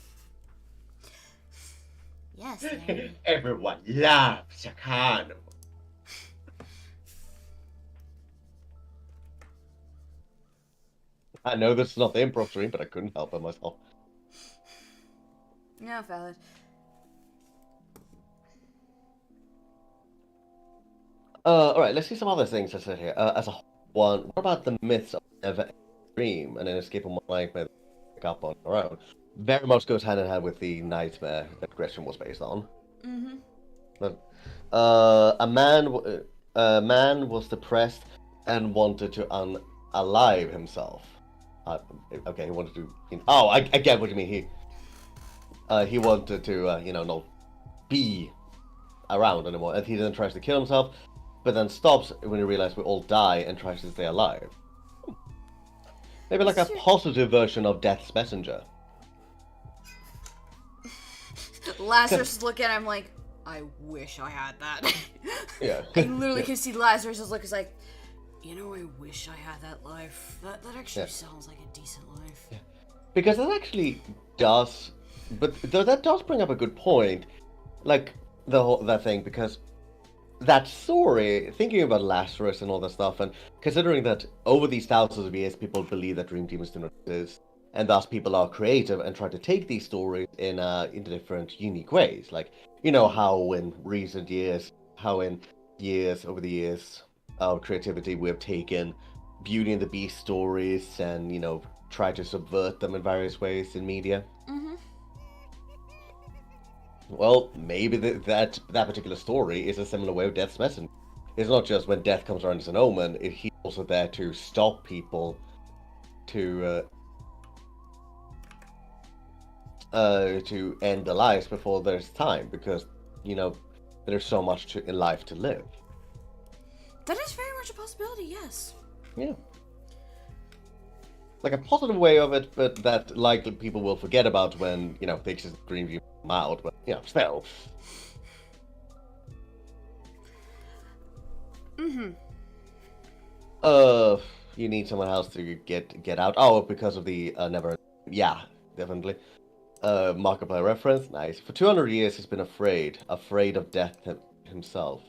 Yes, Larry. Everyone loves a carnival. I know this is not the improv stream, but I couldn't help it myself. No, valid. Alright, let's see some other things I said here. As a one, what about the myths of never dream and an escape from one nightmare that you pick up on your own? Very much goes hand in hand with the nightmare that Gresham was based on. Mm-hmm. But, a man was depressed and wanted to unalive himself. Okay, he wanted to. I get what you mean. He wanted to, not be around anymore, and he then tries to kill himself, but then stops when he realizes we all die and tries to stay alive. Maybe like a Sure. positive version of Death's Messenger. Lazarus is looking at him like, I wish I had that. Yeah. I literally can see Lazarus' look is like, you know, I wish I had that life. That actually sounds like a decent life. Yeah. Because that actually does, but though that does bring up a good point, like that thing, because that story, thinking about Lazarus and all that stuff, and considering that over these thousands of years, people believe that dream demons do not exist, and thus people are creative and try to take these stories in different, unique ways. Like, you know how in recent years, over the years of creativity, we have taken Beauty and the Beast stories and try to subvert them in various ways in media. Mm-hmm. Well, maybe that particular story is a similar way of Death's Messenger. It's not just when death comes around as an omen, he's also there to stop people to end their lives before there's time, because, there's so much in life to live. That is very much a possibility, yes. Yeah. Like a positive way of it, but that likely people will forget about when, they just dream you out, but, still. Mm-hmm. You need someone else to get out. Oh, because of the never. Yeah, definitely. Markiplier reference, nice. For 200 years, he's been afraid of death himself.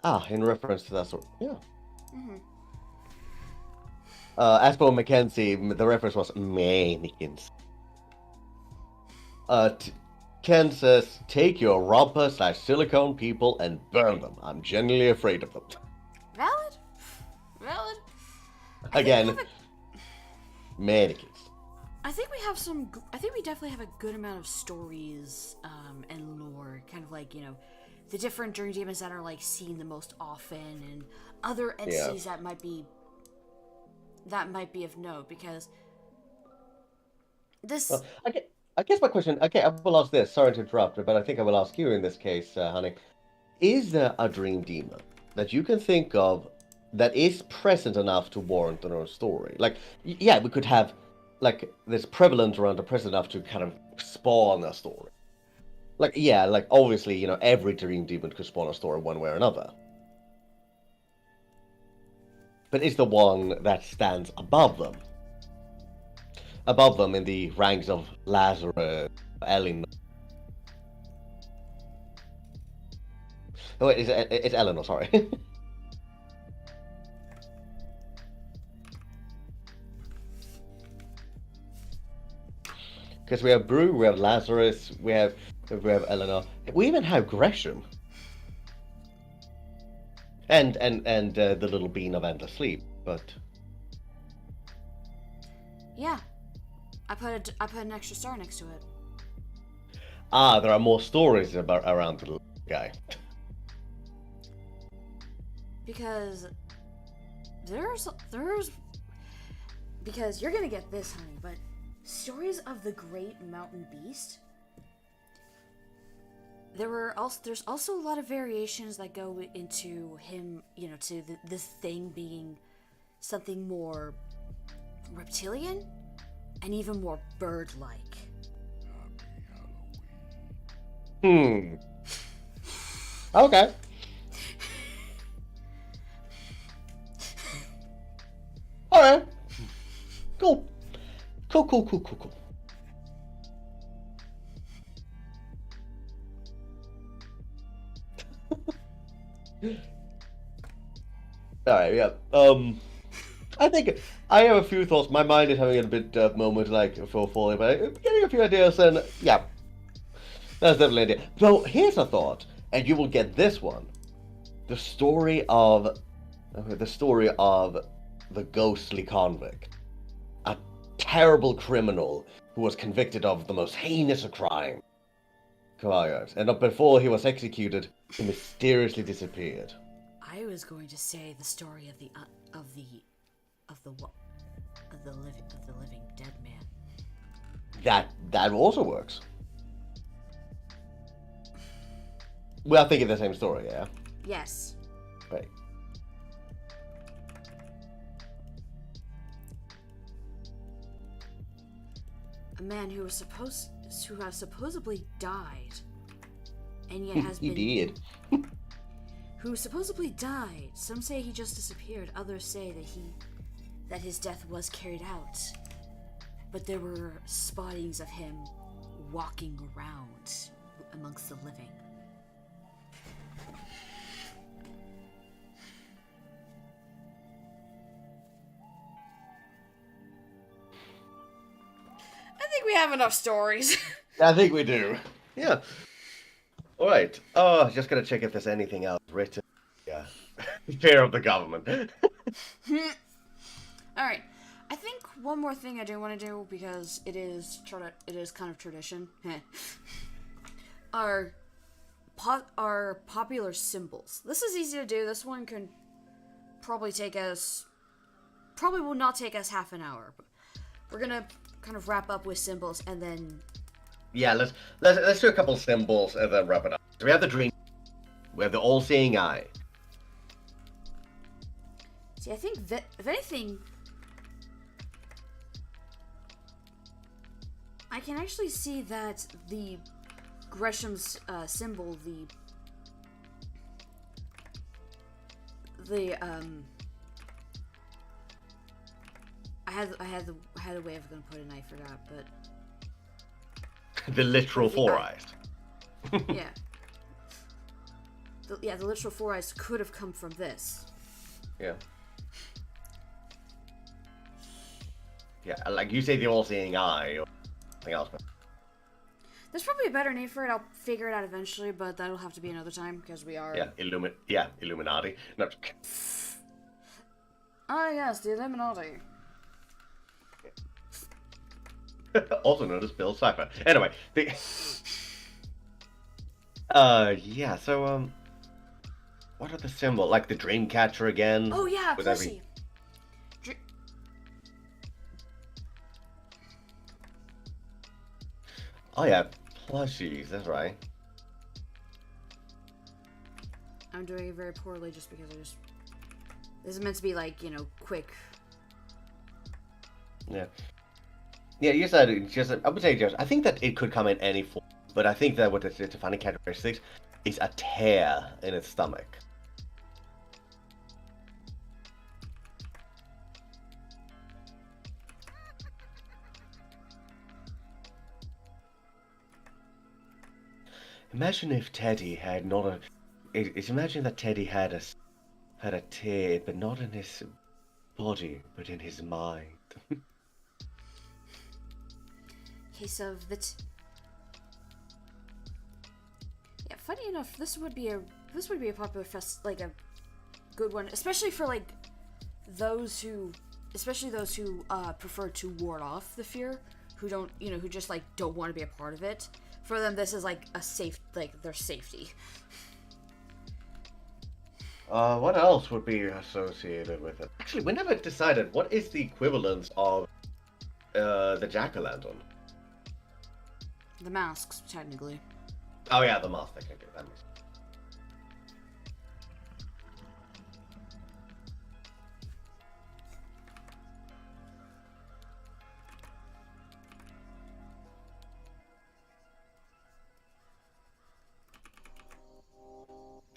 Ah, in reference to that sort. Yeah. Mm-hmm. As for Mackenzie, the reference was mannequins. Ken says, take your rubber/silicone people and burn them. I'm genuinely afraid of them. Valid. Again, mannequins. I think we have I think we definitely have a good amount of stories and lore, kind of like, the different dream demons that are like seen the most often, and other entities that might be of note, because this. Well, I guess my question. Okay, I will ask this. Sorry to interrupt, but I think I will ask you in this case, honey. Is there a dream demon that you can think of that is present enough to warrant their own story? Like, yeah, we could have, like, this prevalent around, or present enough to kind of spawn a story. Like, yeah, like, obviously, every dream demon could spawn a story one way or another. But is the one that stands above them? Above them in the ranks of Lazarus, Eleanor. Oh, wait, it's Eleanor, sorry. Because we have Brew, we have Lazarus, we have Eleanor. We even have Gresham. And the little bean of endless sleep, but Yeah, I put an extra star next to it. Ah, there are more stories around the little guy. Because because you're gonna get this, honey, but stories of the Great Mountain Beast. There's also a lot of variations that go into him, to this thing being something more reptilian and even more bird-like. Okay. Alright. Cool. Cool. Alright, yeah. I think I have a few thoughts. My mind is having a bit moment for falling, but I'm getting a few ideas, and yeah. That's definitely an idea. So here's a thought, and you will get this one. The story of the ghostly convict. A terrible criminal who was convicted of the most heinous of crime. And before he was executed, he mysteriously disappeared. I was going to say the story of the living dead man. That also works. We are thinking the same story, yeah? Yes. Right. a man who has supposedly died, and yet has He been did. who supposedly died. Some say he just disappeared. Others say that his death was carried out. But there were spottings of him walking around amongst the living. I think we have enough stories. I think we do. Yeah. Alright. Oh, just gonna check if there's anything else written. Yeah. Fear of the government. Alright. I think one more thing I do want to do, because it is kind of tradition. are popular symbols. This is easy to do. This one can probably will not take us half an hour. But we're gonna kind of wrap up with symbols and then. Yeah, let's do a couple symbols and then wrap it up. So we have the dream. We have the all-seeing eye. See, I think that if anything, I can actually see that the Gresham's symbol, I had a way of gonna put it and I forgot, but The literal four eyes. yeah. The literal four eyes could have come from this. Yeah. Yeah, like you say the all-seeing eye or something else. But... There's probably a better name for it. I'll figure it out eventually, but that'll have to be another time because we are. Yeah, Illuminati. No. Ah, yes, the Illuminati. Also known as Bill Cipher. Anyway, yeah. So what are the symbols? Like the dream catcher again? Oh yeah, with plushie. Oh yeah, plushies. That's right. I'm doing it very poorly just because this is meant to be like, quick. Yeah. Yeah, you said it just. I would say just. I think that it could come in any form, but I think that what its defining characteristics is a tear in its stomach. Imagine if Teddy had not a. Imagine that Teddy had a tear, but not in his body, but in his mind. Case of the. Yeah, funny enough, this would be a popular like a good one, especially for like those who prefer to ward off the fear, who don't, who just like don't want to be a part of it. For them, this is like their safety. What else would be associated with it? Actually, we never decided what is the equivalence of the jack-o'-lantern. The masks, technically. Oh yeah, the mask. Technically, that makes sense.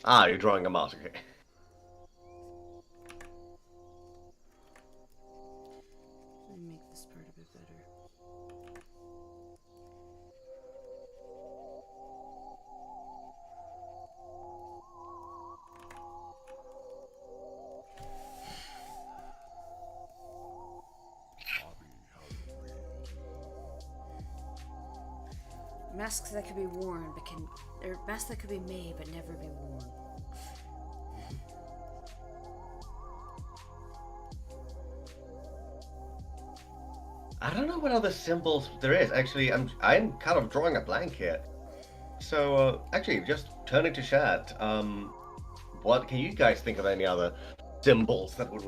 Ah, you're drawing a mask. Okay. Let me make this part a bit better. Masks that could be worn, or masks that could be made but never be worn. I don't know what other symbols there is. Actually, I'm kind of drawing a blank here. So actually, just turning to chat. What can you guys think of any other symbols that would?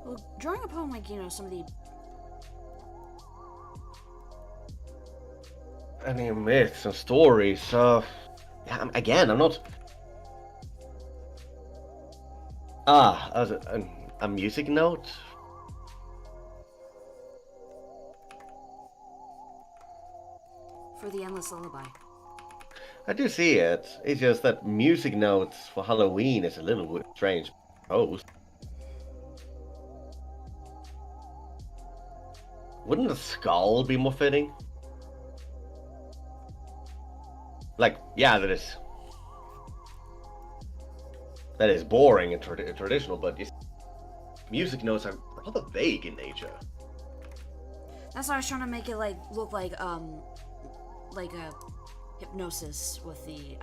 Well, drawing upon some of the. Any myths and stories. Yeah, again, I'm not. As a music note endless lullaby. I do see it. It's just that music notes for Halloween is a little bit strange. Oh, wouldn't a skull be more fitting? Like, yeah, that is boring and traditional, but music notes are rather vague in nature. That's why I was trying to make it like look like a hypnosis with the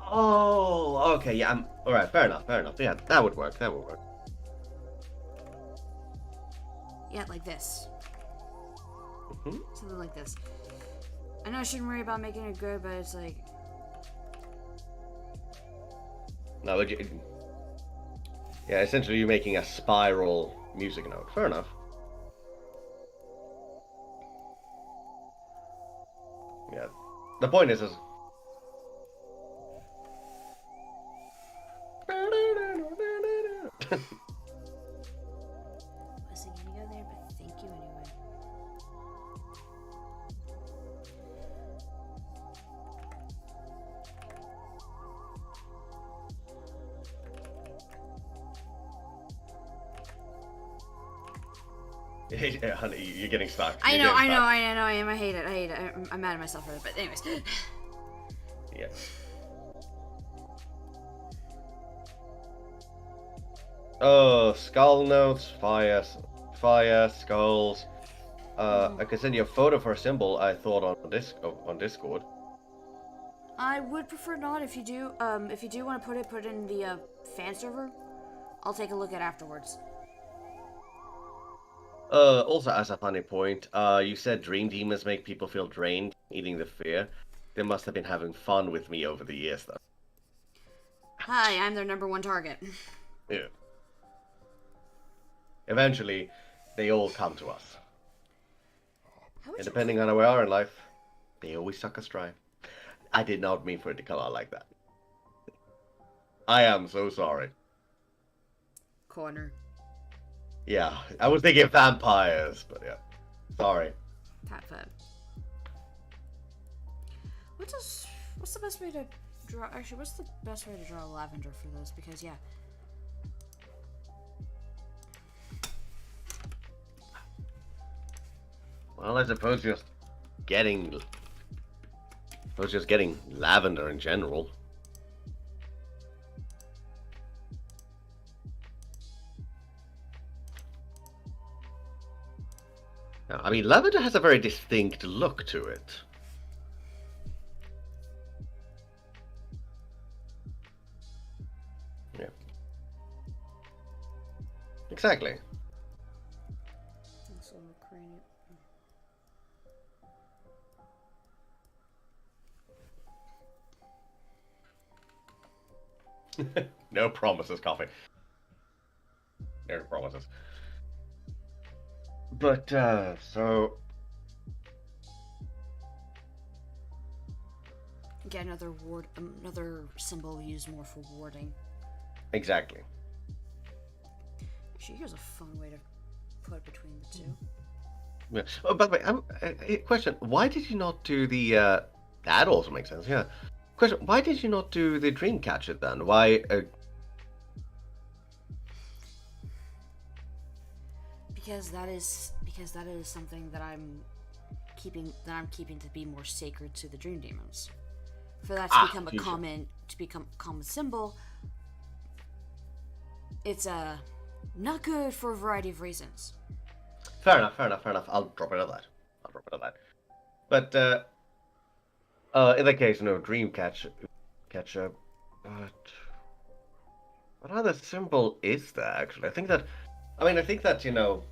Oh, okay, yeah. All right, fair enough. Yeah, that would work. yeah, like this. Hmm. Something like this. I know I shouldn't worry about making it good, but it's like No, yeah. Essentially, you're making a spiral music note. Fair enough. Yeah. The point is wasn't gonna go there, but thank you anyway. Yeah, honey, you're getting stuck. I know, I am. I hate it. I'm mad at myself for it, but anyways. Yeah. Oh, skull notes, fire, skulls. I can send you a photo for a symbol I thought on Discord. I would prefer not if you do. If you do want to put it in the fan server. I'll take a look at it afterwards. Also, as a funny point, you said dream demons make people feel drained, eating the fear. They must have been having fun with me over the years, though. Hi, I'm their #1 target. Yeah. Eventually, they all come to us. And depending on where we are in life, they always suck us dry. I did not mean for it to come out like that. I am so sorry. Corner. Yeah, I was thinking vampires, but yeah. Sorry. Pat. What's the best way to draw? Actually, what's the best way to draw lavender for this? Because yeah. Well, I suppose just getting lavender in general. Now, I mean, lavender has a very distinct look to it. Yeah. Exactly. No promises, coffee. No promises. But, so... Get another symbol used more for warding. Exactly. Actually, here's a fun way to put between the two. Yeah. Oh, by the way, question. Why did you not do the, that also makes sense, yeah. Question, why did you not do the dream catcher then? Why, Because that is something that I'm keeping to be more sacred to the dream demons. For that to become a common symbol, it's not good for a variety of reasons. Fair enough. I'll drop it at that. But, in that case, no, dream catcher, but what other symbol is there, actually? I think that, you know,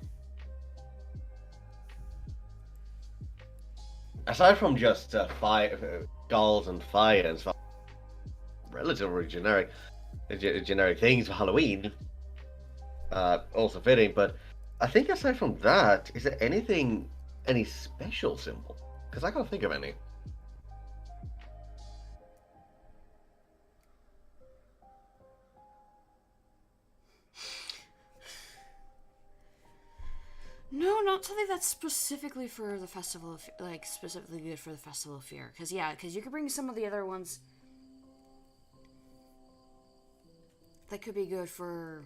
aside from just fire, skulls and fire and stuff, relatively generic things for Halloween, also fitting, but I think aside from that, is there any special symbol? Because I can't think of any. No, not something that's specifically for the festival of, like, specifically good for the festival of fear. Because you could bring some of the other ones that could be good for...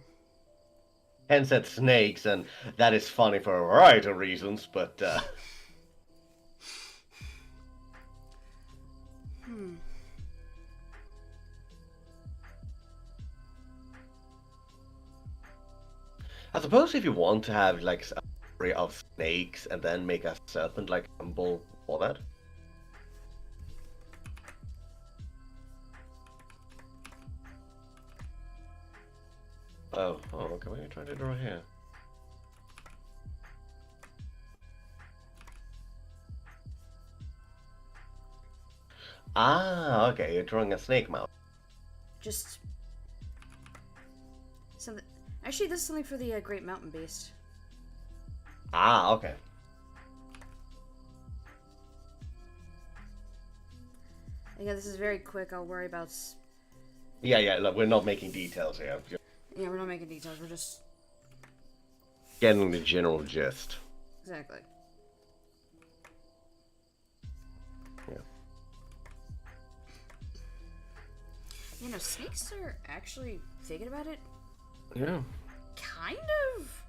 Hence said snakes, and that is funny for a variety of reasons, but, I suppose if you want to have, like, a story of snakes and then make a serpent, like, symbol for that. Oh, okay, what are you trying to draw here? Ah, okay, you're drawing a snake mouth. Just... something... Actually, this is something for the Great Mountain Beast. Ah, okay. Again, this is very quick. I'll worry about... Yeah, look, we're not making details here. Yeah, we're not making details. We're just... Getting the general gist. Exactly. Yeah. You know, snakes are actually, thinking about it, Yeah. kind of...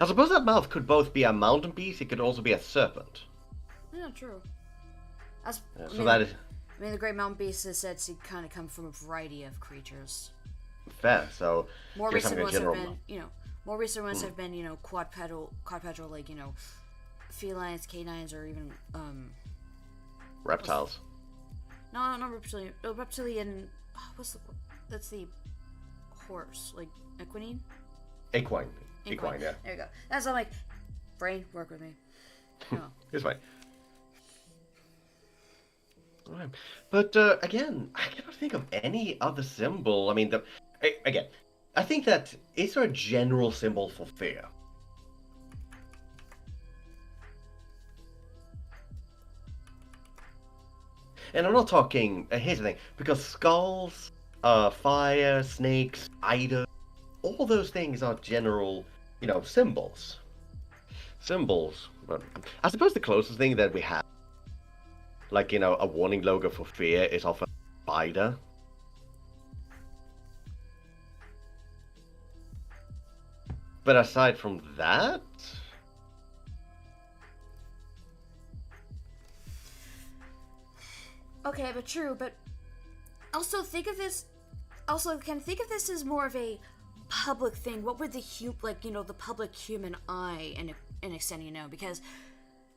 I suppose that mouth could both be a mountain beast, it could also be a serpent. Yeah, true. That's, Yeah, I so mean, that is I mean, the Great Mountain Beast is said to kind of come from a variety of creatures. fair, so More just recent having a ones have general been, more recent ones have been, quadrupedal, like, felines, canines, or even, reptiles. no, not reptilian, reptilian, that's the horse, like, equine? Equine, yeah. There you go. That's all, like, brain, work with me. Oh. It's fine. Alright. But, again, I cannot think of any other symbol. I mean, again, I think that, is there a general symbol for fear? And I'm not talking, here's the thing, because skulls, fire, snakes, spiders, all those things are general, symbols. Symbols. But I suppose the closest thing that we have, like, a warning logo for fear is of a spider. But aside from that... Okay, but true, but also think of this as more of a public thing. What would the the public human eye in Extenia know? Because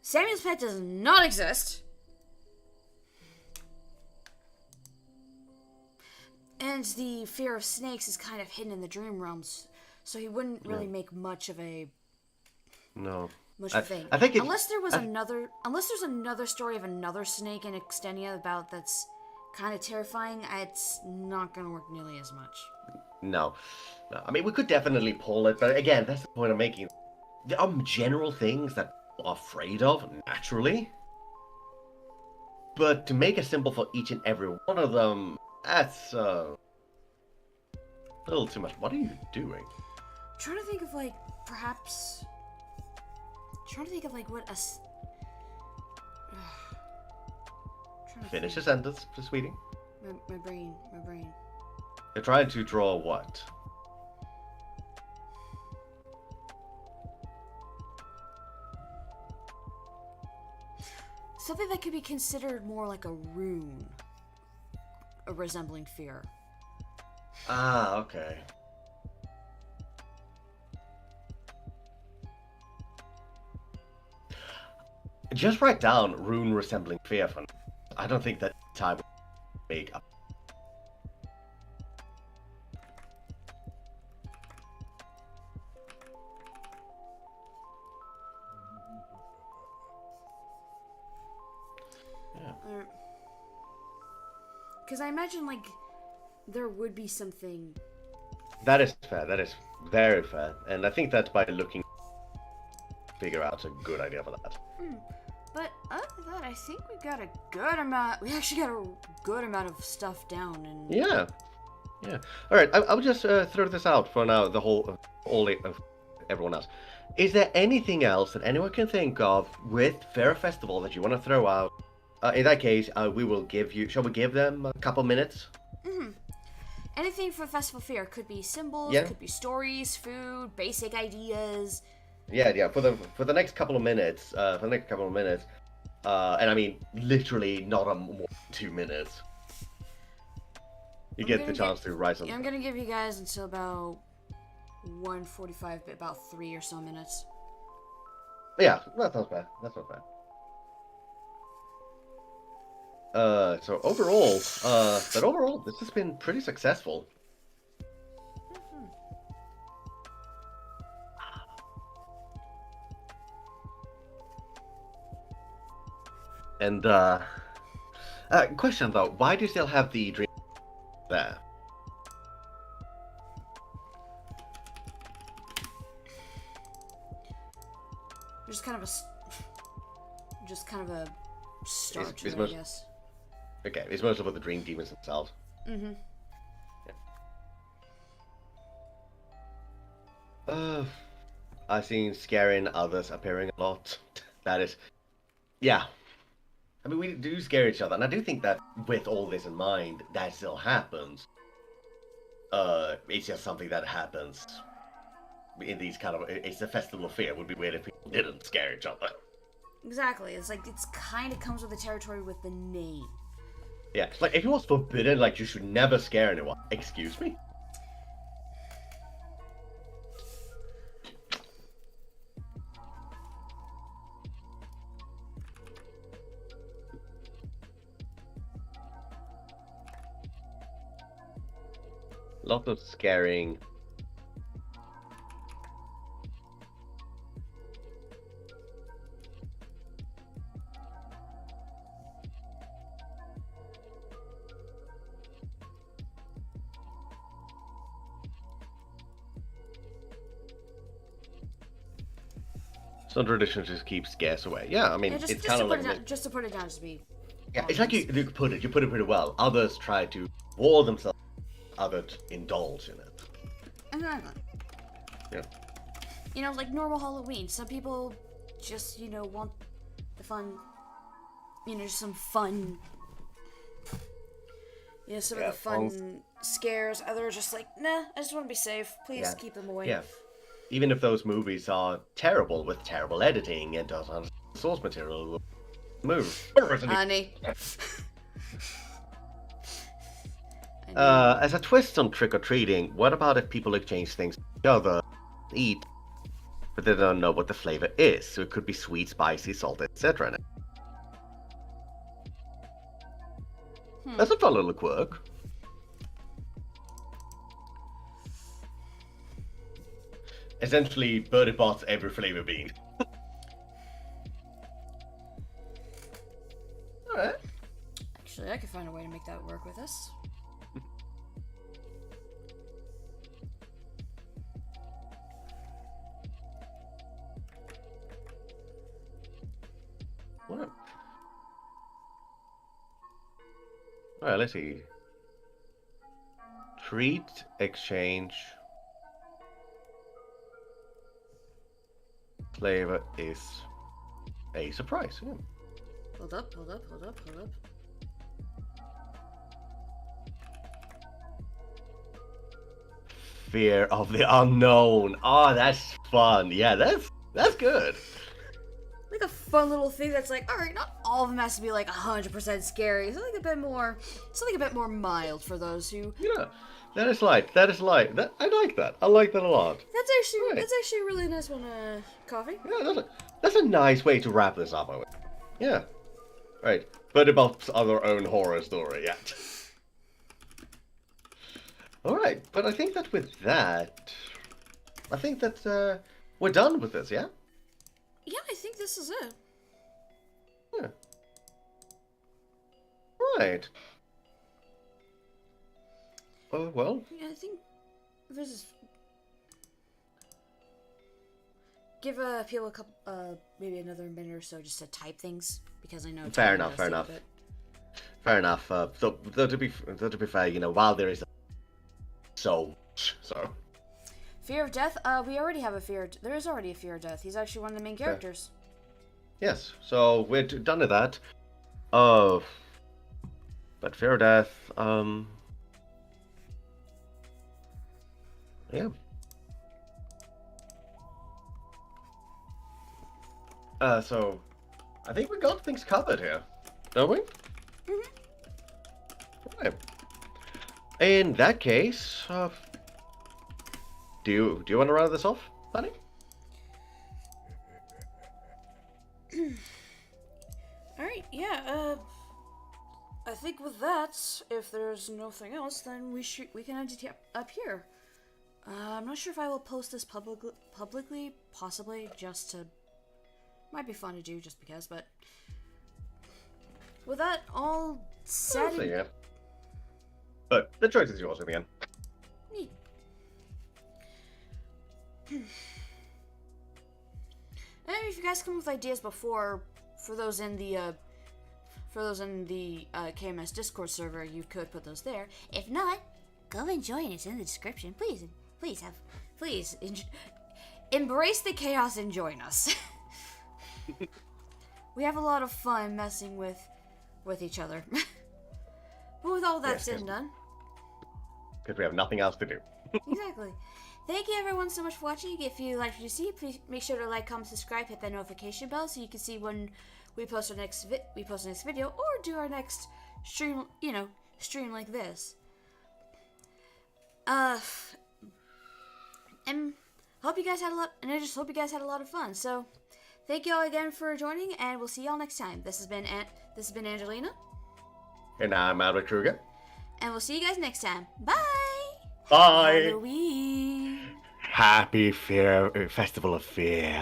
Samuel's pet does not exist. And the fear of snakes is kind of hidden in the dream realms, so he wouldn't really make much of a thing. I think unless there's another story of another snake in Extenia about that's kind of terrifying, it's not gonna work nearly as much. No. I mean, we could definitely pull it, but again, that's the point I'm making. There are general things that people are afraid of, naturally. But to make a symbol for each and every one of them, that's a little too much. What are you doing? I'm trying to think of, perhaps... what a... Finish the sentence, sweetie. My brain. You're trying to draw what? Something that could be considered more like a rune. Resembling fear. Ah, okay. Just write down rune resembling fear for now. I don't think that time will make up. Because I imagine, there would be something... That is fair. That is very fair. And I think that by looking, figure out a good idea for that. But other than that, I think we got a good amount... We actually got a good amount of stuff down. And Yeah. Yeah. All right. I'll just throw this out for now. The whole, everyone else. Is there anything else that anyone can think of with Fair Festival that you want to throw out? In that case, we will give you. Shall we give them a couple minutes? Anything for Festival Fair. Could be symbols, Yeah. could be stories, food, basic ideas. Yeah. For the next couple of minutes. And I mean literally not a more than 2 minutes. You get the chance to write something. I'm gonna give you guys until about 1:45, about 3 or so minutes. Yeah, that sounds bad. That's not bad. So overall, this has been pretty successful. And question though, why do you still have the dream there? Just kind of a start It's to it, I most- guess. Okay, it's mostly about the dream demons themselves. Mm-hmm. I've seen scaring others appearing a lot. That is, yeah. I mean, we do scare each other, and I do think that with all this in mind, that still happens. It's just something that happens in these kind of. It's a festival of fear. It would be weird if people didn't scare each other. Exactly. It's like it's kind of comes with the territory with the name. Yeah, it's like if it was forbidden, like you should never scare anyone. Excuse me. Lot of scaring. Some traditions just keep scares away. Yeah, I mean, Yeah, it's kind of like just to put it down, just be. yeah, it's like you put it pretty well. Others try to wall themselves, others indulge in it. Exactly. Yeah. You know, like normal Halloween. Some people just, want the fun. Just some fun. Some of the fun scares. Others are just like, nah, I just want to be safe. Please keep them away. Yeah. Even if those movies are terrible with terrible editing and does not source material, move. Honey. As a twist on trick or treating, what about if people exchange things with each other, eat, but they don't know what the flavor is? So it could be sweet, spicy, salty, etc. That's a fun little quirk. Essentially, Birdie Bot's every flavor bean. Alright. Actually, I could find a way to make that work with us. What? Alright, let's see. Treat, exchange. Flavor is a surprise. Yeah. Hold up. Fear of the unknown. Oh, that's fun. Yeah, that's good. Like a fun little thing that's like, alright, not all of them has to be like 100% scary. Something a bit more mild for those who. Yeah, that is light. I like that. I like that a lot. That's actually a really nice one. Coffee. Yeah, that's a nice way to wrap this up. I would. Yeah. Right. But about our own horror story. Yeah. All right. But I think that with that, we're done with this. Yeah. Yeah, I think this is it. Yeah. Right. Well. Yeah, I think this is. Give people a couple, maybe another minute or so just to type things because I know. Fair enough. So to be fair, while there is So. Fear of death? We already have a fear. There is already a fear of death. He's actually one of the main characters. Yes, so we're done with that. But fear of death, yeah. So I think we got things covered here, don't we? Right. In that case, do you want to round this off, honey? Alright, yeah, I think with that, if there's nothing else, then we can end it up here. I'm not sure if I will post this publicly, possibly, just to... Might be fun to do just because, but... With that all said... Yeah. But the choice is yours in the end. Neat. And if you guys come with ideas before, for those in the KMS Discord server, you could put those there. If not, go and join us in the description. Please Embrace the chaos and join us. We have a lot of fun messing with each other. But with all that said and done, because we have nothing else to do. exactly. Thank you everyone so much for watching. If you liked what you see, please make sure to like, comment, subscribe, hit that notification bell so you can see when we post our next video or do our next stream, stream like this. And hope you guys had a lot, and I just hope you guys had a lot of fun. So, thank you all again for joining, and we'll see y'all next time. This has been Angelina, And I'm Albert Kreuger. and we'll see you guys next time. Bye. Bye. Halloween. Happy Festival of Fear.